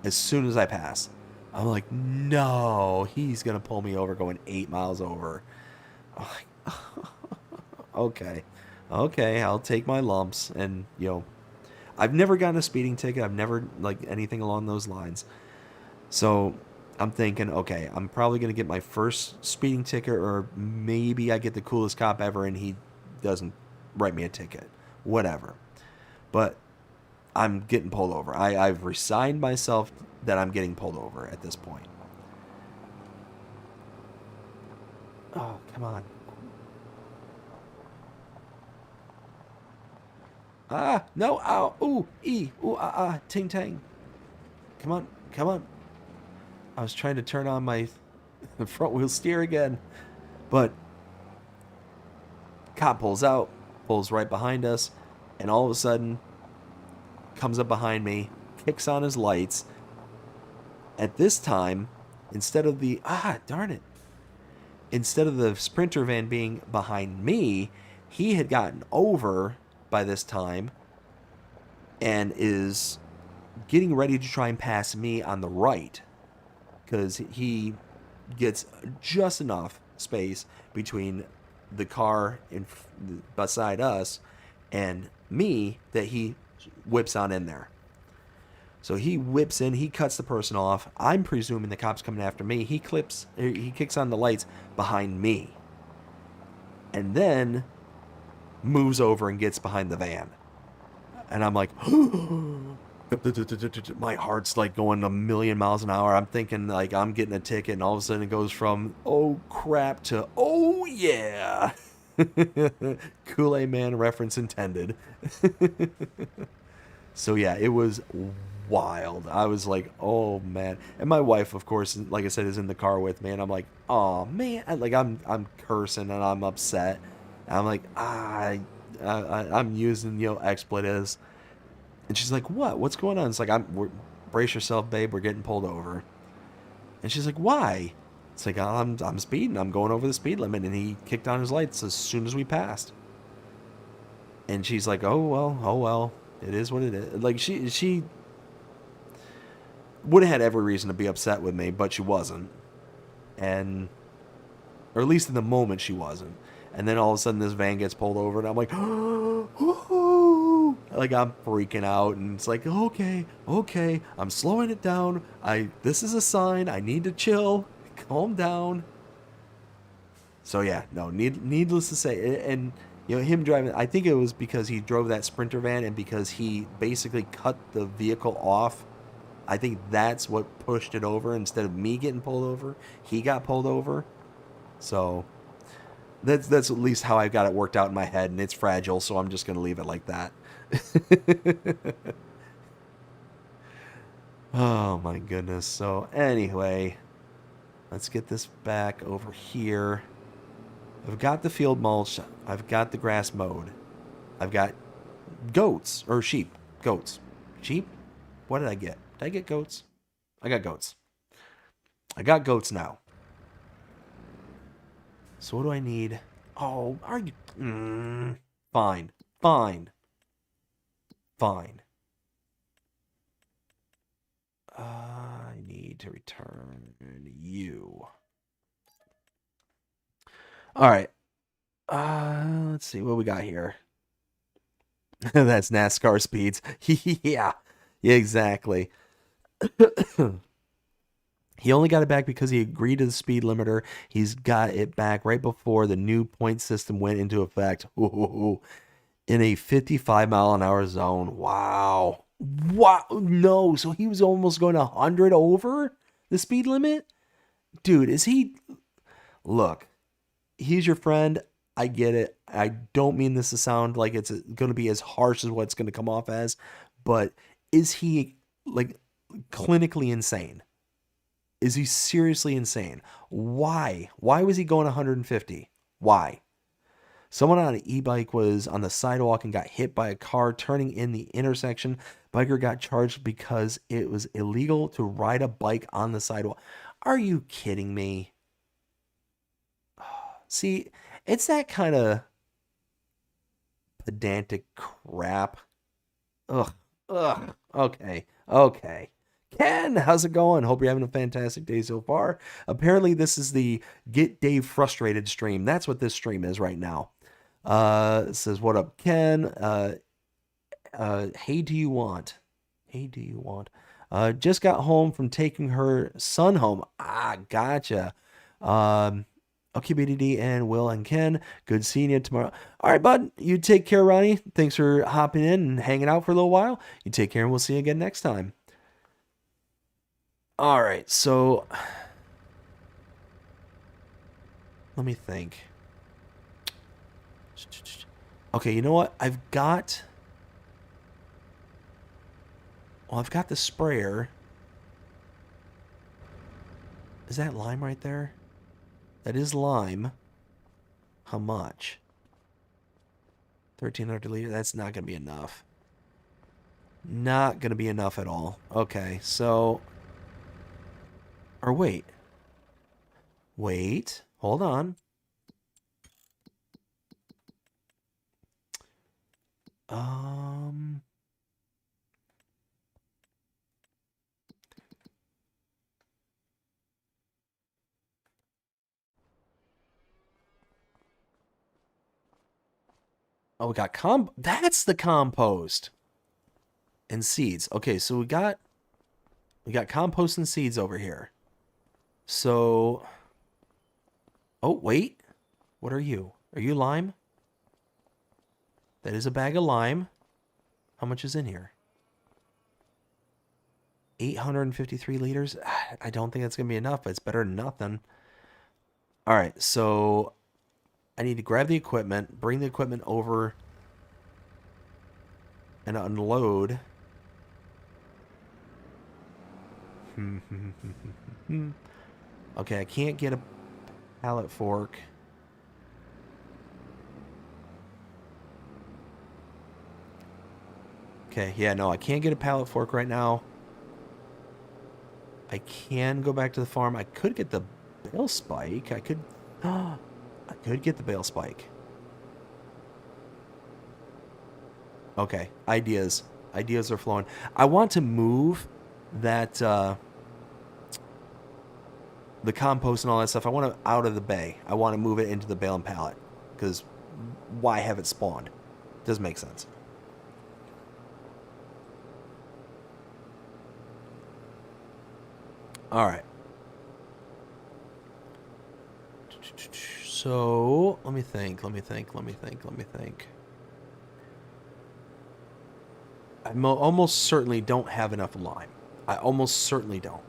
As soon as I pass, I'm like, no, he's going to pull me over going 8 miles over. I'm like, okay, I'll take my lumps. And, I've never gotten a speeding ticket. I've never, anything along those lines. So I'm thinking, okay, I'm probably going to get my first speeding ticket, or maybe I get the coolest cop ever and he doesn't write me a ticket. Whatever. But I'm getting pulled over. I've resigned myself that I'm getting pulled over at this point. Oh, come on. No, ow, ooh, ting tang. Come on. I was trying to turn on my front wheel steer again, but cop pulls out, pulls right behind us, and all of a sudden comes up behind me, kicks on his lights. At this time, instead of the Sprinter van being behind me, he had gotten over by this time and is getting ready to try and pass me on the right, because he gets just enough space between the car beside us and me that he whips on in there. So he whips in, he cuts the person off. I'm presuming the cop's coming after me. He kicks on the lights behind me, and then moves over and gets behind the van. And I'm like, my heart's like going a million miles an hour. I'm thinking like I'm getting a ticket, and all of a sudden it goes from oh crap to oh yeah. Kool-Aid Man reference intended. So yeah, it was wild. I was like, oh man. And my wife, of course, like I said, is in the car with me, and I'm like, oh man, I'm cursing and I'm upset. And I'm like, I'm using expletives, and she's like, what? What's going on? It's like, brace yourself, babe. We're getting pulled over. And she's like, why? It's like, I'm speeding. I'm going over the speed limit, and he kicked on his lights as soon as we passed. And she's like, oh well, it is what it is. Like she would have had every reason to be upset with me, but she wasn't. And or at least in the moment she wasn't. And then all of a sudden this van gets pulled over and I'm like, oh, like I'm freaking out, and it's like, okay, I'm slowing it down. This is a sign. I need to chill, calm down. So yeah, no, needless to say, and him driving, I think it was because he drove that Sprinter van and because he basically cut the vehicle off. I think that's what pushed it over. Instead of me getting pulled over, he got pulled over. So that's at least how I got it worked out in my head, and it's fragile, so I'm just gonna leave it like that. Oh my goodness. So anyway, let's get this back over here. I've got the field mulch. I've got the grass mowed. I've got goats or sheep. Goats. Sheep? What did I get? Did I get goats? I got goats. I got goats now. So what do I need? Oh, are you... Fine. Fine. Fine. I need to return you. All right. Let's see what we got here. That's NASCAR speeds. Yeah, exactly. He only got it back because he agreed to the speed limiter. He's got it back right before the new point system went into effect. Ooh, in a 55 mile an hour zone. Wow. Wow. No, so he was almost going 100 over the speed limit? Dude, is he... Look, he's your friend. I get it. I don't mean this to sound like it's going to be as harsh as what it's going to come off as, but is he like clinically insane? Is he seriously insane? Why? Why was he going 150? Why? Someone on an e-bike was on the sidewalk and got hit by a car turning in the intersection. Biker got charged because it was illegal to ride a bike on the sidewalk. Are you kidding me? See, it's that kind of pedantic crap. Ugh. Okay. Ken, how's it going? Hope you're having a fantastic day so far. Apparently, this is the Get Dave Frustrated stream. That's what this stream is right now. It says, what up, Ken? Hey, do you want? Just got home from taking her son home. Gotcha. Okay, BDD and Will and Ken. Good seeing you tomorrow. All right, bud. You take care, Ronnie. Thanks for hopping in and hanging out for a little while. You take care, and we'll see you again next time. All right, so let me think. Okay, you know what? I've got the sprayer. Is that lime right there? That is lime. How much? 1,300 liters. That's not going to be enough. Not going to be enough at all. Okay, so... Or wait. Hold on. Oh, we got that's the compost and seeds. Okay, so we got compost and seeds over here. So, oh wait, what are you? Are you lime? That is a bag of lime. How much is in here? 853 liters. I don't think that's gonna be enough, but it's better than nothing. All right, so I need to grab the equipment, bring the equipment over, and unload. Okay, I can't get a pallet fork. Okay, yeah, no, I can't get a pallet fork right now. I can go back to the farm. I could get the bale spike. I could get the bale spike. Okay, ideas. Ideas are flowing. I want to move that the compost and all that stuff. I want it out of the bay. I want to move it into the bale and pallet because why have it spawned? Doesn't make sense. All right. So let me think. I almost certainly don't have enough lime. I almost certainly don't.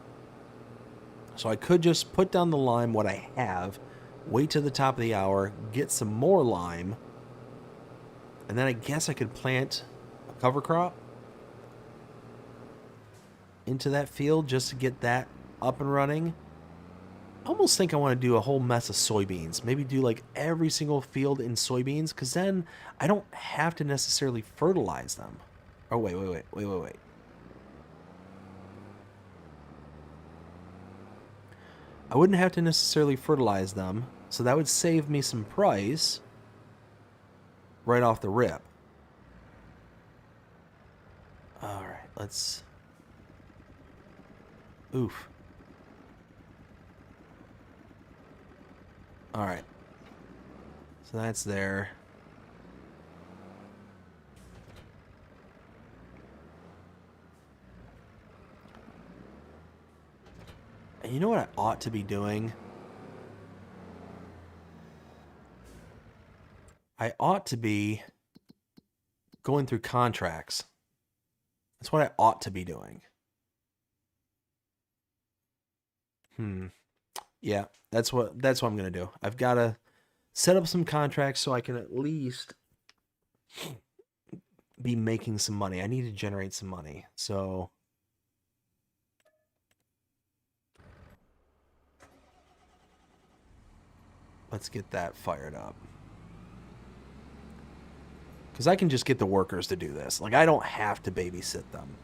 So I could just put down the lime, what I have, wait to the top of the hour, get some more lime, and then I guess I could plant a cover crop into that field just to get that up and running. I almost think I want to do a whole mess of soybeans. Maybe do like every single field in soybeans, because then I don't have to necessarily fertilize them. Oh, wait. I wouldn't have to necessarily fertilize them, so that would save me some price right off the rip. Alright, let's... Oof. Alright. So that's there. And you know what I ought to be doing? I ought to be going through contracts. That's what I ought to be doing. Yeah, that's what I'm gonna do. I've got to set up some contracts so I can at least be making some money. I need to generate some money. So let's get that fired up. Because I can just get the workers to do this. Like, I don't have to babysit them.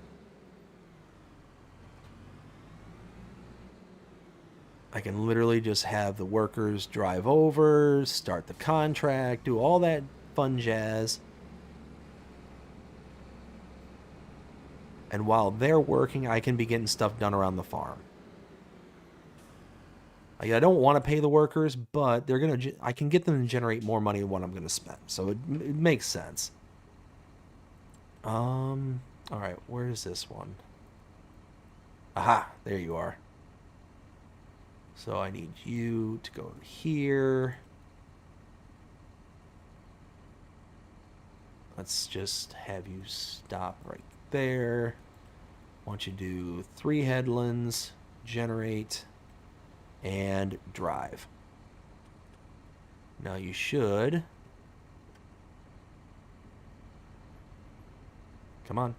I can literally just have the workers drive over, start the contract, do all that fun jazz. And while they're working, I can be getting stuff done around the farm. Like, I don't want to pay the workers, but I can get them to generate more money than what I'm gonna spend. So it makes sense. All right, where is this one? Aha, there you are. So I need you to go here. Let's just have you stop right there. I want you to do 3 headlands, generate, and drive. Now you should. Come on.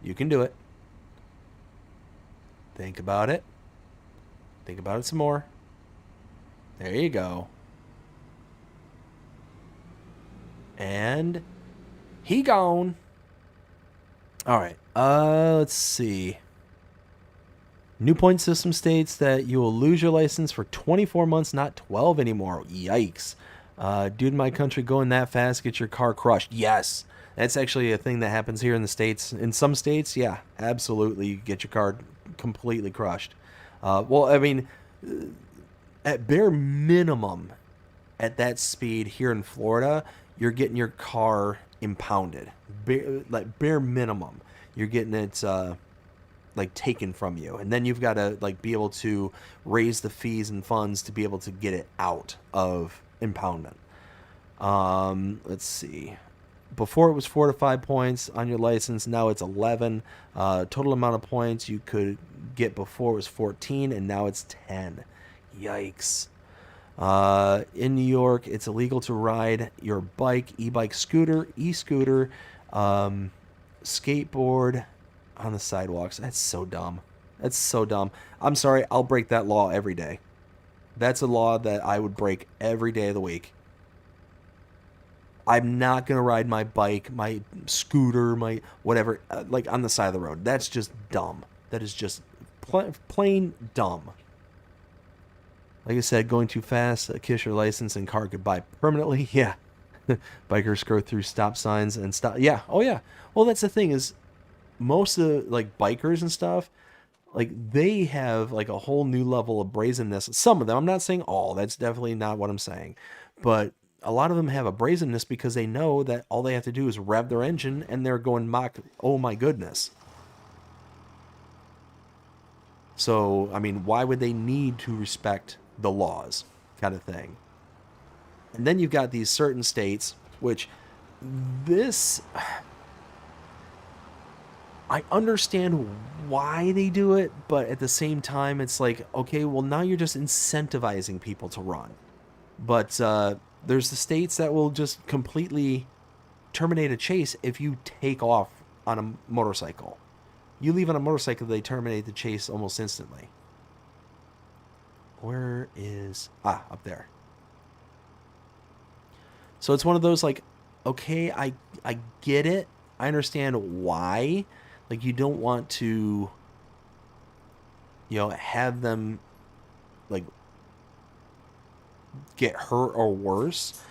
You can do it. Think about it. Think about it some more. There you go. And he gone. All right. Let's see. New point system states that you will lose your license for 24 months, not 12 anymore. Yikes. Dude, in my country, going that fast, get your car crushed. Yes. That's actually a thing that happens here in the States. In some states, yeah, absolutely. You get your car completely crushed. Well, I mean, at bare minimum, at that speed here in Florida, you're getting your car impounded. Bare minimum, you're getting it like taken from you, and then you've got to like be able to raise the fees and funds to be able to get it out of impoundment. Let's see. Before it was 4 to 5 points on your license. Now it's 11. Total amount of points you could get before was 14, and now it's 10. Yikes. In New York, it's illegal to ride your bike, e-bike, scooter, e-scooter, skateboard on the sidewalks. That's so dumb. That's so dumb. I'm sorry, I'll break that law every day. That's a law that I would break every day of the week. I'm not going to ride my bike, my scooter, my whatever, like on the side of the road. That's just dumb. That is just plain dumb. Like I said, going too fast, kiss your license and car goodbye permanently. Yeah. Bikers go through stop signs and stop. Yeah. Oh, yeah. Well, that's the thing is most of the, like, bikers and stuff, like, they have, like, a whole new level of brazenness. Some of them, I'm not saying all. That's definitely not what I'm saying. But a lot of them have a brazenness because they know that all they have to do is rev their engine and they're going mock, oh my goodness. So, I mean, why would they need to respect the laws kind of thing? And then you've got these certain states, which this, I understand why they do it, but at the same time, it's like, okay, well, now you're just incentivizing people to run. But there's the states that will just completely terminate a chase if you take off on a motorcycle. You leave on a motorcycle, they terminate the chase almost instantly. Where is... Ah, up there. So it's one of those, like, okay, I get it. I understand why. Like, you don't want to, you know, have them, like, get hurt or worse.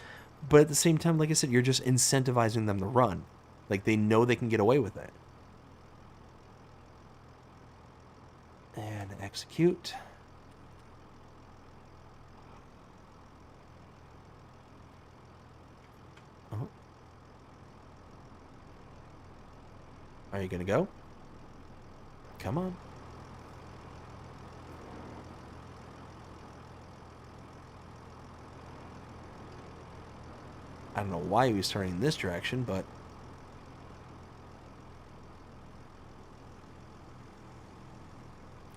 But at the same time, like I said, you're just incentivizing them to run. Like, they know they can get away with it. And execute. Oh. Are you going to go? Come on. I don't know why he was turning in this direction, but...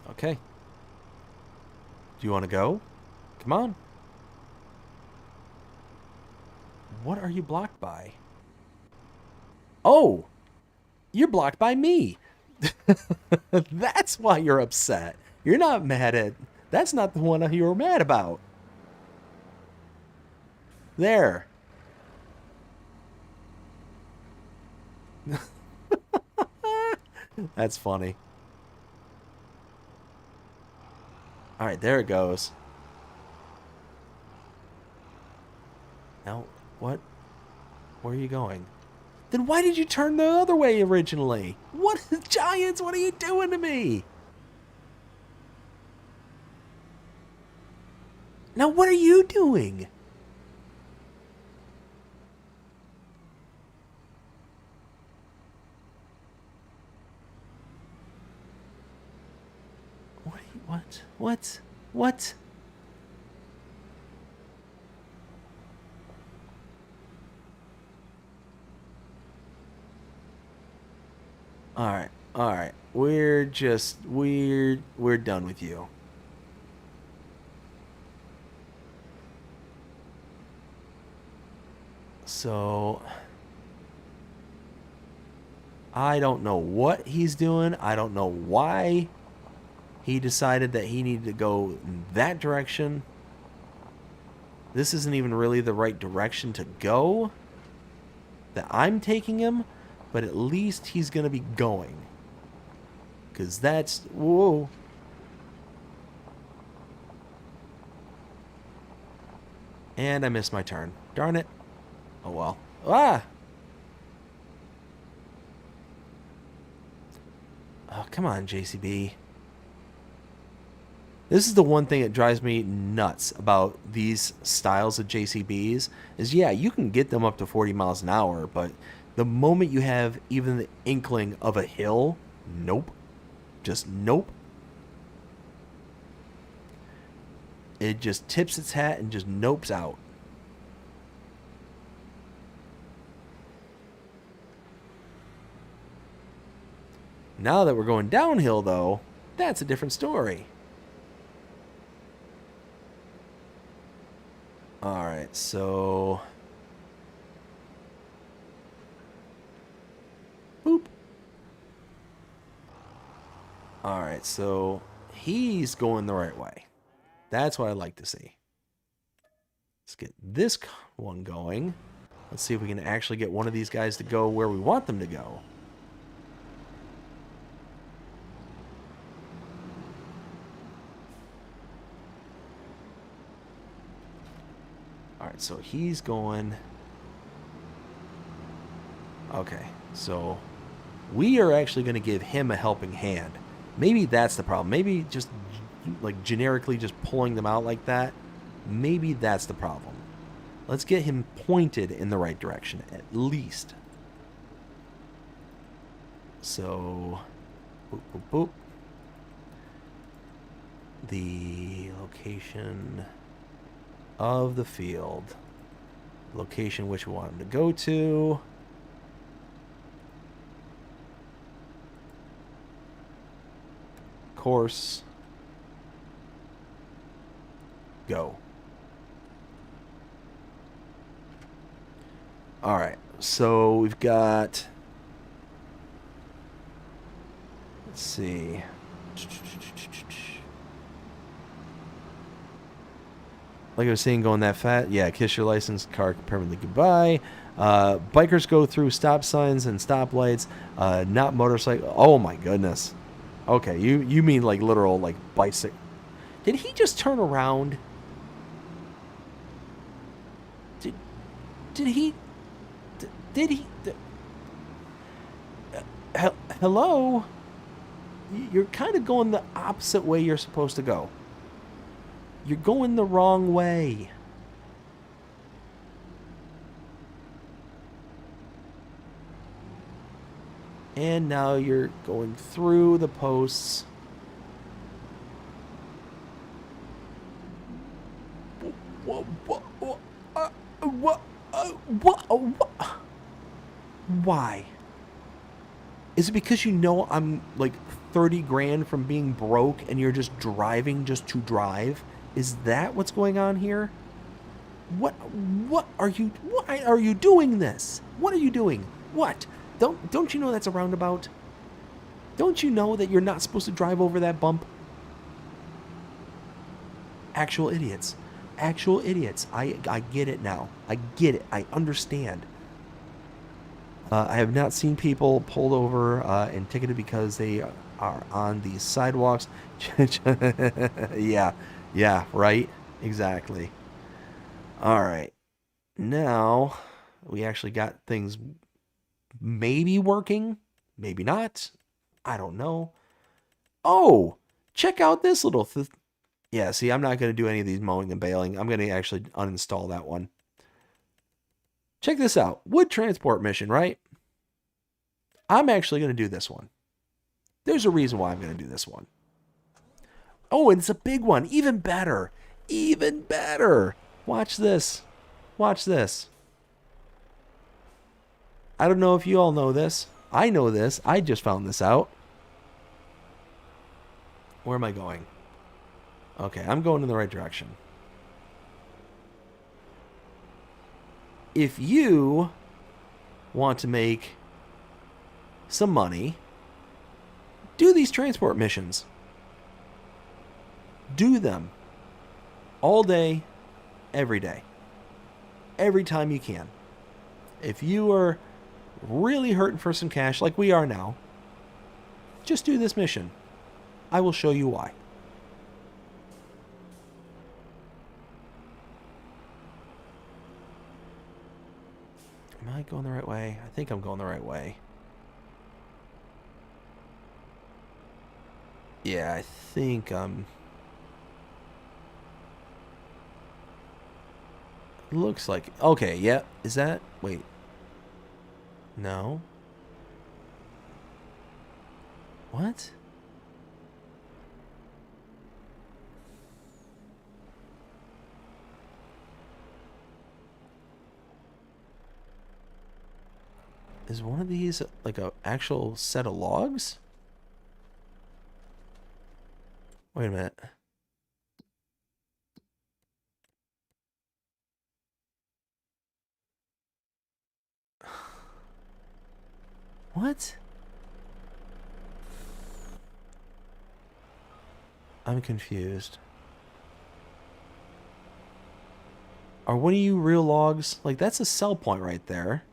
Okay. Do you want to go? Come on. What are you blocked by? Oh! You're blocked by me! That's why you're upset. You're not mad at... That's not the one you were mad about. There. That's funny. Alright, there it goes. Now, what? Where are you going? Then why did you turn the other way originally? What? Giants, what are you doing to me? Now, what are you doing? What? What? What? Alright, alright. We're done with you. So... I don't know what he's doing. I don't know why he decided that he needed to go in that direction. This isn't even really the right direction to go that I'm taking him, but at least he's going to be going. Because that's... Whoa. And I missed my turn. Darn it. Oh well. Ah! Oh, come on, JCB. This is the one thing that drives me nuts about these styles of JCBs is, yeah, you can get them up to 40 miles an hour, but the moment you have even the inkling of a hill, nope. Just nope. It just tips its hat and just nopes out. Now that we're going downhill, though, that's a different story. Alright, so... Boop. All right, so he's going the right way. That's what I like to see. Let's get this one going. Let's see if we can actually get one of these guys to go where we want them to go. All right, so he's going. Okay, so we are actually going to give him a helping hand. Maybe that's the problem. Maybe just like generically just pulling them out like that. Maybe that's the problem. Let's get him pointed in the right direction, at least. So, boop, boop, boop. The location of the field. Location which we want him to go to. Course. Go. All right, so we've got, let's see. Like I was saying, going that fast. Yeah, kiss your license, car permanently goodbye. Bikers go through stop signs and stoplights, not motorcycle. Oh my goodness. Okay, you mean like literal like bicycle. Did he just turn around? Did he? Did he? Hello? You're kind of going the opposite way you're supposed to go. You're going the wrong way. And now you're going through the posts. Why? Is it because you know I'm like 30 grand from being broke and you're just driving just to drive? Is that what's going on here? What are you, why are you doing this? What are you doing? What? Don't you know that's a roundabout? Don't you know that you're not supposed to drive over that bump? Actual idiots. Actual idiots. I get it now. I get it. I understand. I have not seen people pulled over and ticketed because they are on these sidewalks. Yeah, right? Exactly. All right. Now, we actually got things maybe working. Maybe not. I don't know. Oh, check out this little... yeah, see, I'm not going to do any of these mowing and baling. I'm going to actually uninstall that one. Check this out. Wood transport mission, right? I'm actually going to do this one. There's a reason why I'm going to do this one. Oh, and it's a big one. Even better. Even better. Watch this. Watch this. I don't know if you all know this. I know this. I just found this out. Where am I going? Okay, I'm going in the right direction. If you want to make some money, do these transport missions. Do them. All day, every day. Every time you can. If you are really hurting for some cash, like we are now, just do this mission. I will show you why. Am I going the right way? I think I'm going the right way. Yeah, I think looks like... okay, yeah. Is that... wait. No. What? Is one of these like a actual set of logs? Wait a minute. What? I'm confused. Are one of you real logs? Like, that's a sell point right there.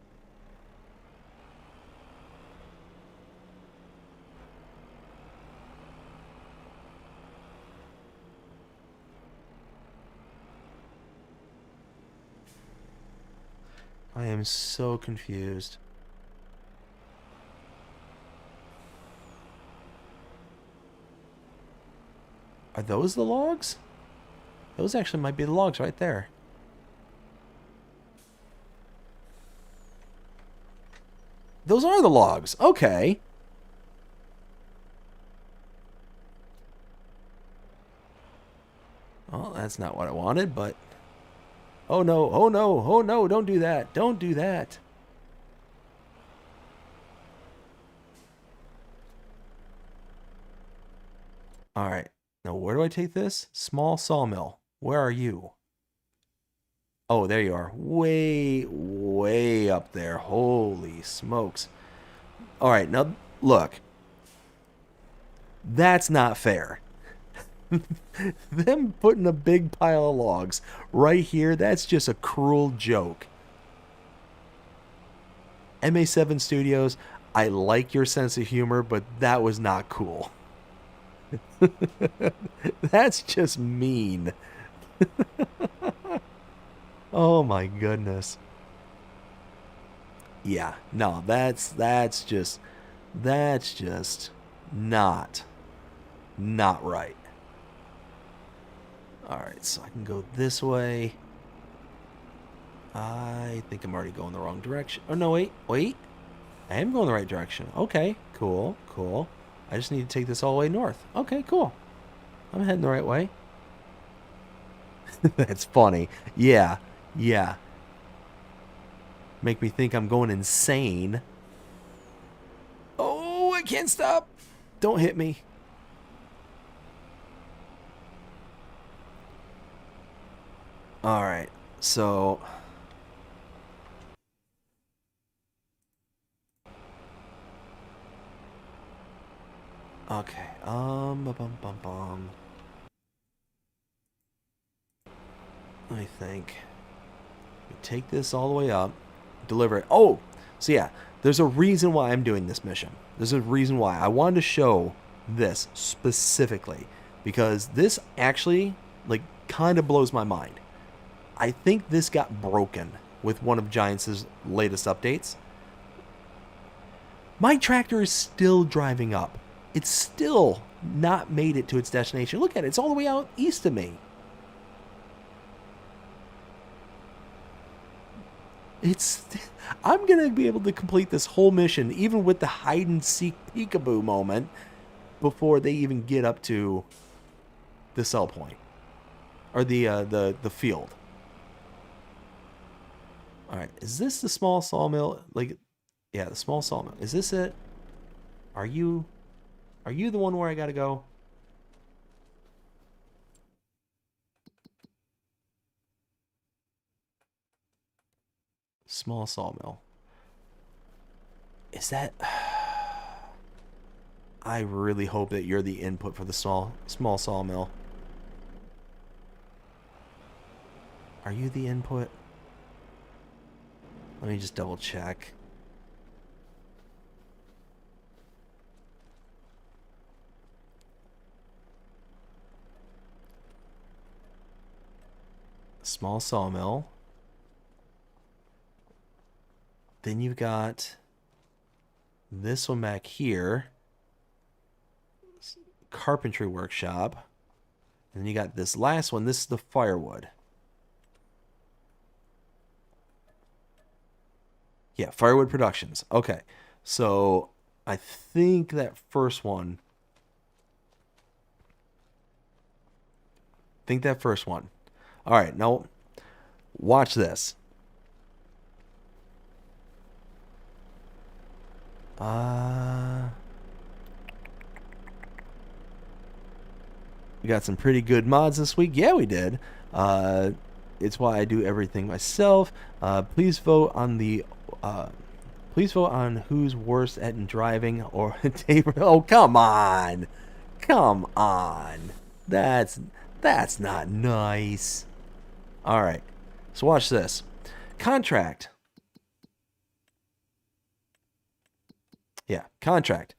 I am so confused. Are those the logs? Those actually might be the logs right there. Those are the logs. Okay. Well, that's not what I wanted, but... Oh no, oh no, oh no, don't do that. Don't do that. Alright. Now, where do I take this? Small sawmill. Where are you? Oh, there you are. Way, way up there. Holy smokes. Alright, now, look. That's not fair. Them putting a big pile of logs right here, that's just a cruel joke. MA7 Studios, I like your sense of humor, but that was not cool. That's just mean. Oh my goodness. Yeah, no, that's just not right. Alright, so I can go this way. I think I'm already going the wrong direction. Oh, no, wait. I am going the right direction. Okay, cool. I just need to take this all the way north. Okay, cool. I'm heading the right way. That's funny. Yeah. Make me think I'm going insane. Oh, I can't stop. Don't hit me. Alright, so... Okay, Let me think. We take this all the way up, deliver it. Oh, so yeah, there's a reason why I'm doing this mission. There's a reason why. I wanted to show this specifically, because this actually, like, kind of blows my mind. I think this got broken with one of Giants' latest updates. My tractor is still driving up. It's still not made it to its destination. Look at it. It's all the way out east of me. I'm going to be able to complete this whole mission, even with the hide-and-seek peekaboo moment, before they even get up to the sell point. Or the field. Alright, is this the small sawmill? Like, yeah, the small sawmill. Is this it? Are you the one where I gotta go? Small sawmill. Is that... I really hope that you're the input for the small sawmill. Are you the input? Let me just double check. Small sawmill. Then you've got this one back here. Carpentry workshop. And then you got this last one. This is the firewood. Yeah, Firewood Productions. Okay. So I think that first one. All right, now watch this. We got some pretty good mods this week. Yeah, we did. It's why I do everything myself. Please vote on who's worst at driving or taper. Oh, come on. That's not nice. All right. So watch this. Contract. Yeah, contract.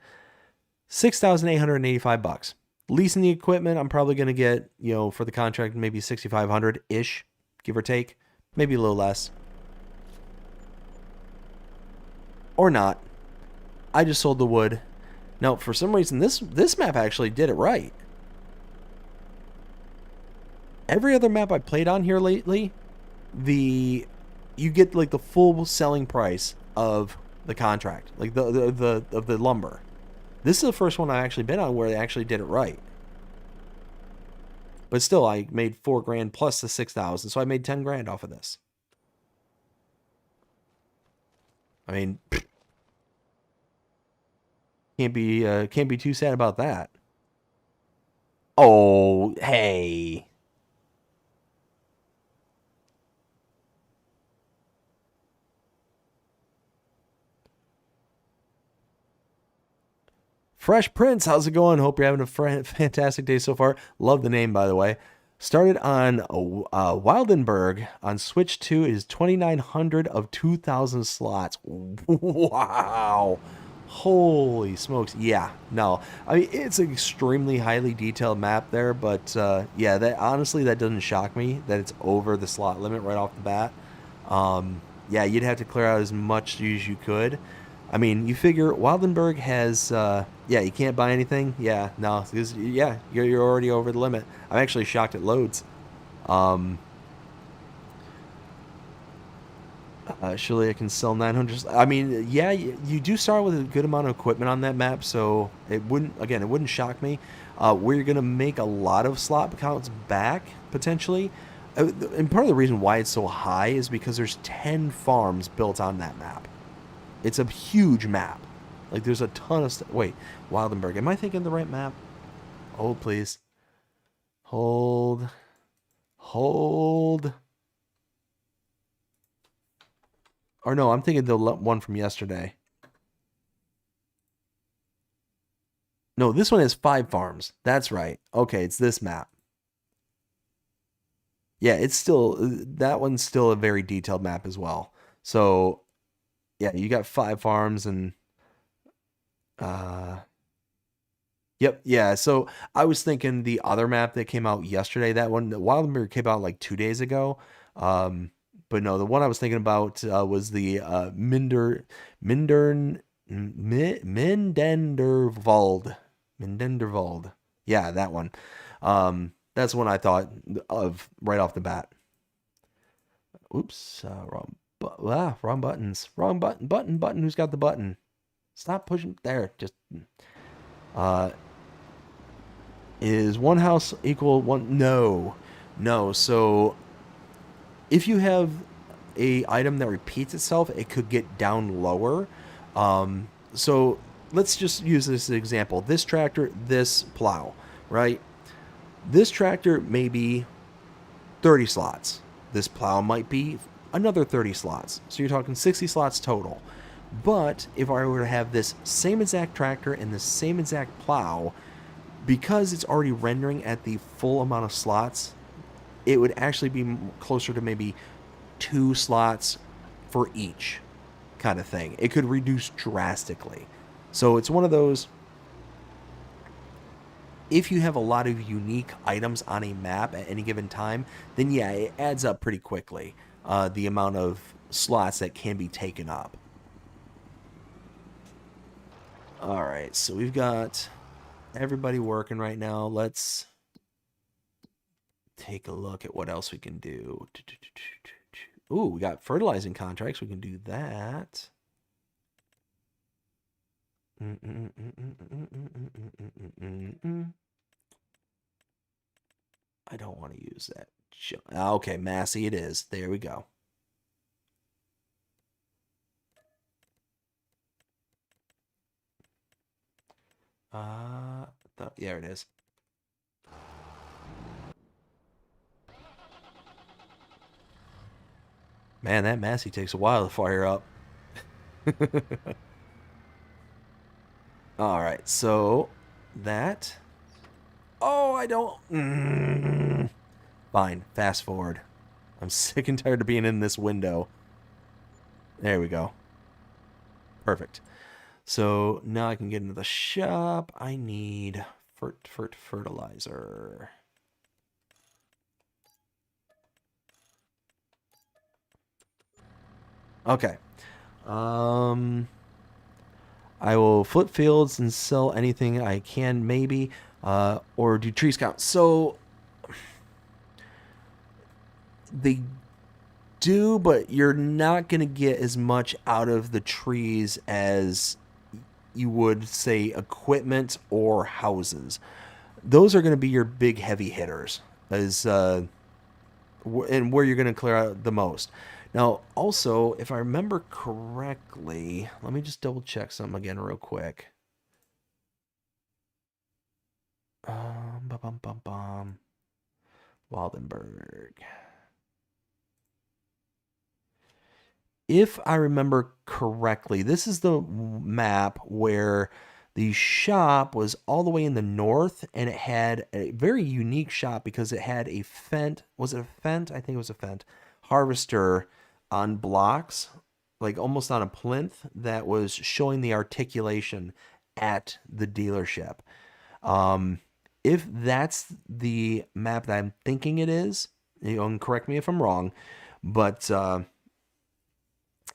$6,885. Leasing the equipment, I'm probably going to get, for the contract, maybe 6,500 ish, give or take. Maybe a little less. Or not. I just sold the wood. Now, for some reason, this map actually did it right. Every other map I played on here lately, you get like the full selling price of the contract, like the lumber. This is the first one I actually been on where they actually did it right. But still, I made $4,000 plus the 6,000, so I made 10 grand off of this. I mean, can't be too sad about that. Oh, hey. Fresh Prince, how's it going? Hope you're having a fantastic day so far. Love the name, by the way. Started on Wildenberg on Switch 2. It is 2,900 of 2,000 slots. Wow. Holy smokes. Yeah, no. I mean, it's an extremely highly detailed map there, but yeah, honestly, that doesn't shock me that it's over the slot limit right off the bat. Yeah, you'd have to clear out as much as you could. I mean, you figure Wildenberg has, yeah, you can't buy anything. Yeah, no, because, yeah, you're already over the limit. I'm actually shocked it loads. Surely I can sell 900. I mean, yeah, you do start with a good amount of equipment on that map, so it wouldn't shock me. We're going to make a lot of slot counts back, potentially. And part of the reason why it's so high is because there's 10 farms built on that map. It's a huge map. Like, there's a ton of stuff. Wait, Wildenberg. Am I thinking the right map? Hold, please. Hold. Or no, I'm thinking the one from yesterday. No, this one has 5 farms. That's right. Okay, it's this map. Yeah, that one's still a very detailed map as well. So, yeah, you got 5 farms and yep, yeah. So I was thinking the other map that came out yesterday, that one, Wildenberg came out like 2 days ago. But no, the one I was thinking about was the Mindenderwald. Yeah, that one. That's one I thought of right off the bat. Oops, wrong buttons. Wrong button. Who's got the button? Stop pushing there. Just is one house equal one? No. So if you have a item that repeats itself, it could get down lower. So let's just use this as an example. This tractor, this plow, right? This tractor may be 30 slots. This plow might be another 30 slots. So you're talking 60 slots total. But if I were to have this same exact tractor and the same exact plow, because it's already rendering at the full amount of slots, it would actually be closer to maybe 2 slots for each kind of thing. It could reduce drastically. So it's one of those, if you have a lot of unique items on a map at any given time, then yeah, it adds up pretty quickly, the amount of slots that can be taken up. All right, so we've got everybody working right now. Let's take a look at what else we can do. Ooh, we got fertilizing contracts. We can do that. I don't want to use that. Okay, Massey it is. There we go. Yeah, it is. Man, that Massey takes a while to fire up. All right, so that Oh, I don't. Fine. Fast forward. I'm sick and tired of being in this window. There we go. Perfect. So now I can get into the shop. I need fertilizer. Okay. I will flip fields and sell anything I can, maybe, or do tree scouts. So they do, but you're not going to get as much out of the trees as you would, say, equipment or houses. Those are going to be your big heavy hitters, as and where you're going to clear out the most. Now, also, if I remember correctly, let me just double check something again real quick. Bum, bum, bum, bum. Waldenberg. If I remember correctly, this is the map where the shop was all the way in the north, and it had a very unique shop because it had a Fent. Was it a Fent? I think it was a Fent harvester on blocks, like almost on a plinth, that was showing the articulation at the dealership. If that's the map that I'm thinking it is, you know, and correct me if I'm wrong, but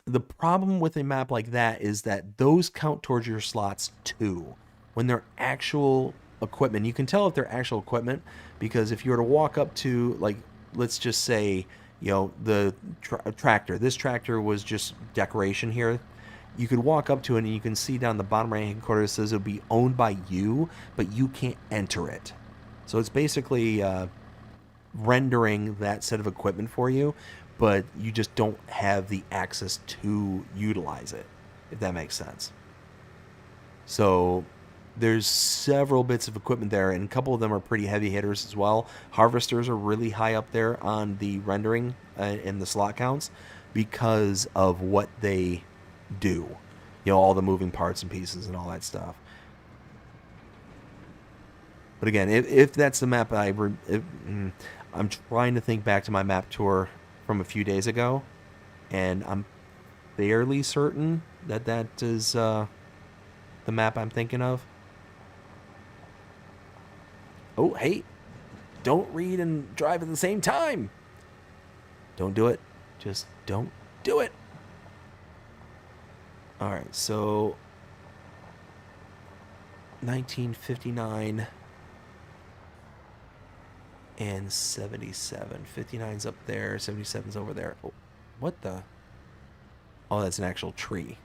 the problem with a map like that is that those count towards your slots too. When they're actual equipment, you can tell if they're actual equipment because if you were to walk up to, like, let's just say, you know, the tractor. This tractor was just decoration here. You could walk up to it and you can see down the bottom right hand corner it says it'll be owned by you, but you can't enter it. So it's basically rendering that set of equipment for you, but you just don't have the access to utilize it, if that makes sense. So there's several bits of equipment there, and a couple of them are pretty heavy hitters as well. Harvesters are really high up there on the rendering and the slot counts because of what they do. You know, all the moving parts and pieces and all that stuff. But again, if that's the map I'm trying to think back to my map tour from a few days ago, and I'm fairly certain that that is the map I'm thinking of. Oh, hey, don't read and drive at the same time. Don't do it. Just don't do it. All right, so 1959 and 77. 59's up there, 77's over there. Oh, what the? Oh, that's an actual tree.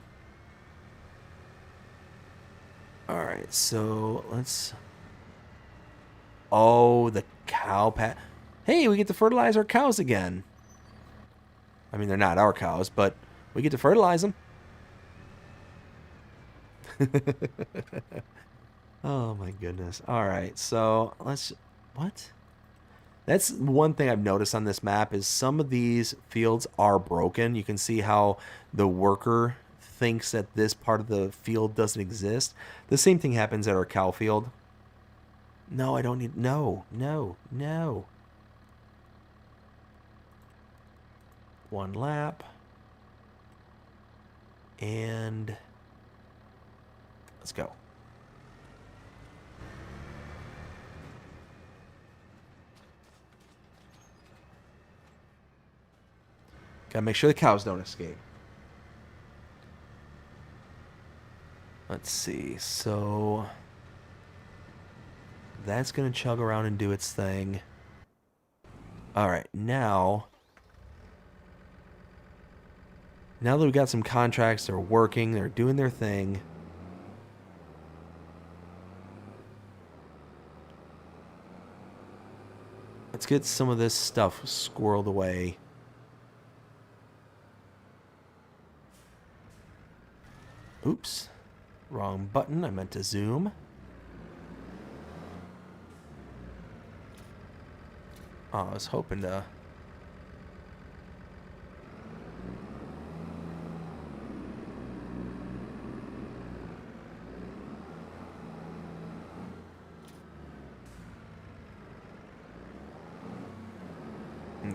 All right, so let's... Oh, the cow pat. Hey, we get to fertilize our cows again. I mean, they're not our cows, but we get to fertilize them. Oh, my goodness. All right, so let's... What? That's one thing I've noticed on this map is some of these fields are broken. You can see how the worker thinks that this part of the field doesn't exist. The same thing happens at our cow field. No, I don't need... No, no, no. One lap. And... let's go. Gotta make sure the cows don't escape. Let's see. So that's gonna chug around and do its thing. Alright, now that we've got some contracts, they're working, they're doing their thing. Let's get some of this stuff squirreled away. Oops. Wrong button. I meant to zoom. Oh, I was hoping to...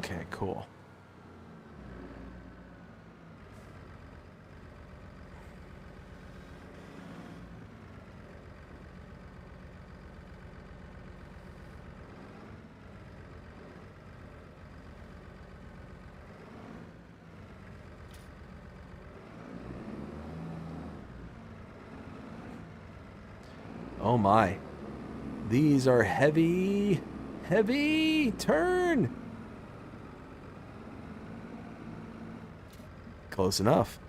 Okay, cool. Oh my. These are heavy. Heavy. Turn. Close enough.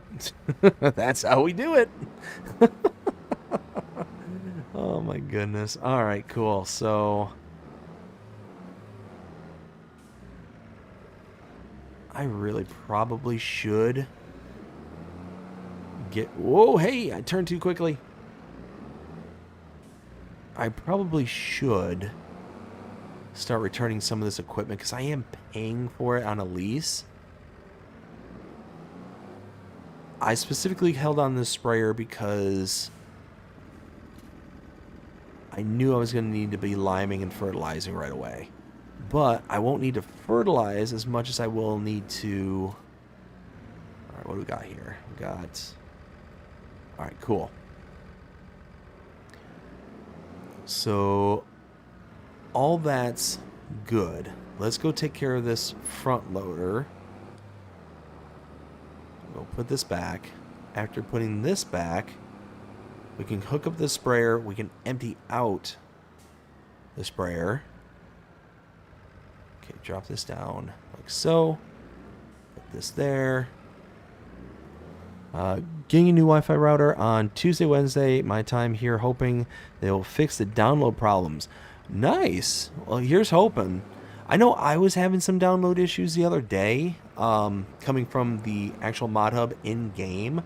That's how we do it. Oh my goodness. All right, cool. So I really probably should get... Whoa, hey, I turned too quickly. I probably should start returning some of this equipment because I am paying for it on a lease. I specifically held on this sprayer because I knew I was going to need to be liming and fertilizing right away. But I won't need to fertilize as much as I will need to... Alright, what do we got here? We got... Alright, cool. So, all that's good. Let's go take care of this front loader. We'll put this back. After putting this back, we can hook up the sprayer. We can empty out the sprayer. Okay, drop this down like so. Put this there. Getting a new Wi-Fi router on Tuesday, Wednesday, my time here, hoping they will fix the download problems. Nice. Well, here's hoping. I know I was having some download issues the other day, coming from the actual mod hub in-game,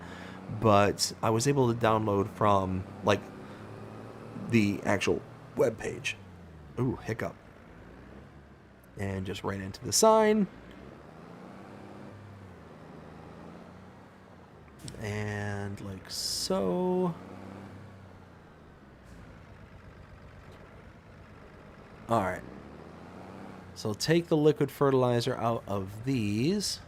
but I was able to download from, like, the actual web page. Ooh, hiccup. And just ran into the sign. And like so. Alright. So take the liquid fertilizer out of these.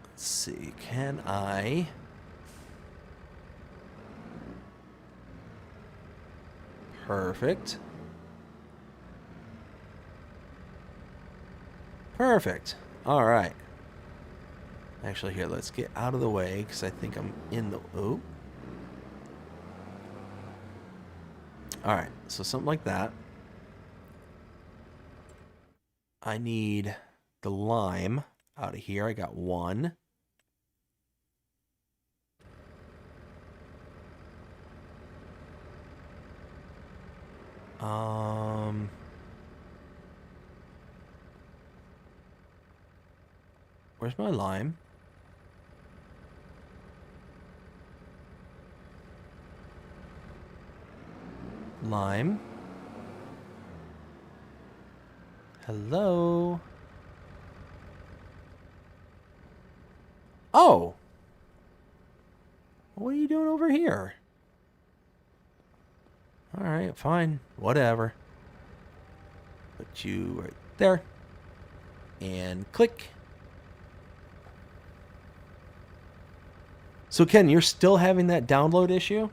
Let's see. Can I... Perfect. Perfect. All right. Actually, here, let's get out of the way because I think I'm in the... Oh. All right. So something like that. I need the lime out of here. I got one. Where's my lime? Lime. Hello? Oh! What are you doing over here? Alright, fine. Whatever. Put you right there. And click. So Ken, you're still having that download issue?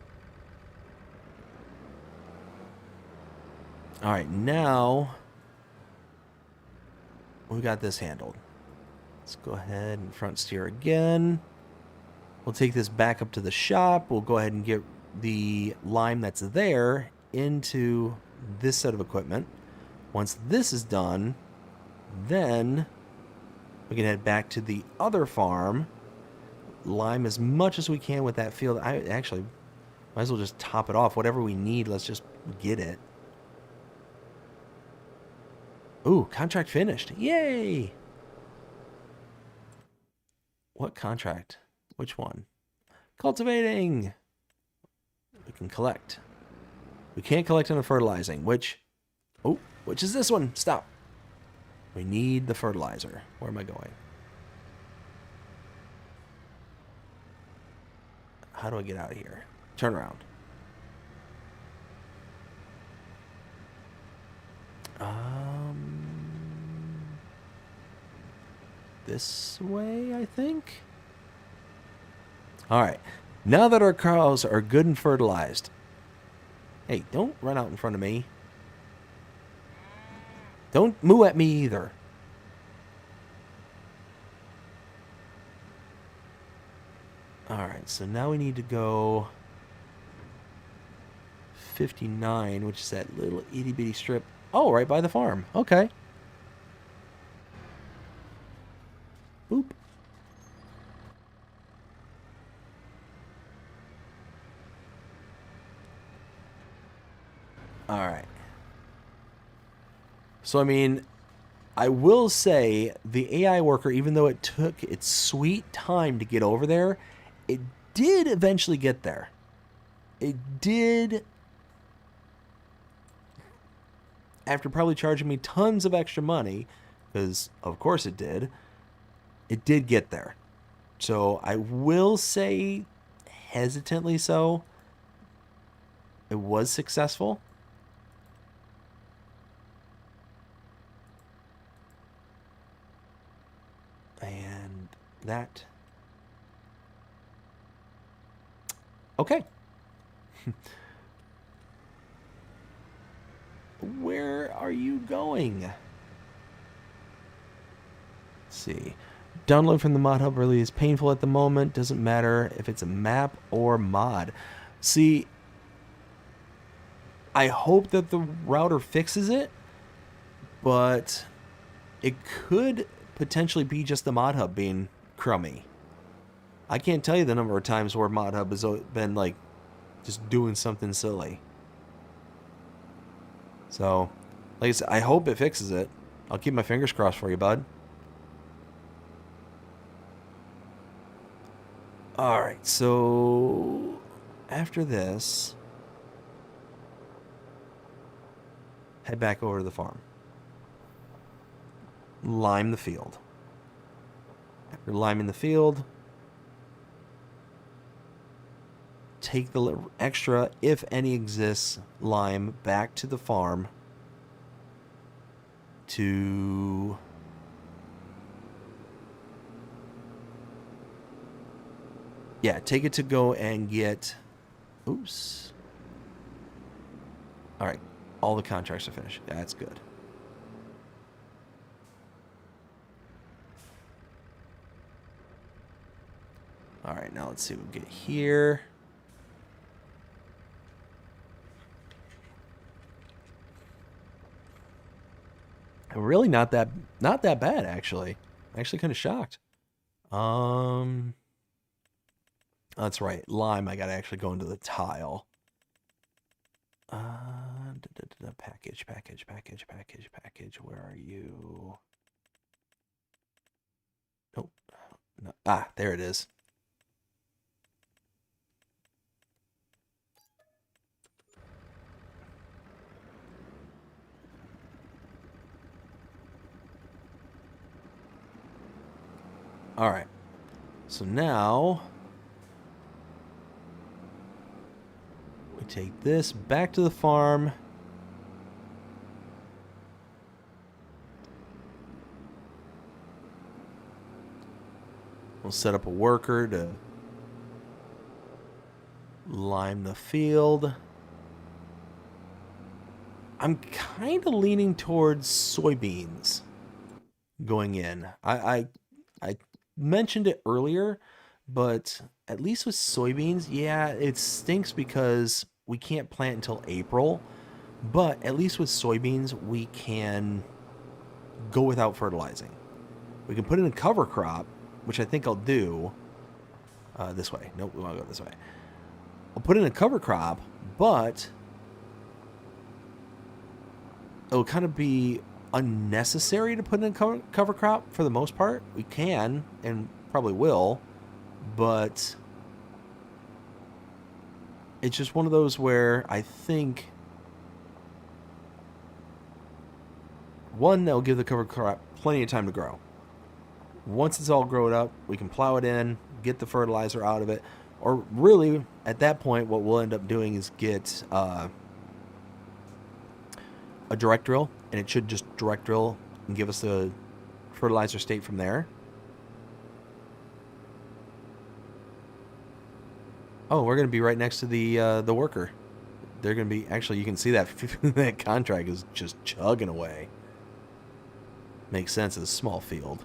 Alright, now we got this handled. Let's go ahead and front steer again. We'll take this back up to the shop. We'll go ahead and get the lime that's there into this set of equipment. Once this is done, then we can head back to the other farm. Lime as much as we can with that field. I actually might as well just top it off. Whatever we need, let's just get it. Ooh, contract finished. Yay! What contract? Which one? Cultivating! We can collect. We can't collect on the fertilizing, which... Oh, which is this one? Stop. We need the fertilizer. Where am I going? How do I get out of here? Turn around. This way, I think. All right. Now that our cows are good and fertilized. Hey, don't run out in front of me. Don't moo at me either. All right, so now we need to go 59, which is that little itty bitty strip. Oh, right by the farm. Okay. Boop. All right. So, I mean, I will say the AI worker, even though it took its sweet time to get over there, it did eventually get there. It did, after probably charging me tons of extra money, because of course it did get there. So I will say, hesitantly so, it was successful. And that... Okay. Where are you going? Let's see. Download from the mod hub really is painful at the moment. Doesn't matter if it's a map or mod. See, I hope that the router fixes it, but it could potentially be just the mod hub being crummy. I can't tell you the number of times where mod hub has been like just doing something silly. So, like I said, I hope it fixes it. I'll keep my fingers crossed for you, bud. Alright, so after this, head back over to the farm. Lime the field. After liming the field, take the extra, if any exists, lime back to the farm to take it to go and get... Oops. All right. All the contracts are finished. That's good. All right. Now let's see what we get here. Really not that bad, actually. I'm actually kind of shocked. That's right. Lime, I got to actually go into the tile. Package. Where are you? Nope. No. Ah, there it is. All right. So now we take this back to the farm. We'll set up a worker to lime the field. I'm kind of leaning towards soybeans going in. I mentioned it earlier, but at least with soybeans, yeah, it stinks because we can't plant until April. But at least with soybeans, we can go without fertilizing. We can put in a cover crop, which I think I'll do this way. Nope, we want to go this way. I'll put in a cover crop, but it'll kind of be unnecessary to put in a cover crop for the most part. We can and probably will, but it's just one of those where I think, one, that'll give the cover crop plenty of time to grow. Once it's all grown up, we can plow it in, get the fertilizer out of it, or really, at that point, what we'll end up doing is get a direct drill and it should just direct drill and give us the fertilizer state from there. Oh, we're going to be right next to the worker. They're going to be... Actually, you can see that that contract is just chugging away. Makes sense. It's a small field.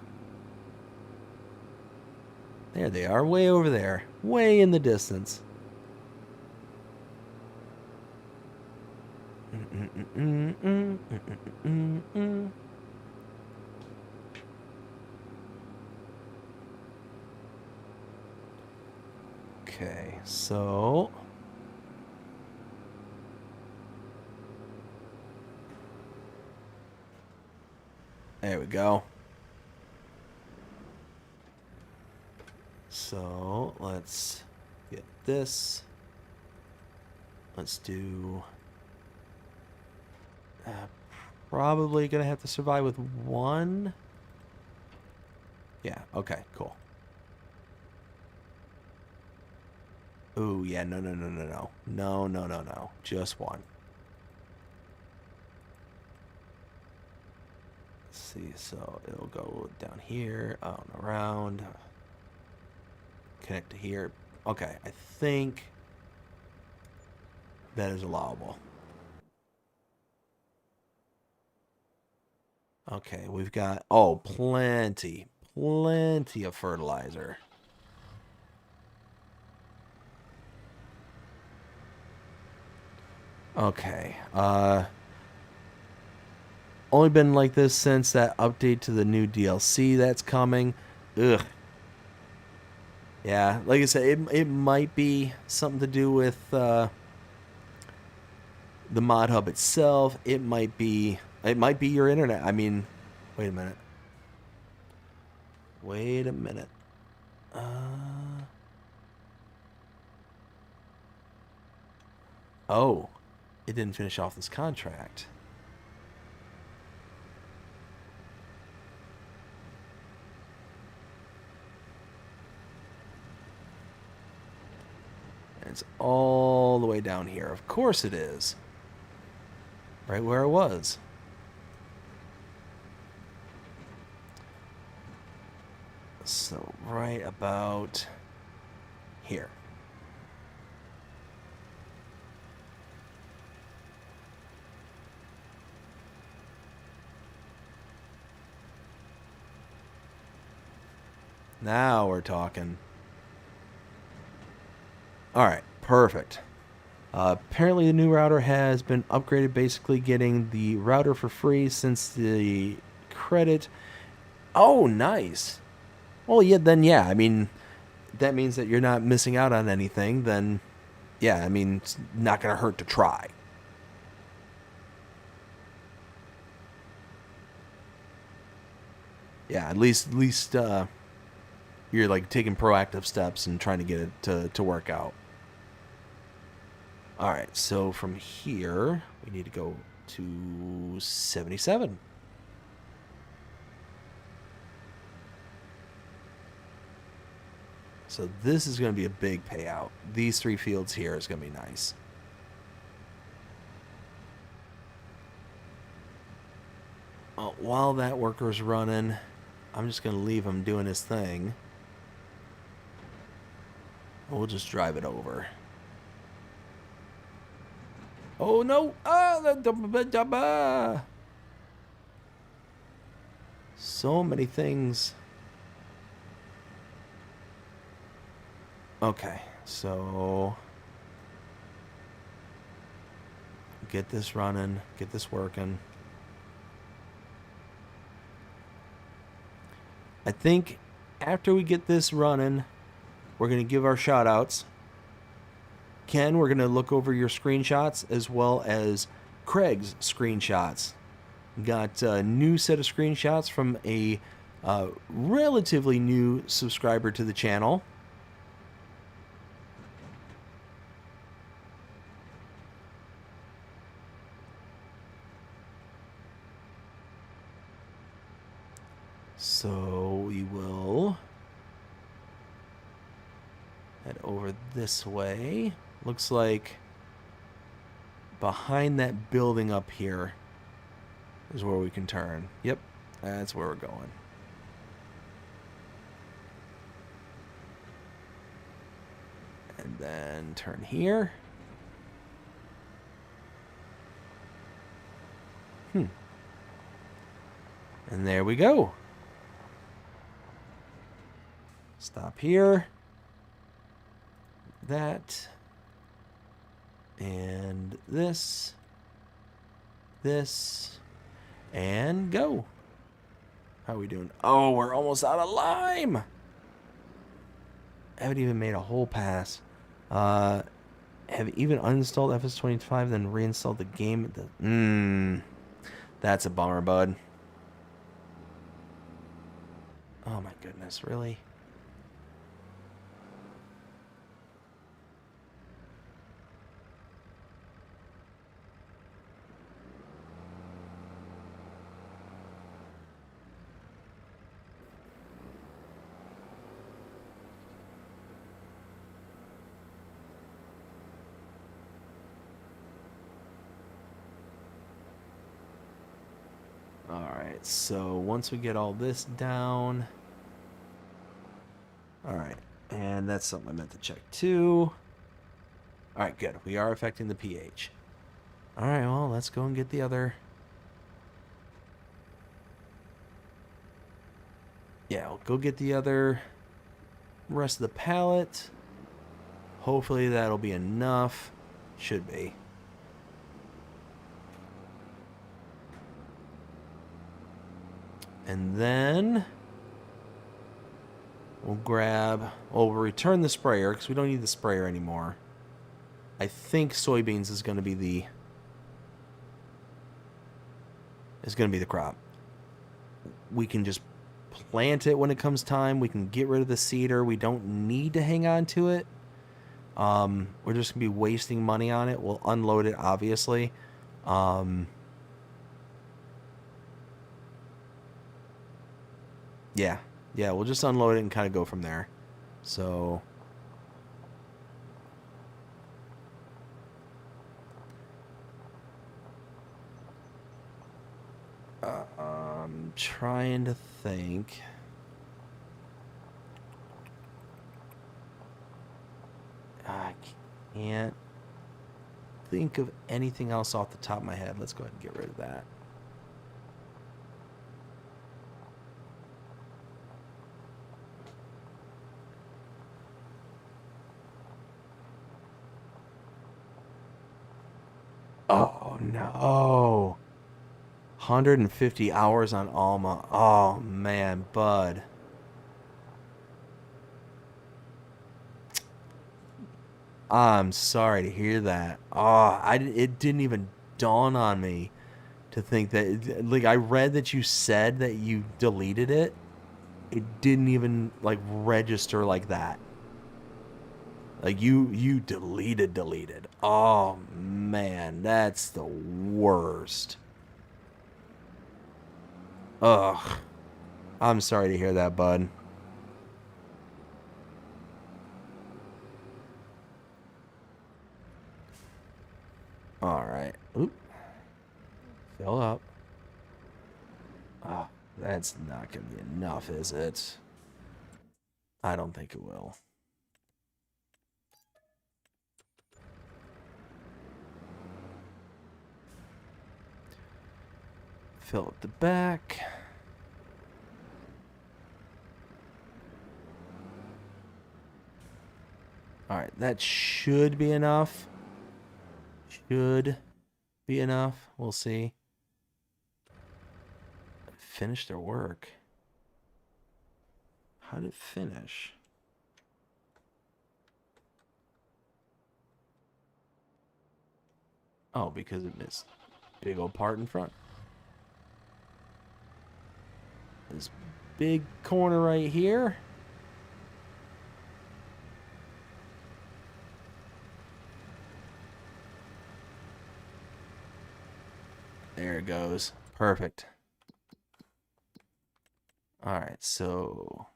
There they are, way over there. Way in the distance. Okay, so... There we go. So, let's get this. Let's do... probably going to have to survive with one. Yeah, okay, cool. Ooh, yeah, no. No. Just one. Let's see, so it'll go down here, around, connect to here. Okay, I think that is allowable. Okay, we've got, plenty of fertilizer. Okay, only been like this since that update to the new DLC that's coming. Ugh. Yeah, like I said, it might be something to do with the mod hub itself. It might be your internet. I mean, wait a minute. Oh, it didn't finish off this contract. It's all the way down here. Of course it is. Right where it was. So, right about here. Now we're talking. Alright, perfect. Apparently the new router has been upgraded, basically getting the router for free since the credit. Oh, nice. Well, yeah, I mean, that means that you're not missing out on anything, then, yeah, I mean, it's not going to hurt to try. Yeah, at least, you're, like, taking proactive steps and trying to get it to work out. Alright, so from here, we need to go to 77. So this is going to be a big payout. These 3 fields here is going to be nice. While that worker's running, I'm just going to leave him doing his thing. We'll just drive it over. Oh no! So many things. Okay, so get this running, get this working. I think after we get this running, we're going to give our shout outs. Ken, we're going to look over your screenshots as well as Craig's screenshots. Got a new set of screenshots from a relatively new subscriber to the channel. So we will head over this way. Looks like behind that building up here is where we can turn. Yep, that's where we're going. And then turn here. And there we go. Stop here. That. And this. This. And go. How are we doing? Oh, we're almost out of lime. I haven't even made a whole pass. Have even uninstalled FS25, then reinstalled the game. That's a bummer, bud. Oh my goodness, really? Alright, so once we get all this down... Alright, and that's something I meant to check too. Alright, good. We are affecting the pH. Alright, well, let's go and get the other... Yeah, I'll go get the other rest of the palette. Hopefully that'll be enough. Should be. And then we'll return the sprayer because we don't need the sprayer anymore. I think soybeans is going to be the crop. We can just plant it when it comes time. We can get rid of the seeder. We don't need to hang on to it. We're just going to be wasting money on it. We'll unload it, obviously. Yeah, we'll just unload it and kind of go from there. So... I'm trying to think. I can't think of anything else off the top of my head. Let's go ahead and get rid of that. Oh, no. 150 hours on Alma. Oh, man, bud. I'm sorry to hear that. Oh, it didn't even dawn on me to think that... Like, I read that you said that you deleted it. It didn't even, like, register like that. Like, you deleted. Oh, man, that's the worst. Ugh. I'm sorry to hear that, bud. Alright. Oop. Fill up. Oh, that's not going to be enough, is it? I don't think it will. Fill up the back. Alright, that should be enough. Should be enough. We'll see. Finish their work. How did it finish? Oh, because it missed. Big old part in front. This big corner right here. There it goes. Perfect. Alright, so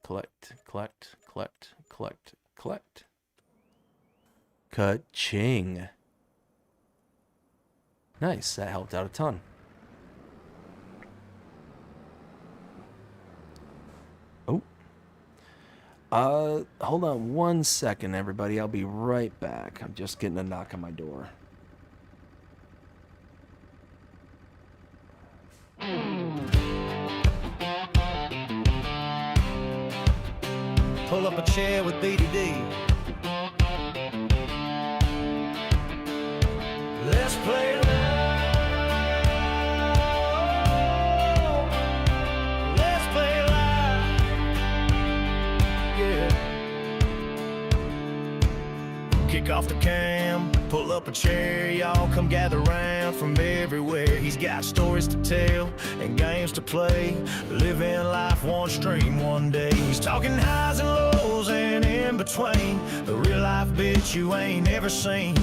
collect. Ka-ching. Nice, that helped out a ton. Hold on 1 second, everybody. I'll be right back. I'm just getting a knock on my door. Pull up a chair with BDD. Let's play loud. Let's play loud. Yeah. Kick off the cam, pull up a chair, y'all come gather round from everywhere. He's got stories to tell and games to play, living life one stream one day. He's talking highs and lows and in between, the real life bitch you ain't never seen.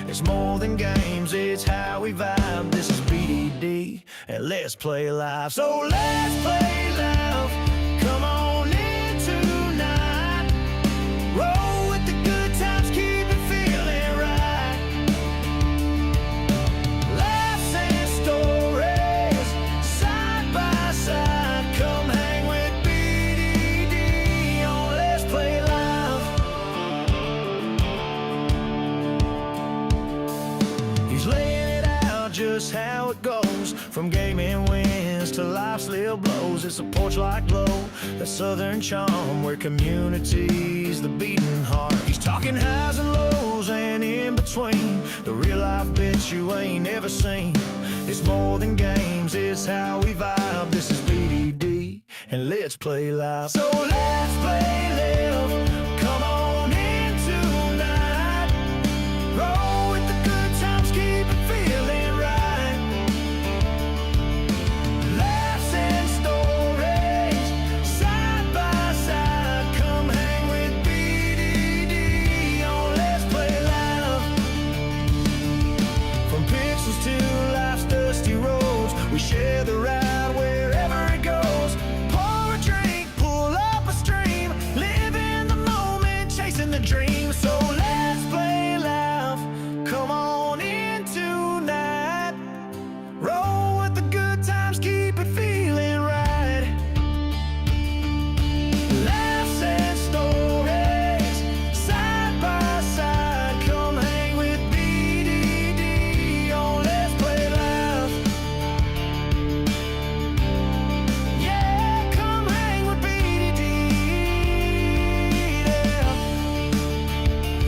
It's more than games, it's how we vibe. This is BDD and let's play live. So let's play live. Come on in tonight. Roll with the good times, keep it feeling right. Laughs and stories, side by side. Come hang with BDD on Let's Play Live. He's laying it out just how it goes, from gaming wins to life's little blows. It's a porch like glow, that southern charm where community's the beating heart. He's talking highs and lows and in between, the real life bitch you ain't never seen. It's more than games, it's how we vibe. This is BDD and let's play live. So let's play live. Come on in tonight. Roll with the good times, keep it feeling right. Laughs and stories, side by side. Come hang with BDD on Let's Play Live. From pixels to life's dusty roads, we share the ride wherever it goes. Pour a drink, pull up a stream, live in the moment, chasing the dream. So let's play live. Come on in tonight. Roll with the good times, keep it feeling right. Laughs and stories, side by side. Come hang with BDD on Let's Play Live. Yeah, come hang with BDD,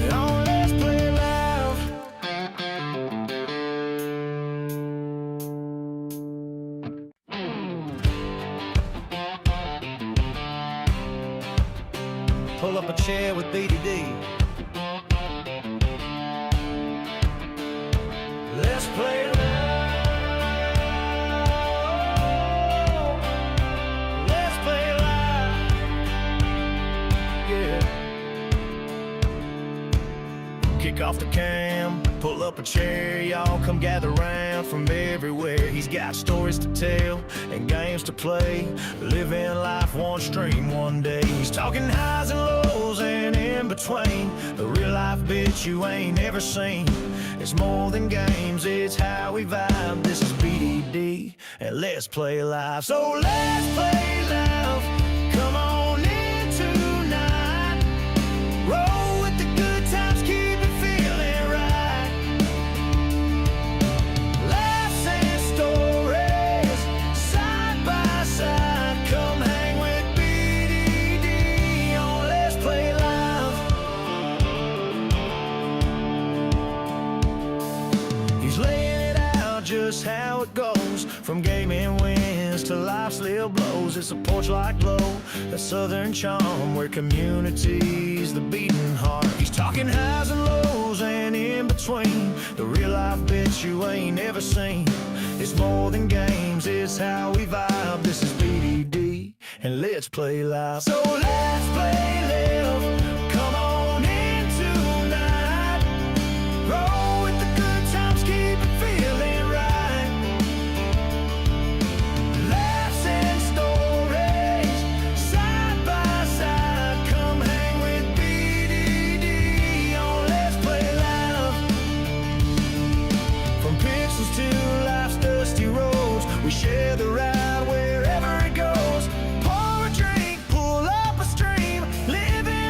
yeah, on Let's Play Live. Pull up a chair with BDD. Let's play loud. Let's play loud. Yeah. Kick off the cam, pull up a chair, y'all come gather round from everywhere. He's got stories to tell and games to play, living life one stream one day. He's talking highs and lows and in between, the real life bitch you ain't never seen. It's more than games, it's how we vibe. This is BDD and let's play live. So let's play live. Come on in tonight. Roll with the good times, keep it feeling right. Laughs and stories, side by side. Come hang with BDD on Let's Play Live. He's laying it out just how it goes, from gaming wins to life's little blows. It's a porch like glow, that southern charm where community's the beating heart. He's talking highs and lows and in between, the real life bitch you ain't never seen. It's more than games, it's how we vibe. This is BDD and let's play live. So let's play live. Come on in tonight. Roll with the good times, keep it feeling right. Laughs and stories, side by side. Come hang with BDD on Let's Play Live. From pixels to life's dusty roads, we share the ride wherever it goes. Pour a drink, pull up a stream, living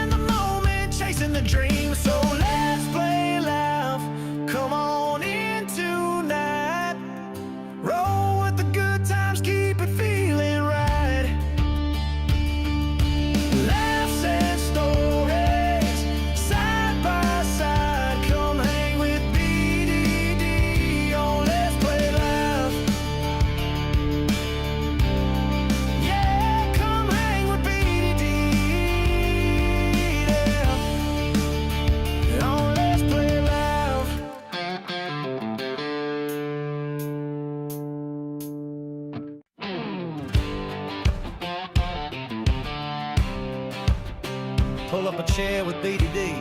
pull up a chair with BDD.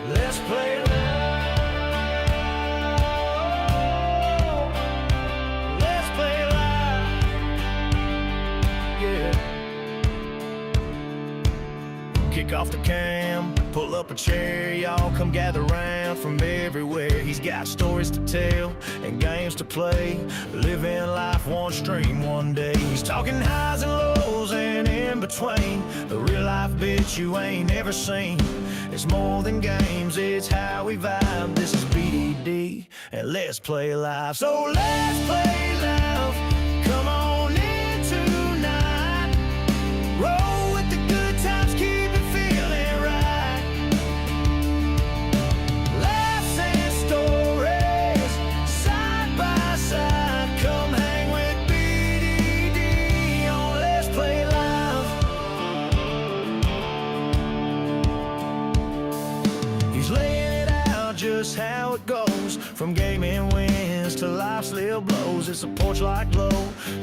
Let's play loud. Let's play loud. Yeah. Kick off the cam, pull up a chair, y'all come gather round from everywhere. He's got stories to tell and games to play, living life one stream one day. He's talking highs and lows and in between, the real life bitch you ain't never seen. It's more than games, it's how we vibe. This is BDD and let's play live. So let's play live. Come on in tonight. Roll with the good times, keep it feeling right. Laughs and stories, side by side. Come hang with BDD on Let's Play Live. He's laying it out just how it goes, from gaming wins to life's little blows. It's a porch like glow,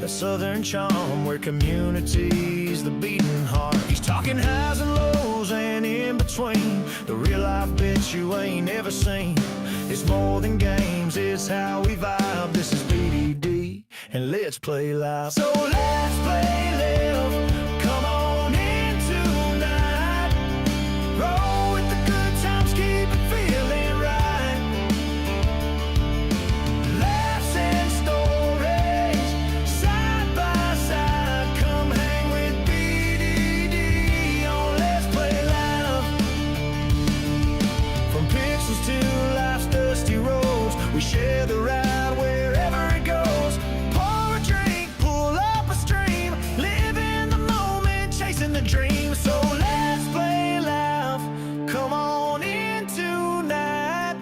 that southern charm where community's the beating heart. He's talking highs and lows and in between, the real life bitch you ain't never seen. It's more than games, it's how we vibe. This is BDD and let's play live. So let's play live. Come on in tonight. Roll with the good times, keep it feeling right. Laughs and stories, side by side. Come hang with BDD on Let's Play Live. From pixels to life's dusty roads, we share the ride wherever it goes. Pour a drink, pull up a stream, live in the moment, chasing the dream. So let's play live. Come on in tonight.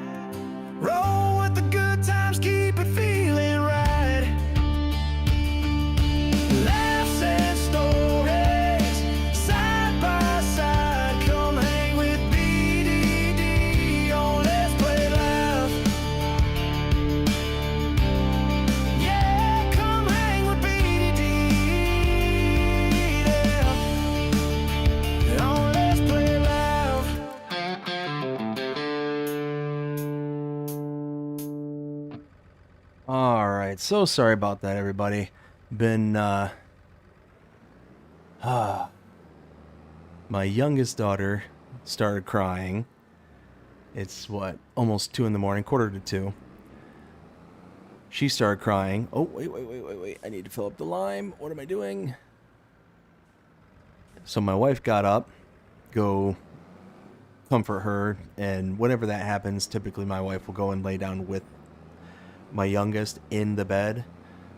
Roll with the good times, keep it feeling right. Laughs and stories, side by side. Come hang with BDD on Let's Play Live. Yeah, come hang with BDD, yeah, on Let's Play Live. All right, so sorry about that, everybody. Been my youngest daughter started crying. It's what, almost 2 in the morning, quarter to 2. She started crying. Oh, wait. I need to fill up the lime. What am I doing? So my wife got up, go comfort her, and whenever that happens, typically my wife will go and lay down with my youngest in the bed.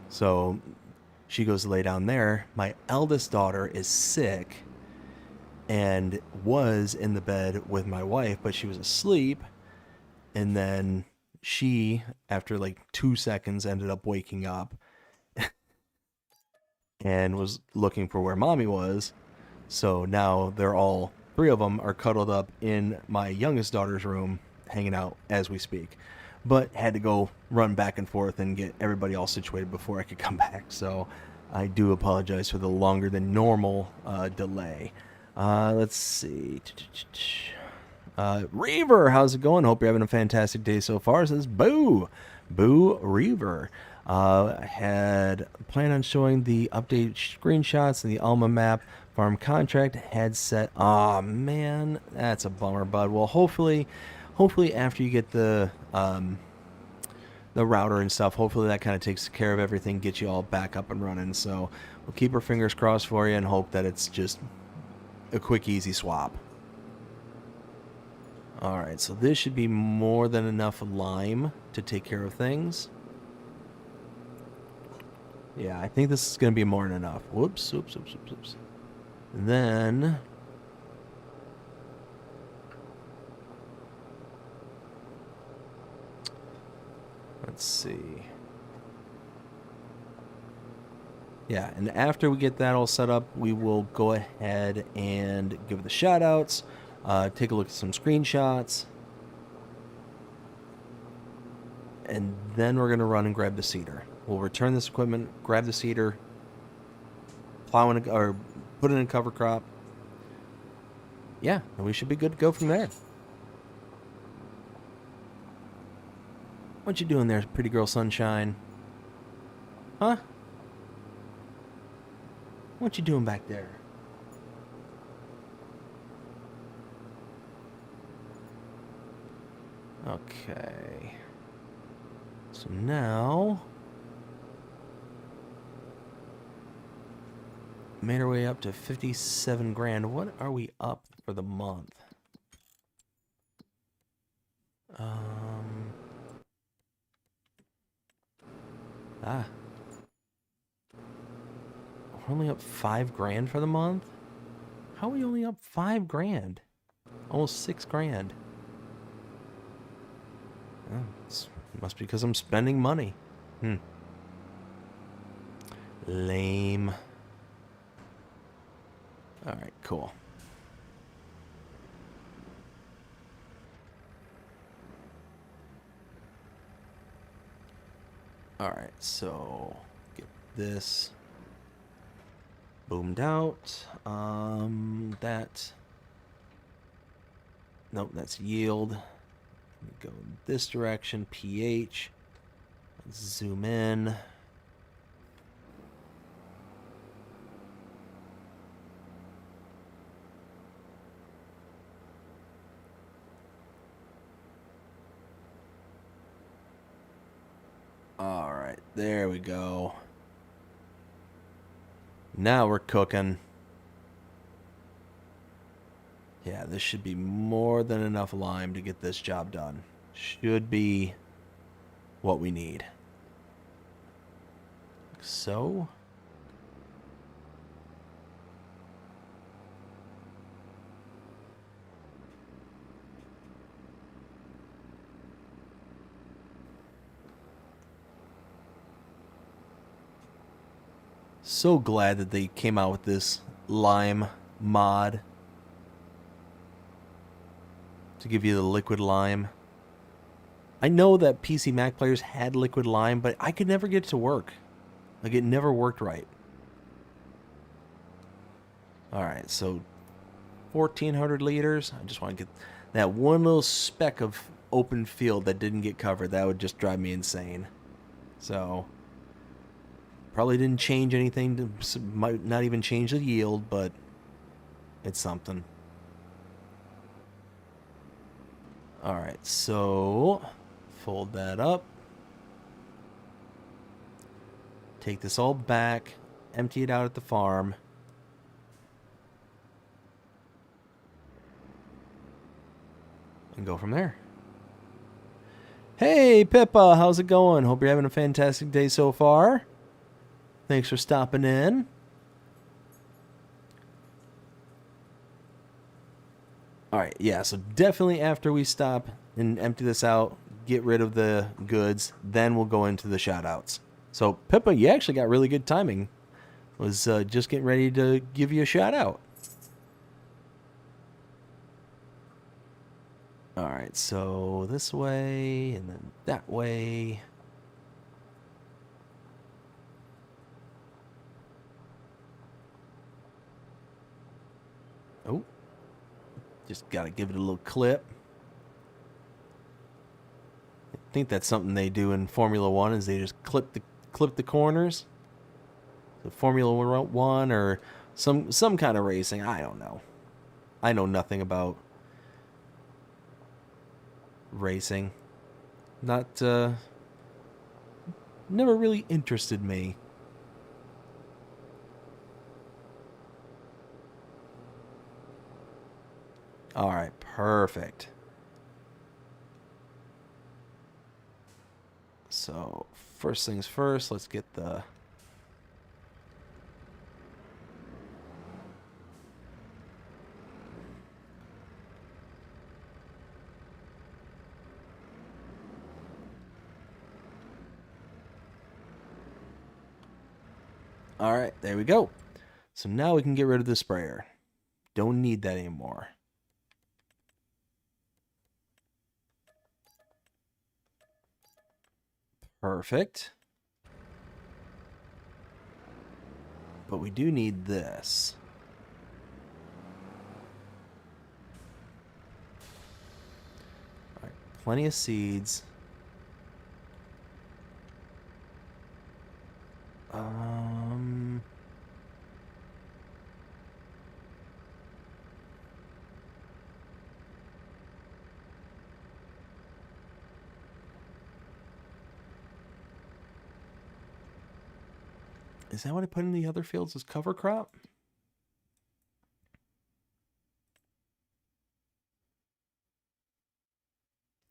So she goes to lay down there. My eldest daughter is sick and was in the bed with my wife, but she was asleep. And then she, after like 2 seconds, ended up waking up and was looking for where mommy was. So now they're all, 3 of them are cuddled up in my youngest daughter's room, hanging out as we speak. But had to go run back and forth and get everybody all situated before I could come back. So I do apologize for the longer than normal delay. Let's see. Reaver, how's it going? Hope you're having a fantastic day so far. Says Boo Reaver. I had planned on showing the updated screenshots and the Alma map farm contract had set. Aw, man, that's a bummer, bud. Well, hopefully after you get the router and stuff, hopefully that kind of takes care of everything, get you all back up and running. So we'll keep our fingers crossed for you and hope that it's just a quick, easy swap. All right, so this should be more than enough lime to take care of things. Yeah, I think this is going to be more than enough. Whoops. And then let's see. Yeah, and after we get that all set up, we will go ahead and give the shout outs, take a look at some screenshots, and then we're going to run and grab the seeder. We'll return this equipment, grab the seeder, plowing or put in a cover crop. Yeah, and we should be good to go from there. What you doing there, pretty girl sunshine? Huh? What you doing back there? Okay. So now made our way up to 57 grand. What are we up for the month? We're only up 5 grand for the month? How are we only up 5 grand? Almost 6 grand. Oh, it must be because I'm spending money. Lame. Alright, cool. Alright, so get this boomed out. That. Nope, that's yield. Go in this direction, pH. Let's zoom in. All right, there we go. Now we're cooking. Yeah, this should be more than enough lime to get this job done. Should be what we need. Like so. So glad that they came out with this lime mod to give you the liquid lime. I know that PC Mac players had liquid lime, but I could never get it to work. Like, it never worked right. Alright, so 1,400 liters. I just want to get that one little speck of open field that didn't get covered. That would just drive me insane. So, probably didn't change anything. Might not even change the yield, but it's something. Alright, so fold that up. Take this all back. Empty it out at the farm. And go from there. Hey, Pippa, how's it going? Hope you're having a fantastic day so far. Thanks for stopping in. Alright, yeah, so definitely after we stop and empty this out, get rid of the goods, then we'll go into the shoutouts. So, Pippa, you actually got really good timing. Was just getting ready to give you a shout out. Alright, so this way, and then that way. Oh. Just gotta give it a little clip. I think that's something they do in Formula One, is they just clip the corners. The Formula One or some kind of racing. I don't know. I know nothing about racing. Not never really interested me. All right, perfect. So, first things first, let's get the All right, there we go. So now we can get rid of the sprayer. Don't need that anymore. Perfect. but we do need this. All right, plenty of seeds. Is that what I put in the other fields as cover crop?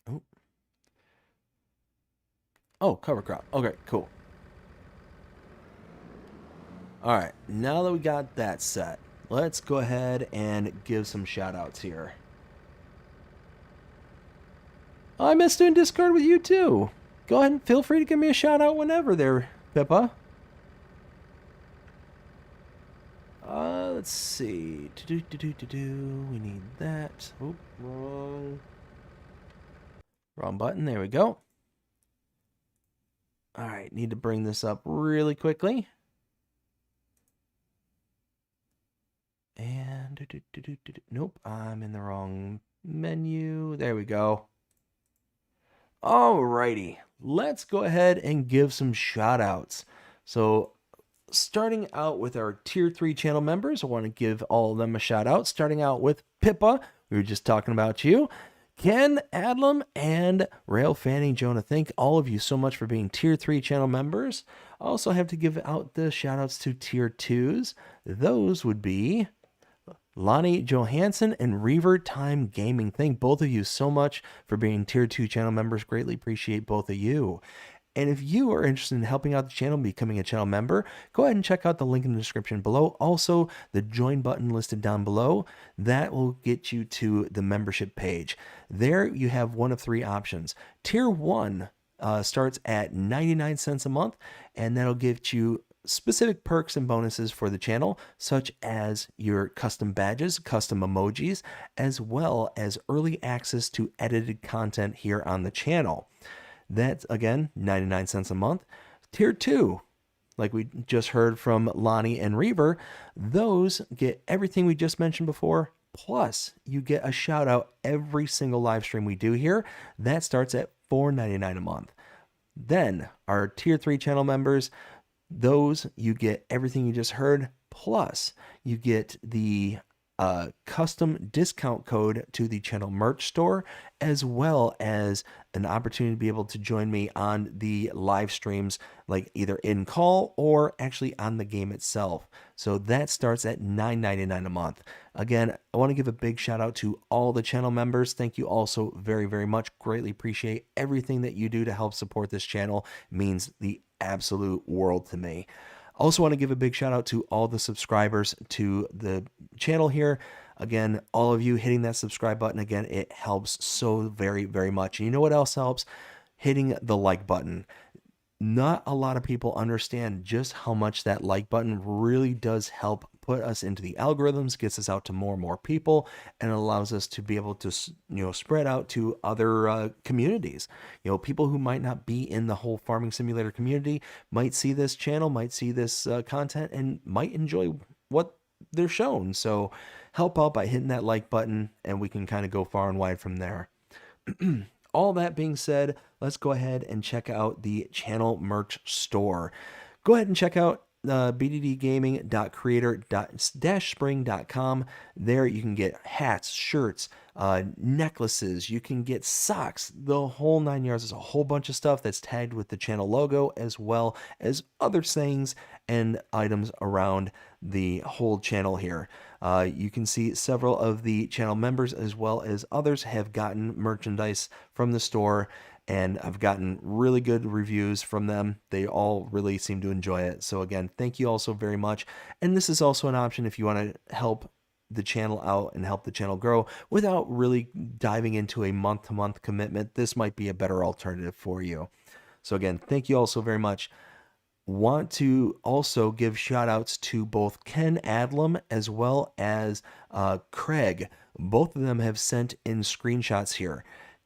Oh. Oh, cover crop. Okay, cool. All right, now that we got that set, let's go ahead and give some shout outs here. Oh, I missed doing Discord with you too. Go ahead and feel free to give me a shout out whenever there, Pippa. Let's see. We need that. Oop, wrong button. There we go. All right, need to bring this up really quickly. And nope, I'm in the wrong menu. There we go. Alrighty, let's go ahead and give some shout outs. So starting out with our tier 3 channel members, I want to give all of them a shout out. Starting out with Pippa, we were just talking about you. Ken, Adlam, and Rail Fanning Jonah, thank all of you so much for being tier 3 channel members. I also have to give out the shout outs to tier 2s. Those would be Lonnie Johansson and Reaver Time Gaming. Thank both of you so much for being tier 2 channel members. Greatly appreciate both of you. And if you are interested in helping out the channel and becoming a channel member, go ahead and check out the link in the description below. Also, the join button listed down below. That will get you to the membership page. There you have one of 3 options. Tier 1 starts at 99 cents a month, and that'll give you specific perks and bonuses for the channel, such as your custom badges, custom emojis, as well as early access to edited content here on the channel. That's, again, 99 cents a month. Tier 2, like we just heard from Lonnie and Reaver, those get everything we just mentioned before, plus you get a shout out every single live stream we do here. That starts at $4.99 a month. Then our tier 3 channel members, those you get everything you just heard, plus you get the custom discount code to the channel merch store, as well as an opportunity to be able to join me on the live streams, like either in call or actually on the game itself. So that starts at $9.99 a month. Again, I want to give a big shout out to all the channel members. Thank you all so very, very much. Greatly appreciate everything that you do to help support this channel. It means the absolute world to me. Also want to give a big shout out to all the subscribers to the channel here. Again, all of you hitting that subscribe button, again, it helps so very, very much. And you know what else helps? Hitting the like button. Not a lot of people understand just how much that like button really does help put us into the algorithms, gets us out to more and more people, and allows us to be able to, spread out to other communities. People who might not be in the whole farming simulator community might see this channel, might see this content, and might enjoy what they're shown. So help out by hitting that like button, and we can kind of go far and wide from there. All that being said, let's go ahead and check out the channel merch store. Go ahead and check out bddgaming.creator-spring.com. There you can get hats, shirts, necklaces, you can get socks, the whole 9 yards. There's a whole bunch of stuff that's tagged with the channel logo, as well as other sayings and items around the whole channel here. You can see several of the channel members as well as others have gotten merchandise from the store, and I've gotten really good reviews from them. They all really seem to enjoy it. So again, thank you all so very much. And this is also an option if you want to help the channel out and help the channel grow without really diving into a month-to-month commitment. This might be a better alternative for you. So again, thank you all so very much. Want to also give shout outs to both Ken Adlam as well as Craig. Both of them have sent in screenshots here.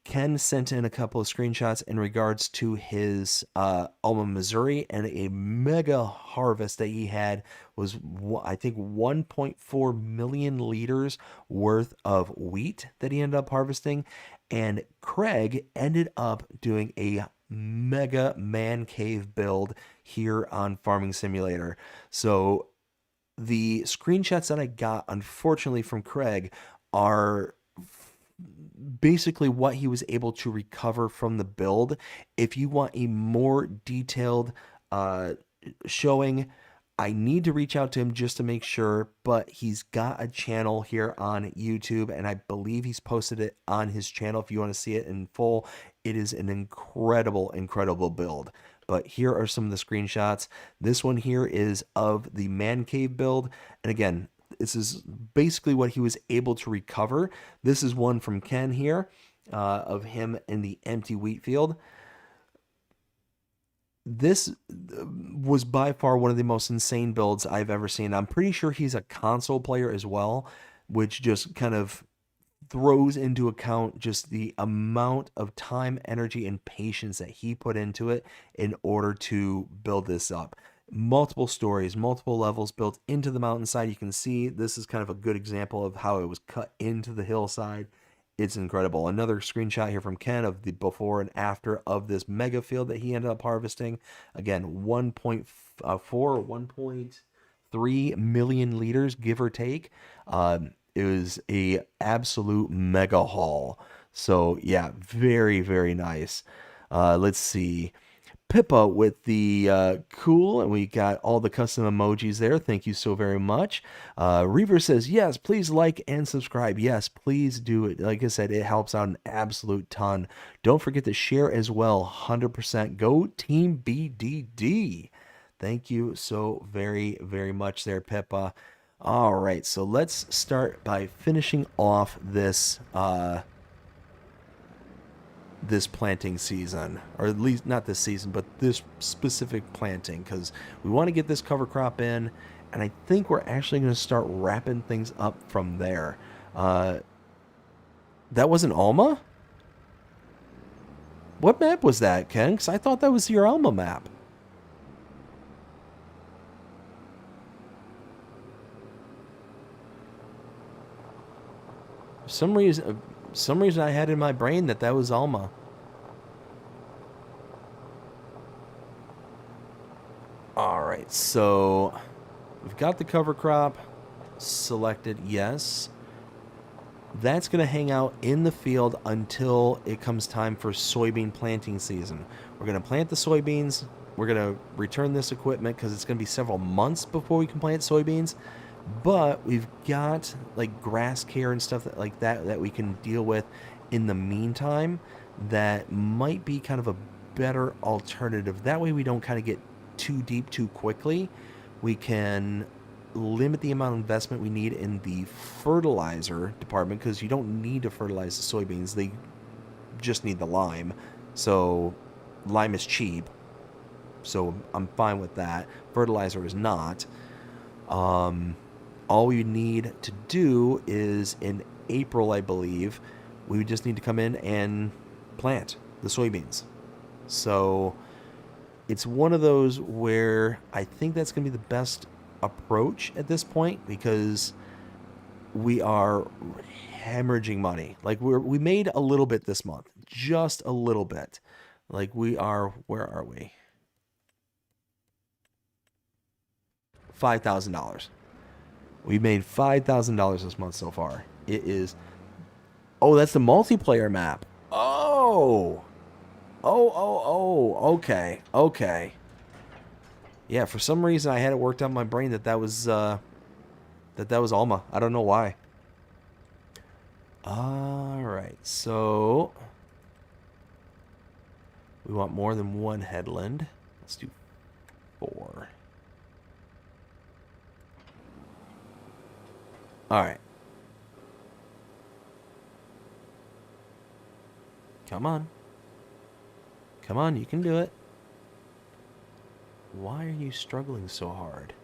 Ken sent in a couple of screenshots in regards to his Alma, Missouri, and a mega harvest that he had was, I think, 1.4 million liters worth of wheat that he ended up harvesting. And Craig ended up doing a mega man cave build here on Farming Simulator. So the screenshots that I got, unfortunately, from Craig are basically what he was able to recover from the build. If you want a more detailed showing, I need to reach out to him just to make sure, but he's got a channel here on YouTube, and I believe he's posted it on his channel. If you want to see it in full, it is an incredible, incredible build. But here are some of the screenshots. This one here is of the man cave build, and again, this is basically what he was able to recover. This is one from Ken here, of him in the empty wheat field. This was by far one of the most insane builds I've ever seen. I'm pretty sure he's a console player as well, which just kind of throws into account just the amount of time, energy, and patience that he put into it in order to build this up. Multiple stories, multiple levels built into the mountainside. You can see this is kind of a good example of how it was cut into the hillside. It's incredible. Another screenshot here from Ken of the before and after of this mega field that he ended up harvesting. Again, 1.4, 1.3 million liters, give or take. It was a absolute mega haul. So yeah, very, very nice. Let's see. Pippa with the cool, and we got all the custom emojis there. Thank you so very much. Reaver says, yes, please like and subscribe. Yes, please do it. Like I said, it helps out an absolute ton. Don't forget to share as well. 100%. Go Team BDD. Thank you so very, very much there, Pippa. All right, so let's start by finishing off this this planting season, or at least not this season, but this specific planting, because we want to get this cover crop in, and I think we're actually going to start wrapping things up from there. That wasn't Alma? What map was that, Ken? Because I thought that was your Alma map. For some reason I had in my brain that was Alma. All right, so we've got the cover crop selected, yes. That's going to hang out in the field until it comes time for soybean planting season. We're going to plant the soybeans. We're going to return this equipment because it's going to be several months before we can plant soybeans. But we've got like grass care and stuff like that we can deal with in the meantime that might be kind of a better alternative. That way we don't kind of get too deep too quickly. We can limit the amount of investment we need in the fertilizer department, because you don't need to fertilize the soybeans. They just need the lime. So lime is cheap. So I'm fine with that. Fertilizer is not. All we need to do is in April, I believe, we just need to come in and plant the soybeans. So it's one of those where I think that's going to be the best approach at this point, because we are hemorrhaging money. Like we made a little bit this month, just a little bit. Like we are, where are we? $5,000. We made $5,000 this month so far. It is. Oh, that's the multiplayer map. Oh. Okay. Okay. Yeah, for some reason I had it worked out in my brain that was Alma. I don't know why. All right. So we want more than one headland. Let's do 4. All right. Come on. Come on, you can do it. Why are you struggling so hard?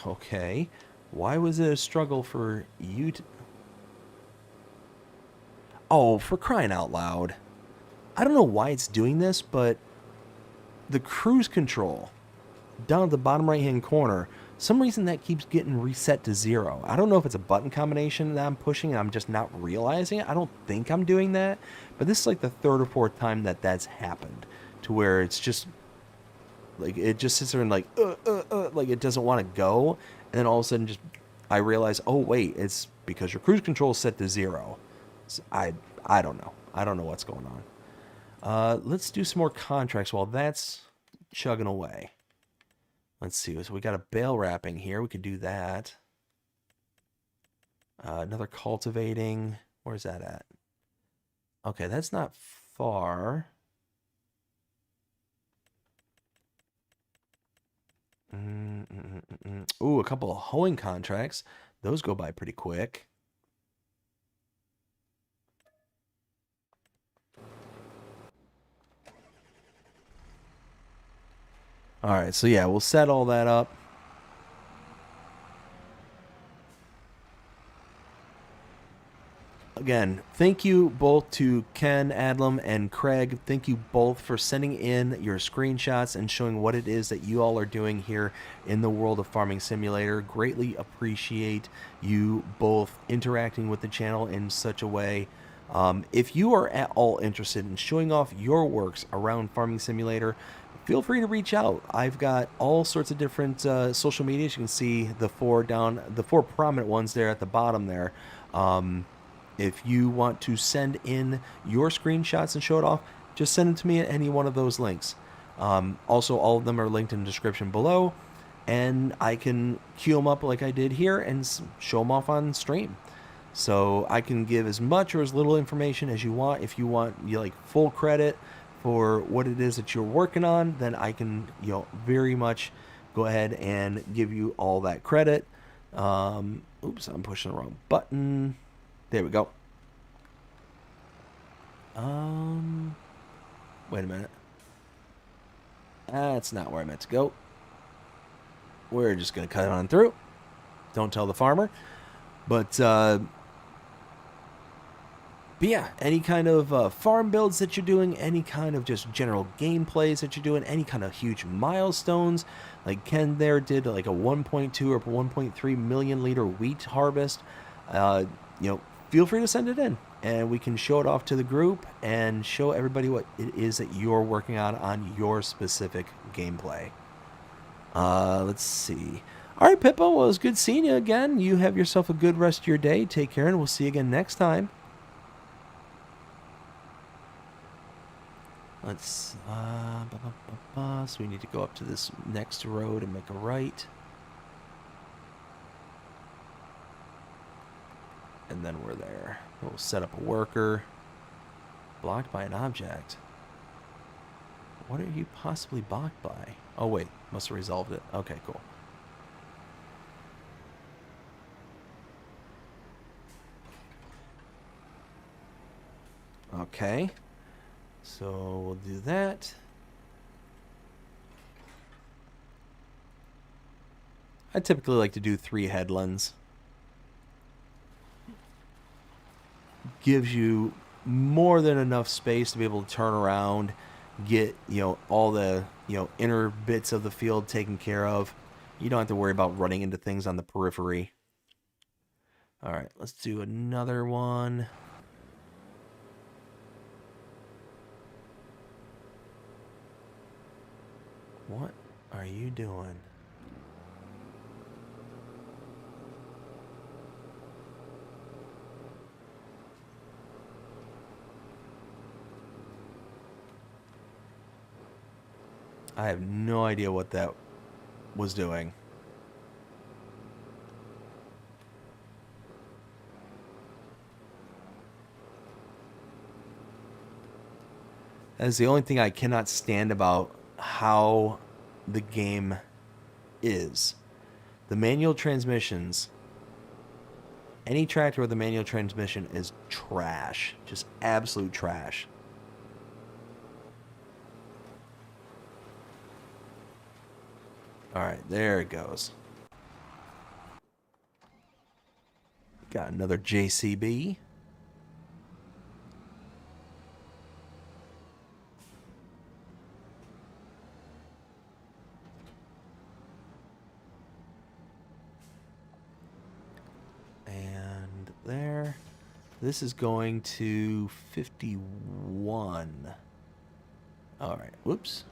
Okay. Why was it a struggle for you to... Oh, for crying out loud. I don't know why it's doing this, but the cruise control down at the bottom right-hand corner, some reason that keeps getting reset to 0. I don't know if it's a button combination that I'm pushing and I'm just not realizing it. I don't think I'm doing that, but this is like the 3rd or 4th time that that's happened, to where it's just like it just sits there and like like it doesn't want to go, and then all of a sudden just I realize, oh wait, it's because your cruise control is set to 0. So I don't know. I don't know what's going on. Let's do some more contracts while that's chugging away. Let's see. So we got a bale wrapping here. We could do that. Another cultivating. Where's that at? Okay, that's not far. Ooh, a couple of hoeing contracts. Those go by pretty quick. All right, so yeah, we'll set all that up. Again, thank you both to Ken, Adlam, and Craig. Thank you both for sending in your screenshots and showing what it is that you all are doing here in the world of Farming Simulator. Greatly appreciate you both interacting with the channel in such a way. If you are at all interested in showing off your works around Farming Simulator, feel free to reach out. I've got all sorts of different social medias. You can see the four prominent ones there at the bottom there. If you want to send in your screenshots and show it off, just send them to me at any one of those links. Also, all of them are linked in the description below, and I can queue them up like I did here and show them off on stream. So I can give as much or as little information as you want. If you want like full credit for what it is that you're working on, then I can very much go ahead and give you all that credit. Oops, I'm pushing the wrong button. There we go. Wait a minute. That's not where I meant to go. We're just going to cut it on through. Don't tell the farmer. But yeah, any kind of farm builds that you're doing, any kind of just general gameplays that you're doing, any kind of huge milestones, like Ken there did like a 1.2 or 1.3 million liter wheat harvest, feel free to send it in, and we can show it off to the group and show everybody what it is that you're working on your specific gameplay. Let's see. All right, Pippo, well, it was good seeing you again. You have yourself a good rest of your day. Take care, and we'll see you again next time. Let's, so we need to go up to this next road and make a right. And then we're there. We'll set up a worker. Blocked by an object. What are you possibly blocked by? Oh, wait. Must have resolved it. Okay, cool. Okay. So we'll do that. I typically like to do 3 headlands. Gives you more than enough space to be able to turn around, get all the inner bits of the field taken care of. You don't have to worry about running into things on the periphery. All right, let's do another one. What are you doing? I have no idea what that was doing. That is the only thing I cannot stand about how the game is. The manual transmissions. Any tractor with a manual transmission is trash. Just absolute trash. Alright, there it goes. Got another JCB. And there. This is going to 51. Alright, whoops.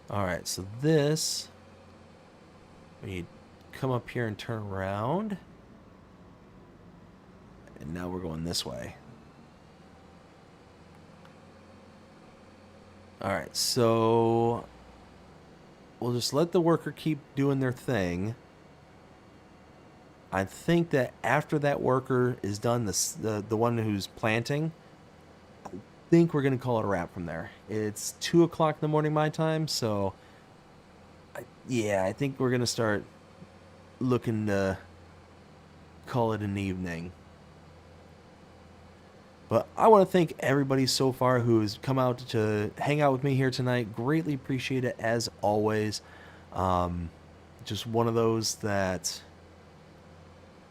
Alright, so this, we come up here and turn around. And now we're going this way. Alright, so we'll just let the worker keep doing their thing. I think that after that worker is done, the one who's planting, I think we're going to call it a wrap from there. It's 2 o'clock in the morning my time, so yeah, I think we're going to start looking to call it an evening. But I want to thank everybody so far who has come out to hang out with me here tonight. Greatly appreciate it as always. Just one of those that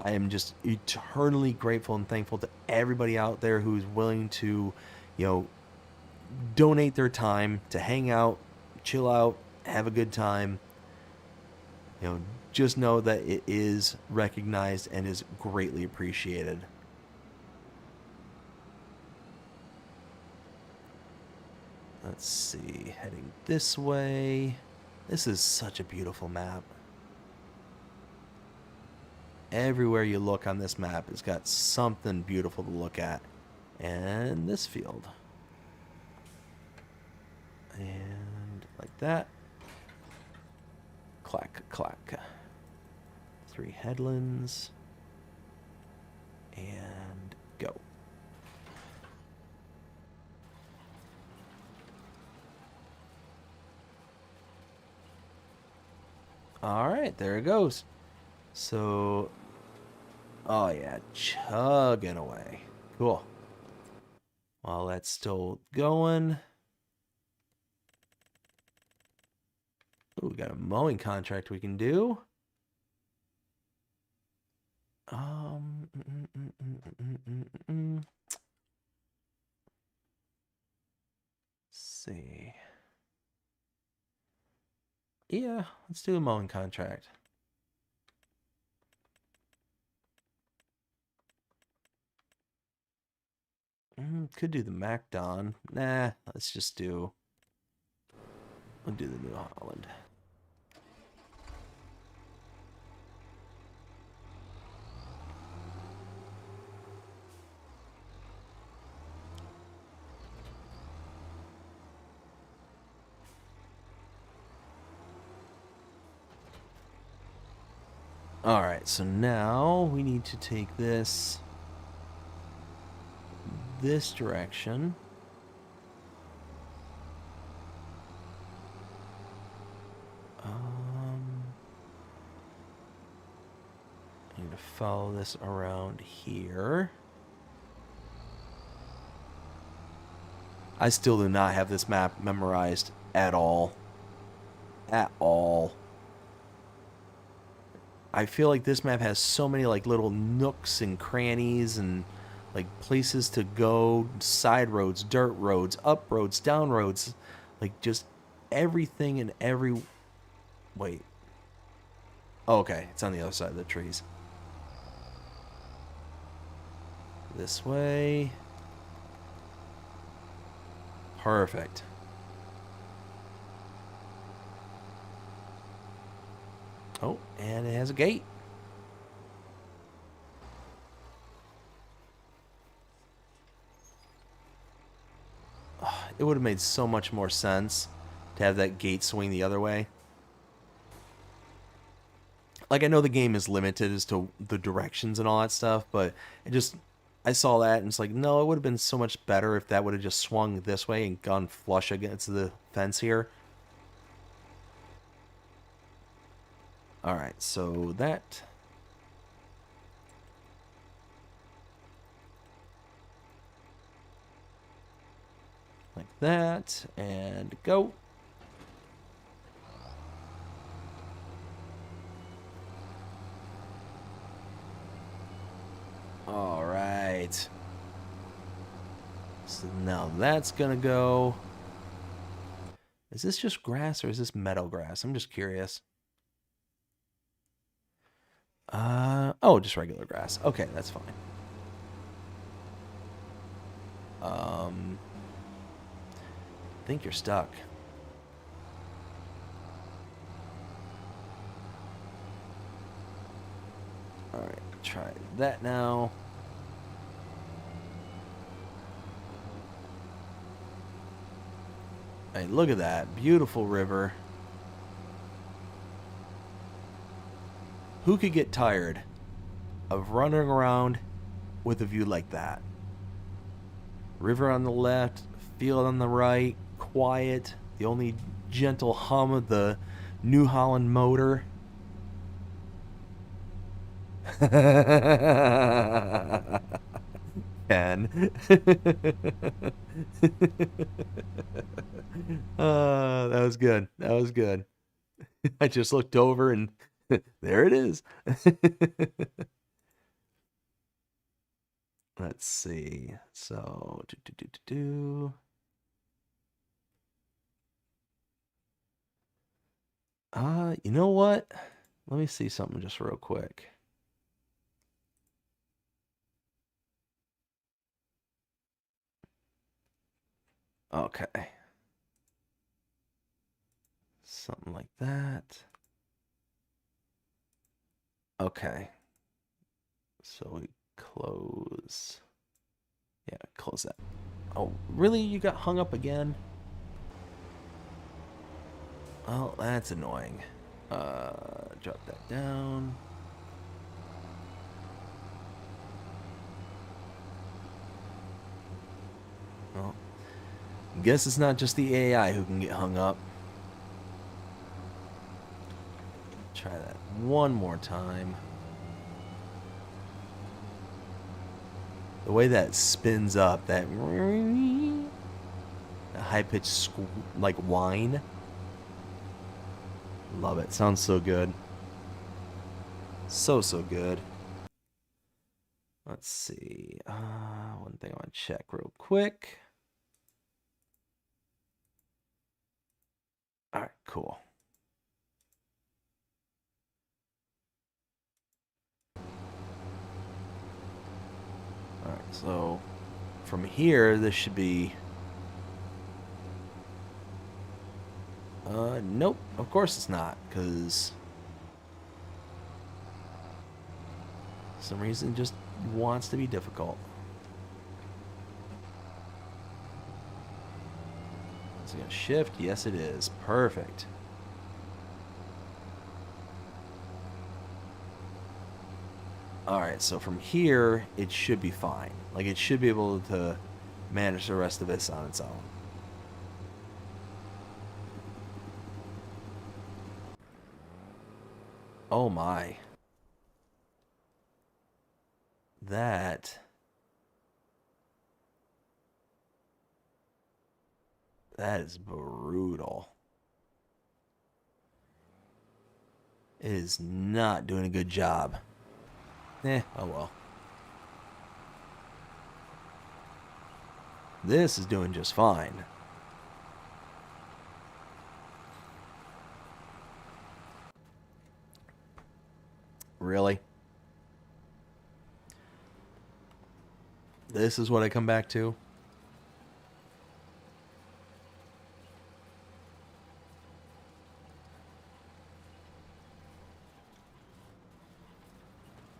I am just eternally grateful and thankful to everybody out there who's willing to, donate their time to hang out, chill out, have a good time. Just know that it is recognized and is greatly appreciated. Let's see, heading this way. This is such a beautiful map. Everywhere you look on this map, it's got something beautiful to look at. And this field. And like that. Clack, clack. 3 headlands. And go. Alright, there it goes. So, oh yeah, chugging away. Cool. While that's still going. Ooh, we got a mowing contract we can do. Let's see. Yeah, let's do a mowing contract. Could do the MacDon. Nah, let's just do... We'll do the New Holland. Alright, so now we need to take this direction. I need to follow this around here. I still do not have this map memorized at all. At all. I feel like this map has so many like little nooks and crannies and like places to go, side roads, dirt roads, up roads, down roads, like just everything and every... Wait. Oh, okay, it's on the other side of the trees. This way. Perfect. Oh, and it has a gate. It would have made so much more sense to have that gate swing the other way. Like, I know the game is limited as to the directions and all that stuff, but I saw that and it's like, no, it would have been so much better if that would have just swung this way and gone flush against the fence here. Alright, so that... like that, and go. Now that's gonna go. Is this just grass or is this meadow grass? I'm just curious. Oh, just regular grass. Okay, that's fine. I think you're stuck. Alright, try that now. Hey, look at that. Beautiful river. Who could get tired of running around with a view like that? River on the left, field on the right, quiet, the only gentle hum of the New Holland motor. Ken. That was good. That was good. I just looked over and there it is. Let's see. So, you know what? Let me see something just real quick. Okay. Something like that. Okay. So we close. Yeah, close that. Oh, really? You got hung up again? Oh, that's annoying. Drop that down. Well, guess it's not just the AI who can get hung up. Try that one more time. The way that spins up, that high-pitched like whine. Love it. Sounds so good. So good. Let's see. One thing I want to check real quick. All right, cool. All right, so from here, this should be... nope, of course it's not, because some reason it just wants to be difficult. Is it gonna shift? Yes, it is. Perfect. Alright, so from here, it should be fine. Like, it should be able to manage the rest of this on its own. Oh my. That is brutal. It is not doing a good job. Oh well. This is doing just fine. Really? This is what I come back to?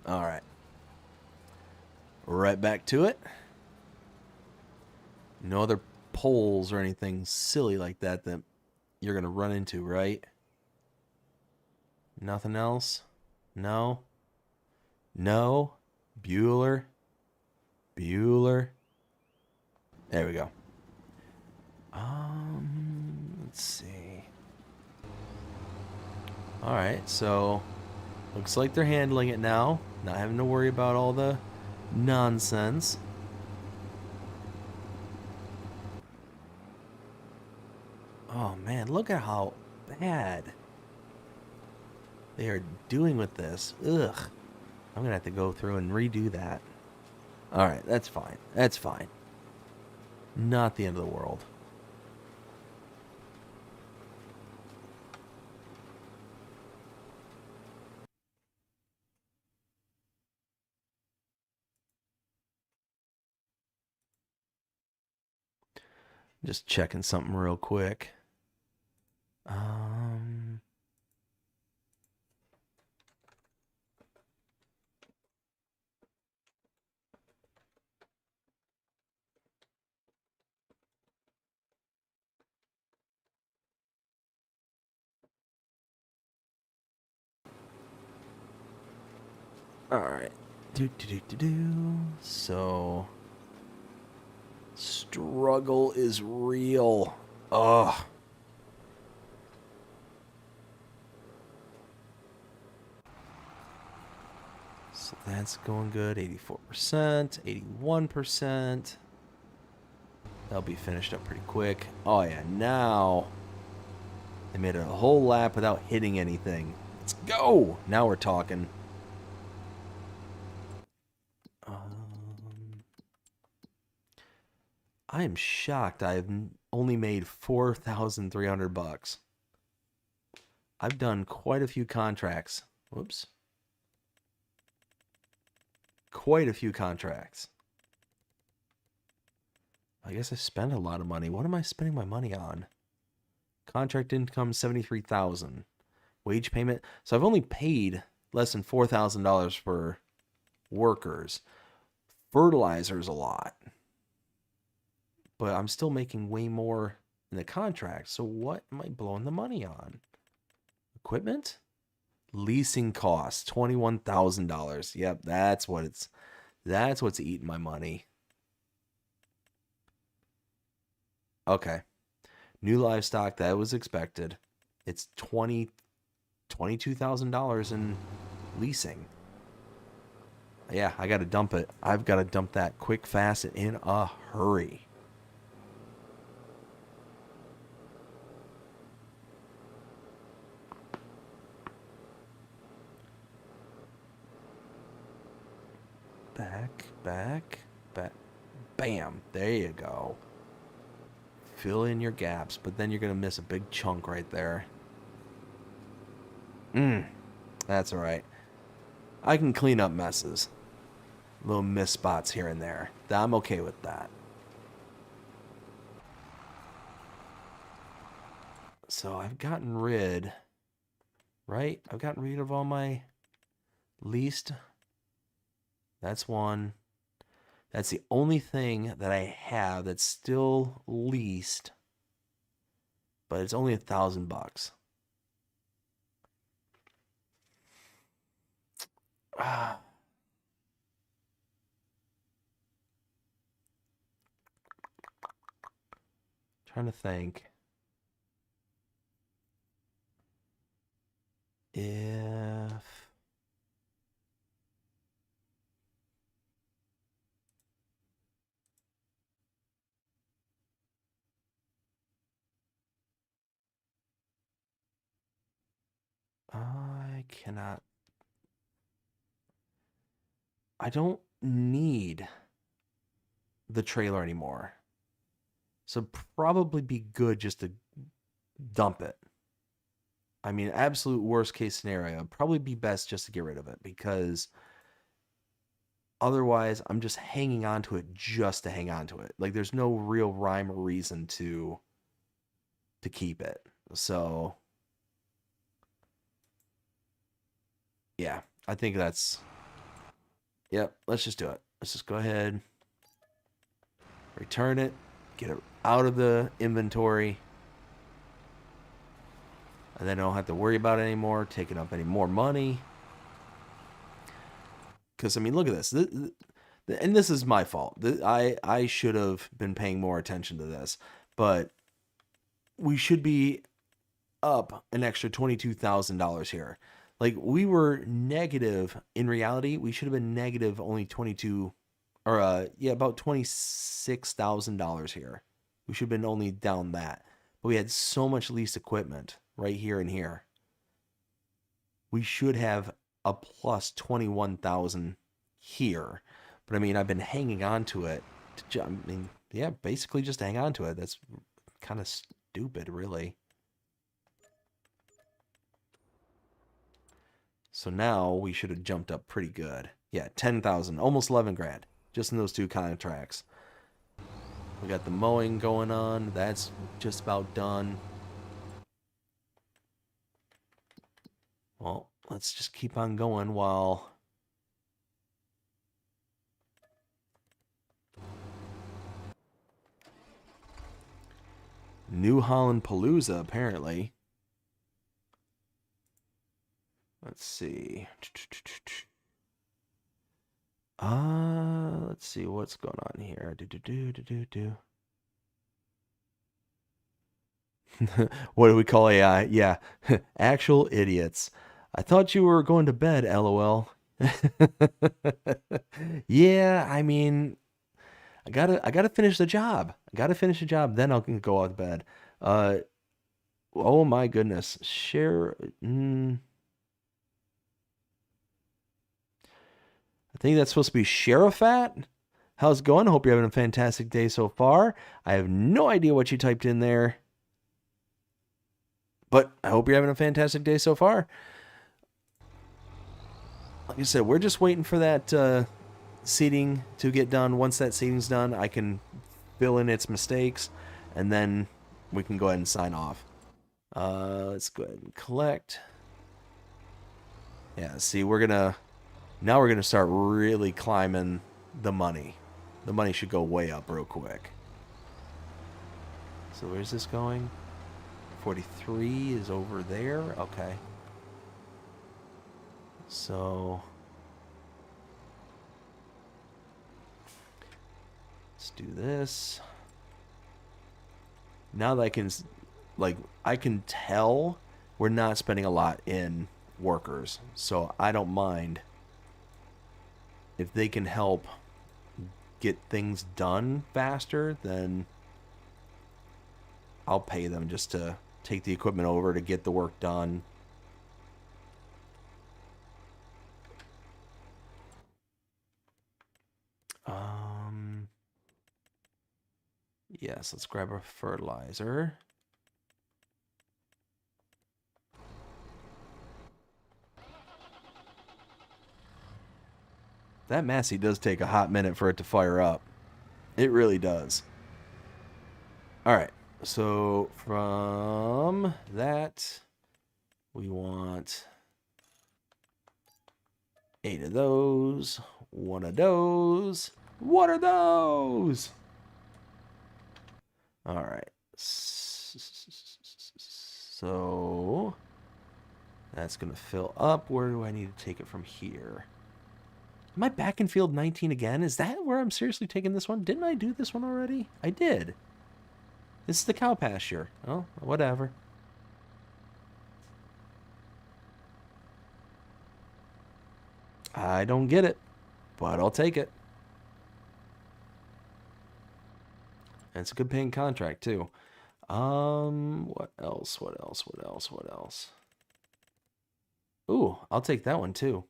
Alright. Right back to it. No other poles or anything silly like that that you're going to run into, right? Nothing else? No? No? Bueller? Bueller? There we go. Let's see. Alright, so looks like they're handling it now. Not having to worry about all the nonsense. Oh man, look at how bad they are doing with this. Ugh. I'm gonna have to go through and redo that. Alright, that's fine. That's fine. Not the end of the world. Just checking something real quick. All right. So, struggle is real. Ugh. So that's going good. 84%, 81%. That'll be finished up pretty quick. Oh yeah, now they made it a whole lap without hitting anything. Let's go. Now we're talking. I am shocked I've only made 4,300 bucks. I've done quite a few contracts. Whoops. Quite a few contracts. I guess I spent a lot of money. What am I spending my money on? Contract income 73,000. Wage payment. So I've only paid less than $4,000 for workers. Fertilizer's a lot. But I'm still making way more in the contract. So what am I blowing the money on? Equipment? Leasing costs $21,000. Yep, that's what's eating my money. Okay. New livestock, that was expected. It's $22,000 in leasing. Yeah, I got to dump it. I've got to dump that quick, fast, and in a hurry. Back. Bam. There you go. Fill in your gaps, but then you're going to miss a big chunk right there. That's all right. I can clean up messes. Little miss spots here and there. I'm okay with that. So I've gotten rid, right? I've gotten rid of all my leased. That's one. That's the only thing that I have that's still leased, but it's only $1,000. Trying to think if I don't need the trailer anymore. So probably be good just to dump it. I mean, absolute worst case scenario, probably be best just to get rid of it because otherwise I'm just hanging on to it just to hang on to it. Like there's no real rhyme or reason to keep it. So yeah, I think that's yep, let's just do it. Let's just go ahead, return it, get it out of the inventory. And then I don't have to worry about it anymore, taking up any more money. Because, I mean, look at this. And this is my fault. I should have been paying more attention to this. But we should be up an extra $22,000 here. Like, we were negative. In reality, we should have been negative only 22, or, about $26,000 here. We should have been only down that. But we had so much leased equipment right here and here. We should have a plus 21,000 here. But I mean, I've been hanging on to it. I mean, yeah, basically just hang on to it. That's kind of stupid, really. So now we should have jumped up pretty good. Yeah, 10,000, almost 11 grand, just in those 2 contracts. We got the mowing going on. That's just about done. Well, let's just keep on going while... New Holland Palooza, apparently. Let's see. Let's see what's going on here. What do we call AI? Yeah, actual idiots. I thought you were going to bed, LOL. Yeah, I mean, I gotta finish the job. I gotta finish the job, then I'll go out to bed. Oh my goodness. Share. I think that's supposed to be Sherifat. How's it going? I hope you're having a fantastic day so far. I have no idea what you typed in there, but I hope you're having a fantastic day so far. Like I said, we're just waiting for that seating to get done. Once that seating's done, I can fill in its mistakes, and then we can go ahead and sign off. Let's go ahead and collect. Yeah, see, now we're gonna start really climbing the money. The money should go way up real quick. So where's this going? 43 is over there. Okay. So let's do this. Now that I can tell we're not spending a lot in workers, so I don't mind if they can help get things done faster. Then I'll pay them just to take the equipment over to get the work done. Yes, let's grab our fertilizer. That Massey does take a hot minute for it to fire up. It really does. Alright, so from that, we want 8 of those, 1 of those. What are those? Alright, so that's going to fill up. Where do I need to take it from here? Am I back in field 19 again? Is that where I'm seriously taking this one? Didn't I do this one already? I did. This is the cow pasture. Oh, whatever. I don't get it, but I'll take it. And it's a good paying contract too. What else? What else? What else? What else? Ooh, I'll take that one too.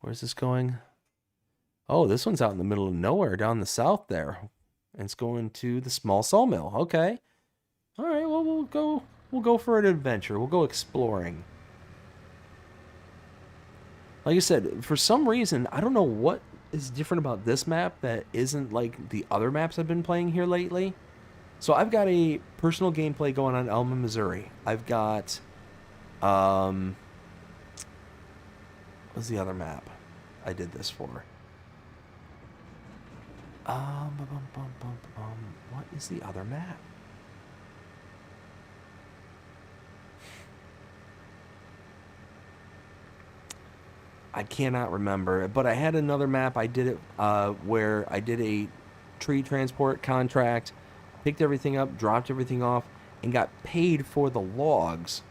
Where's this going? Oh, this one's out in the middle of nowhere down the south there. And it's going to the small sawmill. Okay. All right, well, we'll go for an adventure. We'll go exploring. Like I said, for some reason, I don't know what is different about this map that isn't like the other maps I've been playing here lately. So I've got a personal gameplay going on Elma, Missouri. I've got, what's the other map I did this for? What is the other map? I cannot remember, but I had another map. I did it where I did a tree transport contract, picked everything up, dropped everything off, and got paid for the logs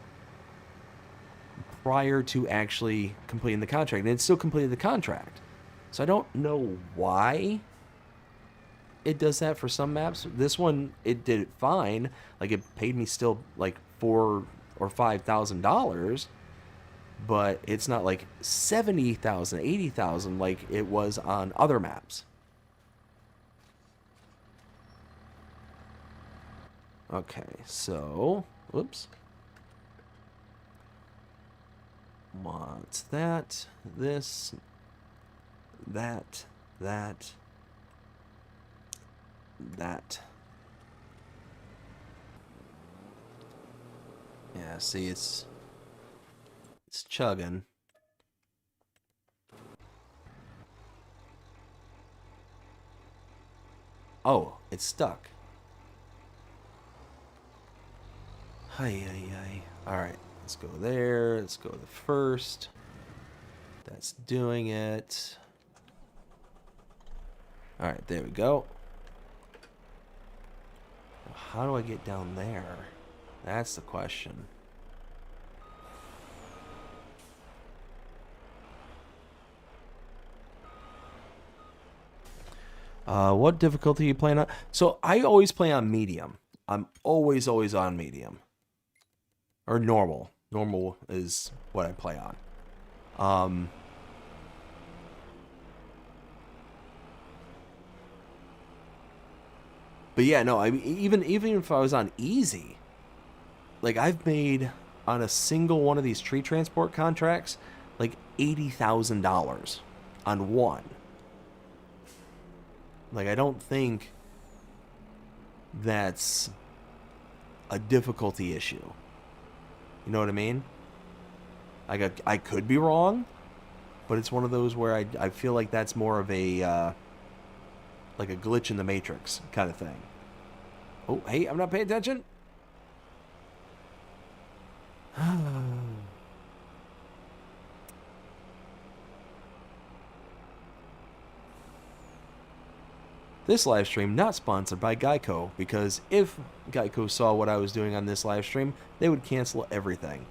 prior to actually completing the contract. And it still completed the contract. So I don't know why it does that for some maps. This one, it did it fine. Like, it paid me still like $4,000 or $5,000. But it's not like 70,000, 80,000 like it was on other maps. Okay, so, whoops. What's that? This, that, that, that. Yeah, see, it's chugging. Oh, it's stuck. Hi. All right, let's go there. Let's go to the first. That's doing it. All right, there we go. How do I get down there? That's the question. What difficulty are you playing on? So I always play on medium. I'm always on medium. Or normal. Normal is what I play on. But yeah, no, I mean, even if I was on easy, like I've made on a single one of these tree transport contracts, like $80,000 on one. Like I don't think that's a difficulty issue. You know what I mean? I could be wrong, but it's one of those where I feel like that's more of a like a glitch in the matrix kind of thing. Oh, hey, I'm not paying attention. This live stream not sponsored by Geico, because if Geico saw what I was doing on this live stream, they would cancel everything.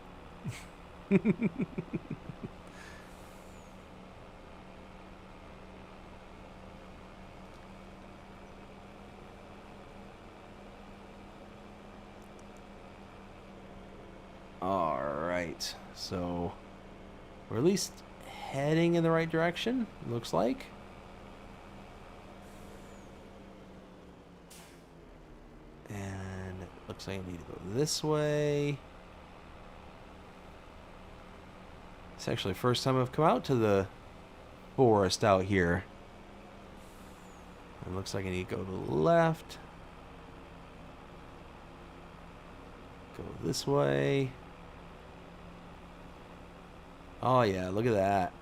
Alright, so we're at least heading in the right direction, looks like. And it looks like I need to go this way. It's actually the first time I've come out to the forest out here. It looks like I need to go to the left. Go this way. Oh yeah, look at that.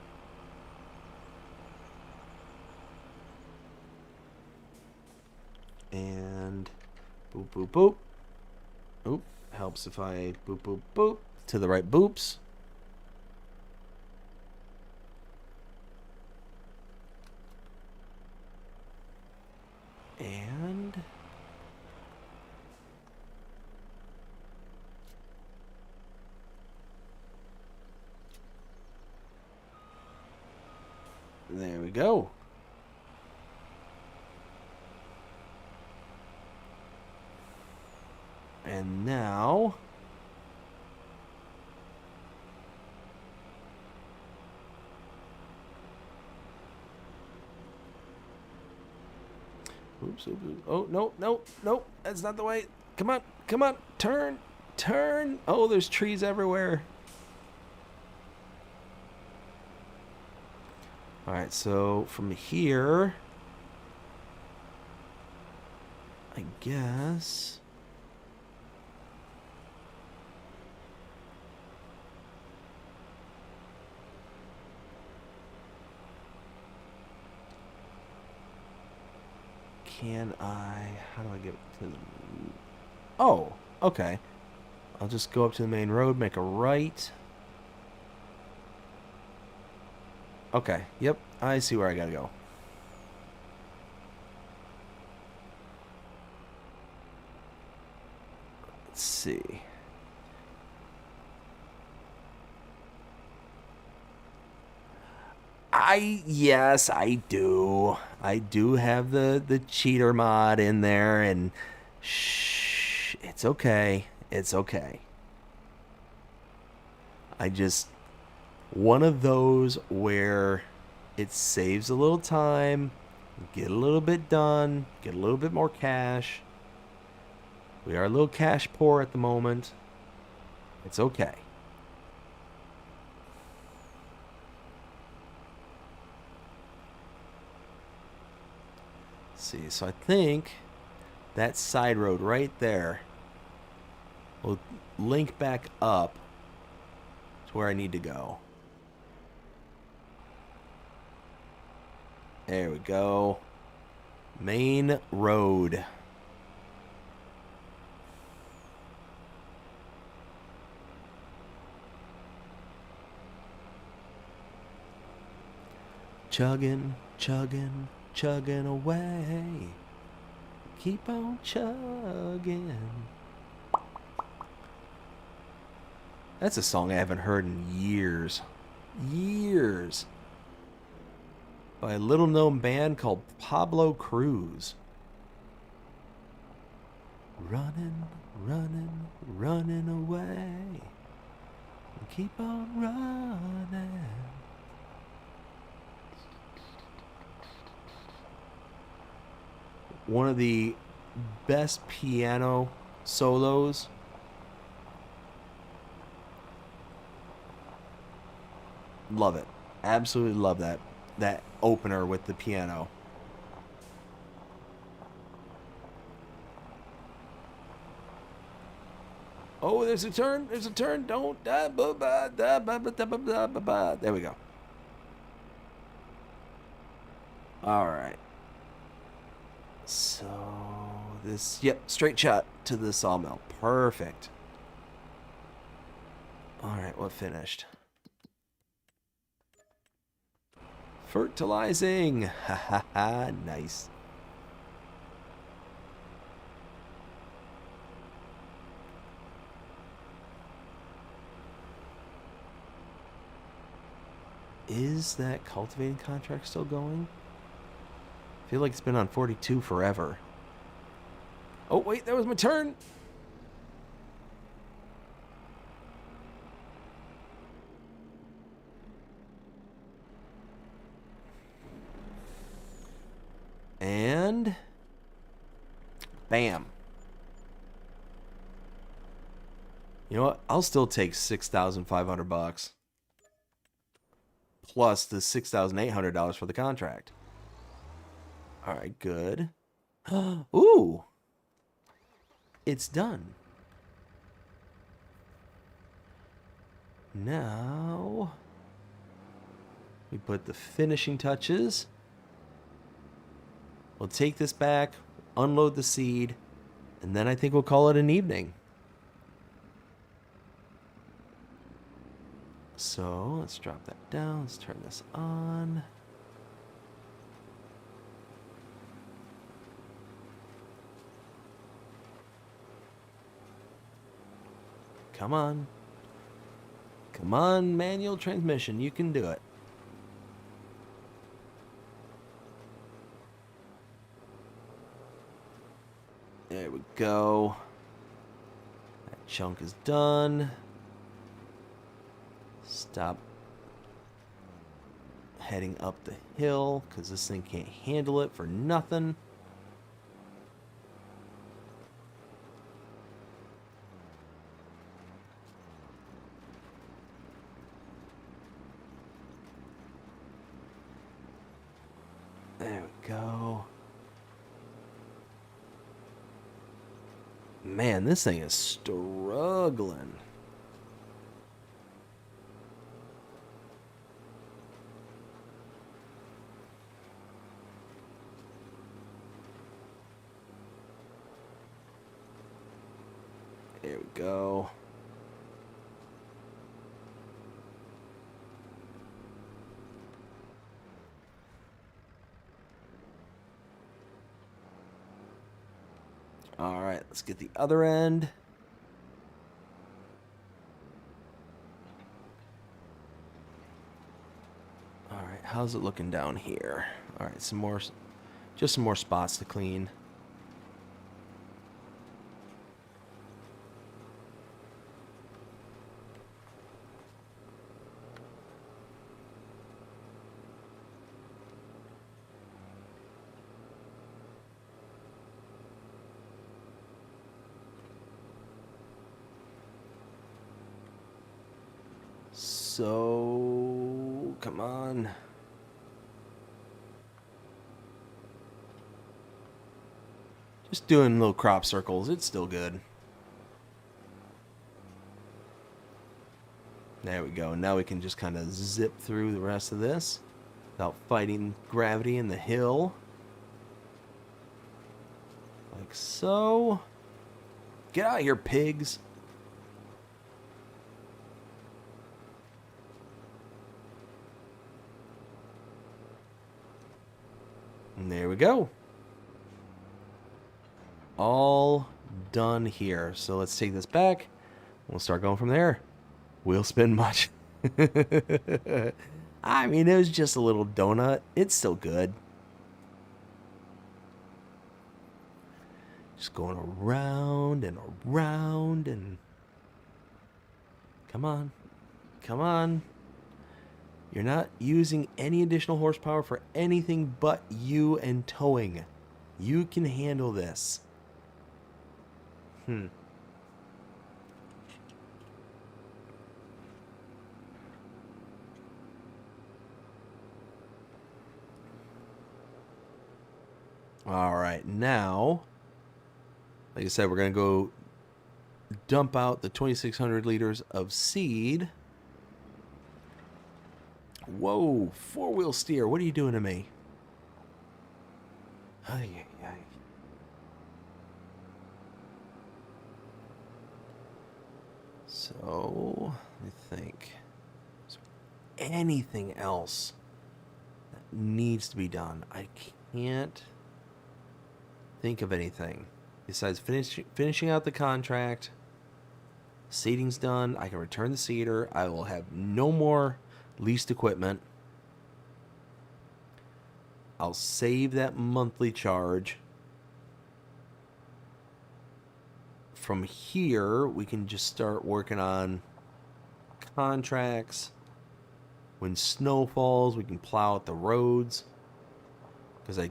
And boop, boop, boop. Oop, helps if I boop, boop, boop to the right boops. And there we go. And now oops. Oh, no. That's not the way. Come on. Turn. Oh, there's trees everywhere. All right, so from here, I guess. How do I get to the... Oh, okay. I'll just go up to the main road, make a right. Okay, yep, I see where I gotta go. Let's see. Yes, I do. I do have the cheater mod in there, and shh, it's okay. It's okay. I just one of those where it saves a little time, get a little bit done, get a little bit more cash. We are a little cash poor at the moment. It's okay. Let's see, so I think that side road right there will link back up to where I need to go. There we go. Main road. Chugging, chugging, chugging away. Keep on chugging. That's a song I haven't heard in years. Years. By a little known band called Pablo Cruz. Running, running, running away. Keep on running. One of the best piano solos. Love it. Absolutely love that opener with the piano. Oh, there's a turn. There's a turn. Don't. There we go. All right. So this, yep, straight shot to the sawmill. Perfect. All right, what finished? Fertilizing. Ha ha ha. Nice. Is that cultivating contract still going? I feel like it's been on 42 forever. Oh, wait, that was my turn. And bam. You know what? I'll still take $6,500 plus the $6,800 for the contract. All right, good. Ooh. It's done. Now we put the finishing touches. We'll take this back, unload the seed, and then I think we'll call it an evening. So let's drop that down. Let's turn this on. Come on. Come on, manual transmission. You can do it. There we go. That chunk is done. Stop heading up the hill because this thing can't handle it for nothing. There we go. Man, this thing is struggling. There we go. All right, let's get the other end. All right, how's it looking down here? All right, just some more spots to clean. So, come on. Just doing little crop circles. It's still good. There we go. Now we can just kind of zip through the rest of this without fighting gravity in the hill. Like so. Get out of here, pigs. And there we go. All done here. So let's take this back. We'll start going from there. Wheel spin much. I mean, it was just a little donut. It's still good. Just going around and around and... Come on. Come on. You're not using any additional horsepower for anything but you and towing. You can handle this. All right, now, like I said, we're going to go dump out the 2,600 liters of seed. Whoa, four-wheel steer. What are you doing to me? Ay, ay, ay. So, let me think. Is there anything else that needs to be done? I can't think of anything besides finishing out the contract. Seeding's done. I can return the seeder. I will have no more leased equipment. I'll save that monthly charge. From here, we can just start working on contracts. When snow falls, we can plow out the roads. Because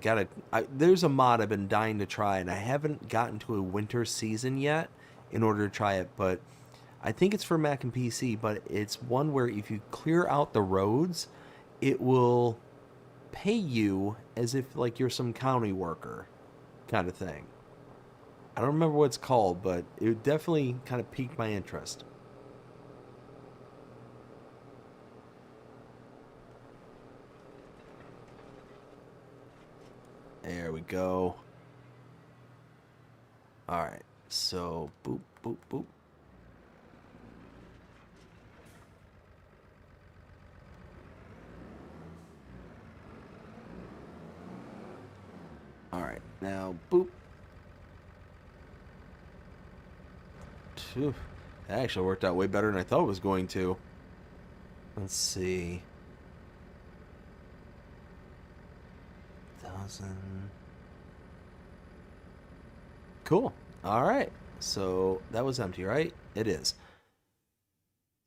there's a mod I've been dying to try, and I haven't gotten to a winter season yet in order to try it, but I think it's for Mac and PC, but it's one where if you clear out the roads, it will pay you as if like you're some county worker kind of thing. I don't remember what it's called, but it definitely kind of piqued my interest. There we go. Alright, so boop, boop, boop. Alright, now boop. Phew, that actually worked out way better than I thought it was going to. Let's see. 1,000. Cool. All right. So that was empty, right? It is.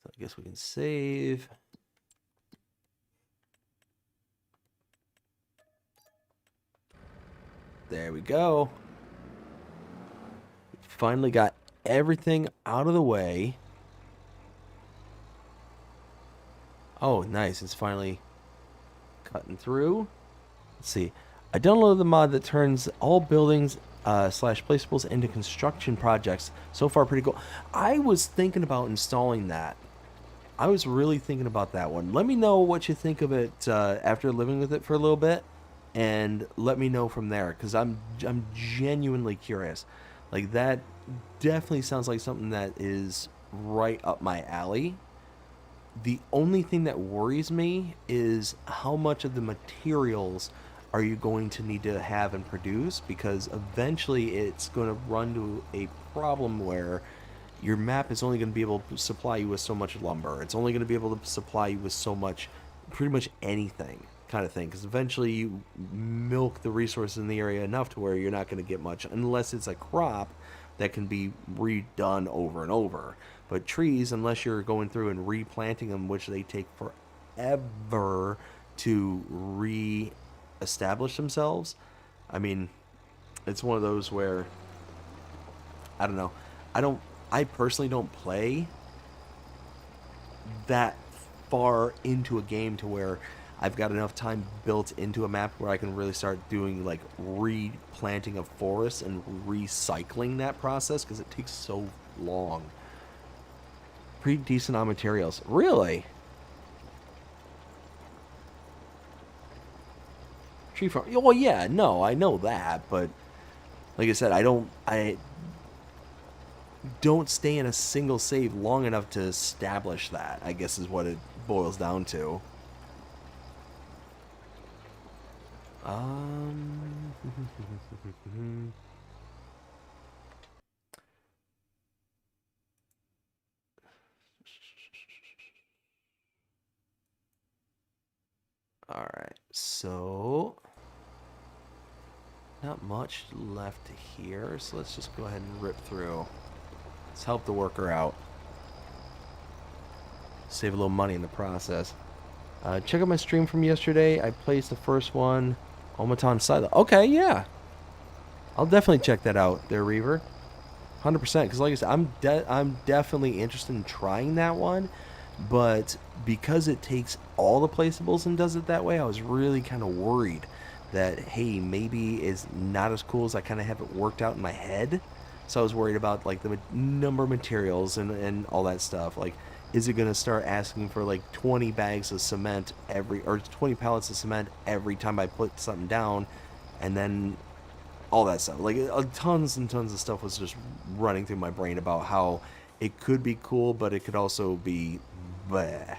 So I guess we can save. There we go. Finally got everything out of the way. Oh, nice. It's finally cutting through. Let's see. I downloaded the mod that turns all buildings slash placeables into construction projects. So far, pretty cool. I was thinking about installing that. I was really thinking about that one. Let me know what you think of it after living with it for a little bit, and let me know from there, because I'm genuinely curious. Like, that definitely sounds like something that is right up my alley. The only thing that worries me is how much of the materials are you going to need to have and produce, because eventually it's going to run to a problem where your map is only going to be able to supply you with so much lumber. It's only going to be able to supply you with so much, pretty much anything kind of thing, because eventually you milk the resources in the area enough to where you're not going to get much unless it's a crop that can be redone over and over. But trees, unless you're going through and replanting them, which they take forever to re-establish themselves, I mean, it's one of those where, I don't know, I personally don't play that far into a game to where I've got enough time built into a map where I can really start doing like replanting of forests and recycling that process, because it takes so long. Pretty decent on materials. Really? Tree farm. Well, yeah, no, I know that, but like I said, I don't stay in a single save long enough to establish that, I guess is what it boils down to. Alright, so not much left here, so let's just go ahead and rip through. Let's help the worker out. Save a little money in the process. Check out my stream from yesterday. I placed the first one, Omaton Silo. Okay, yeah. I'll definitely check that out there, Reaver. 100%, because like I said, I'm definitely interested in trying that one, but because it takes all the placeables and does it that way, I was really kind of worried that, hey, maybe it's not as cool as I kind of have it worked out in my head. So I was worried about like the number of materials and all that stuff. Like, is it going to start asking for like 20 bags of cement or 20 pallets of cement every time I put something down, and then all that stuff. Like, tons and tons of stuff was just running through my brain about how it could be cool, but it could also be bleh.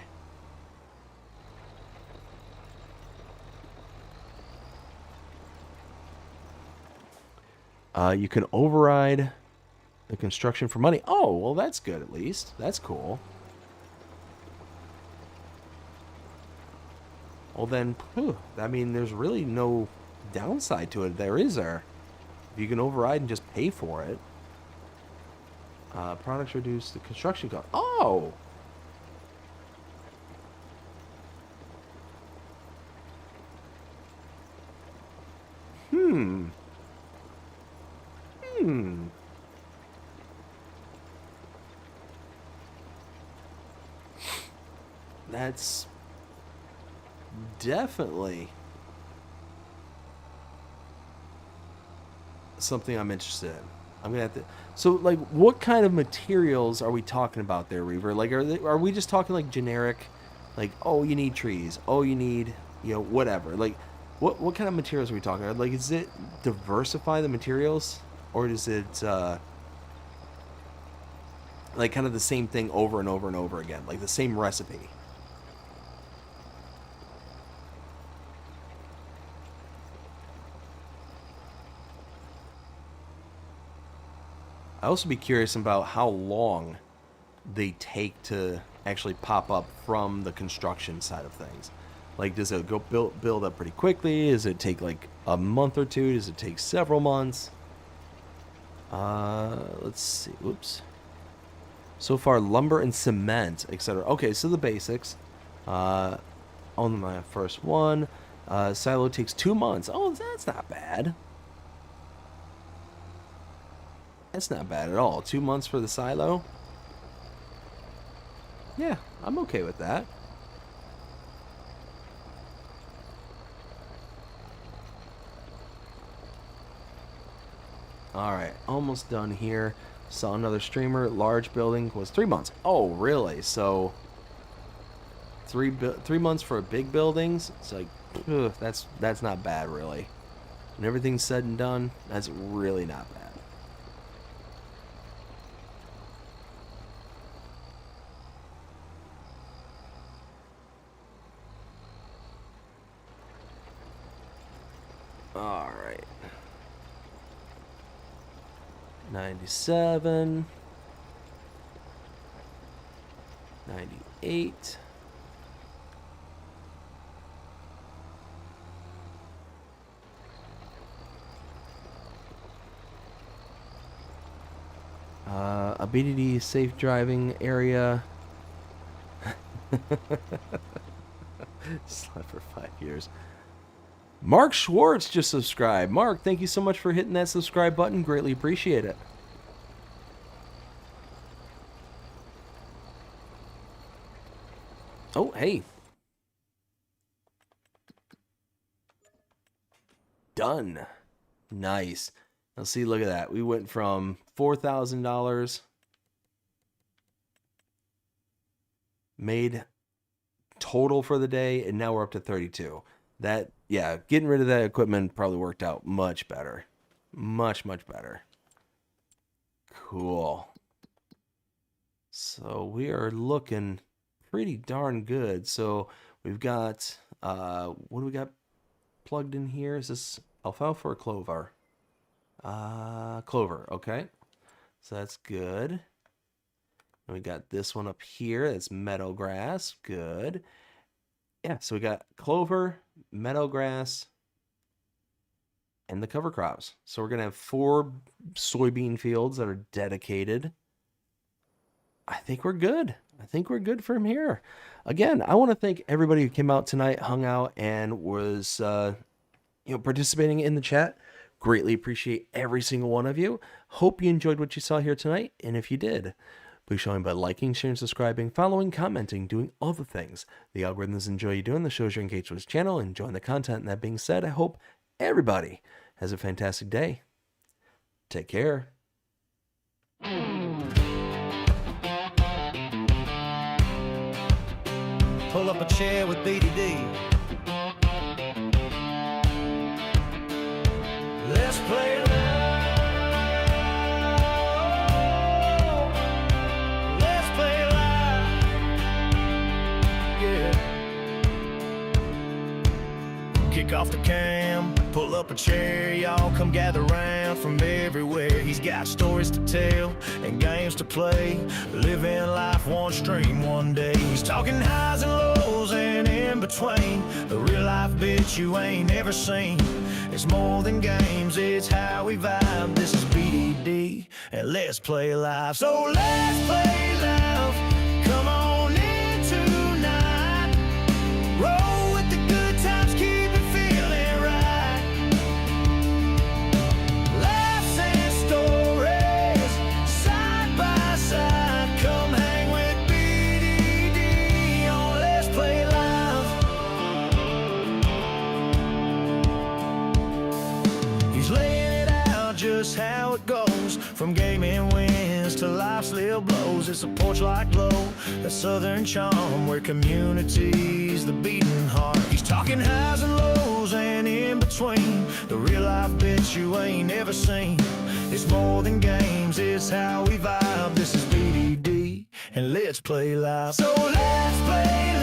You can override the construction for money. Oh, well, that's good at least. That's cool. Well, then, I mean, there's really no downside to it there, is there? You can override and just pay for it. Products reduce the construction cost. Oh! That's definitely something I'm interested in. I'm gonna have to. So, like, what kind of materials are we talking about there, Reaver? Like, are we just talking like generic, like, oh, you need trees, oh, you need, whatever. Like, what kind of materials are we talking about? Like, is it diversify the materials, or is it like kind of the same thing over and over and over again, like the same recipe? I also be curious about how long they take to actually pop up from the construction side of things. Like, does it go build up pretty quickly? Does it take like a month or two? Does it take several months? Let's see. Oops. So far, lumber and cement, etc. Okay, so the basics. On my first one, silo takes 2 months. Oh, that's not bad. That's not bad at all. 2 months for the silo? Yeah, I'm okay with that. Alright, almost done here. Saw another streamer. Large building was 3 months. Oh, really? So, 3 months for big buildings? It's like, ugh, that's not bad, really. When everything's said and done, that's really not bad. Alright. 97. 98. A BDD safe driving area. Slept for 5 years. Mark Schwartz just subscribed. Mark, thank you so much for hitting that subscribe button. Greatly appreciate it. Oh, hey. Done. Nice. Now see, look at that. We went from $4,000 made total for the day, and now we're up to 32. That, yeah, getting rid of that equipment probably worked out much better. Much better. Cool. So we are looking pretty darn good. So we've got, what do we got plugged in here? Is this alfalfa or clover? Clover, okay. So that's good. And we got this one up here. That's meadow grass. Good. Yeah, so we got clover, meadow grass, and the cover crops. So we're going to have 4 soybean fields that are dedicated. I think we're good. I think we're good from here. Again, I want to thank everybody who came out tonight, hung out, and was participating in the chat. Greatly appreciate every single one of you. Hope you enjoyed what you saw here tonight, and if you did, please show me by liking, sharing, subscribing, following, commenting, doing all the things the algorithms enjoy you doing. The shows you're engaged with this channel, enjoying the content. And that being said, I hope everybody has a fantastic day. Take care. Pull up a chair with BDD. Let's play loud. Let's play loud. Yeah. Kick off the cam. Pull up a chair, y'all come gather round from everywhere. He's got stories to tell and games to play. Living life one stream one day. He's talking highs and lows and in between. The real life bitch you ain't never seen. It's more than games, it's how we vibe. This is BDD and let's play live. So let's play live. Come on in tonight. Roll with the good times, keep it feeling right. Laughs and stories, side by side. Come hang with BDD on Let's Play Live. He's laying it out just how it goes, from gaming wins to life's little blows. It's a porch-like glow, that southern charm where community's the beating heart. He's talking highs and lows and in between. The real life bitch you ain't never seen. It's more than games, it's how we vibe. This is BDD and let's play live. So let's play live.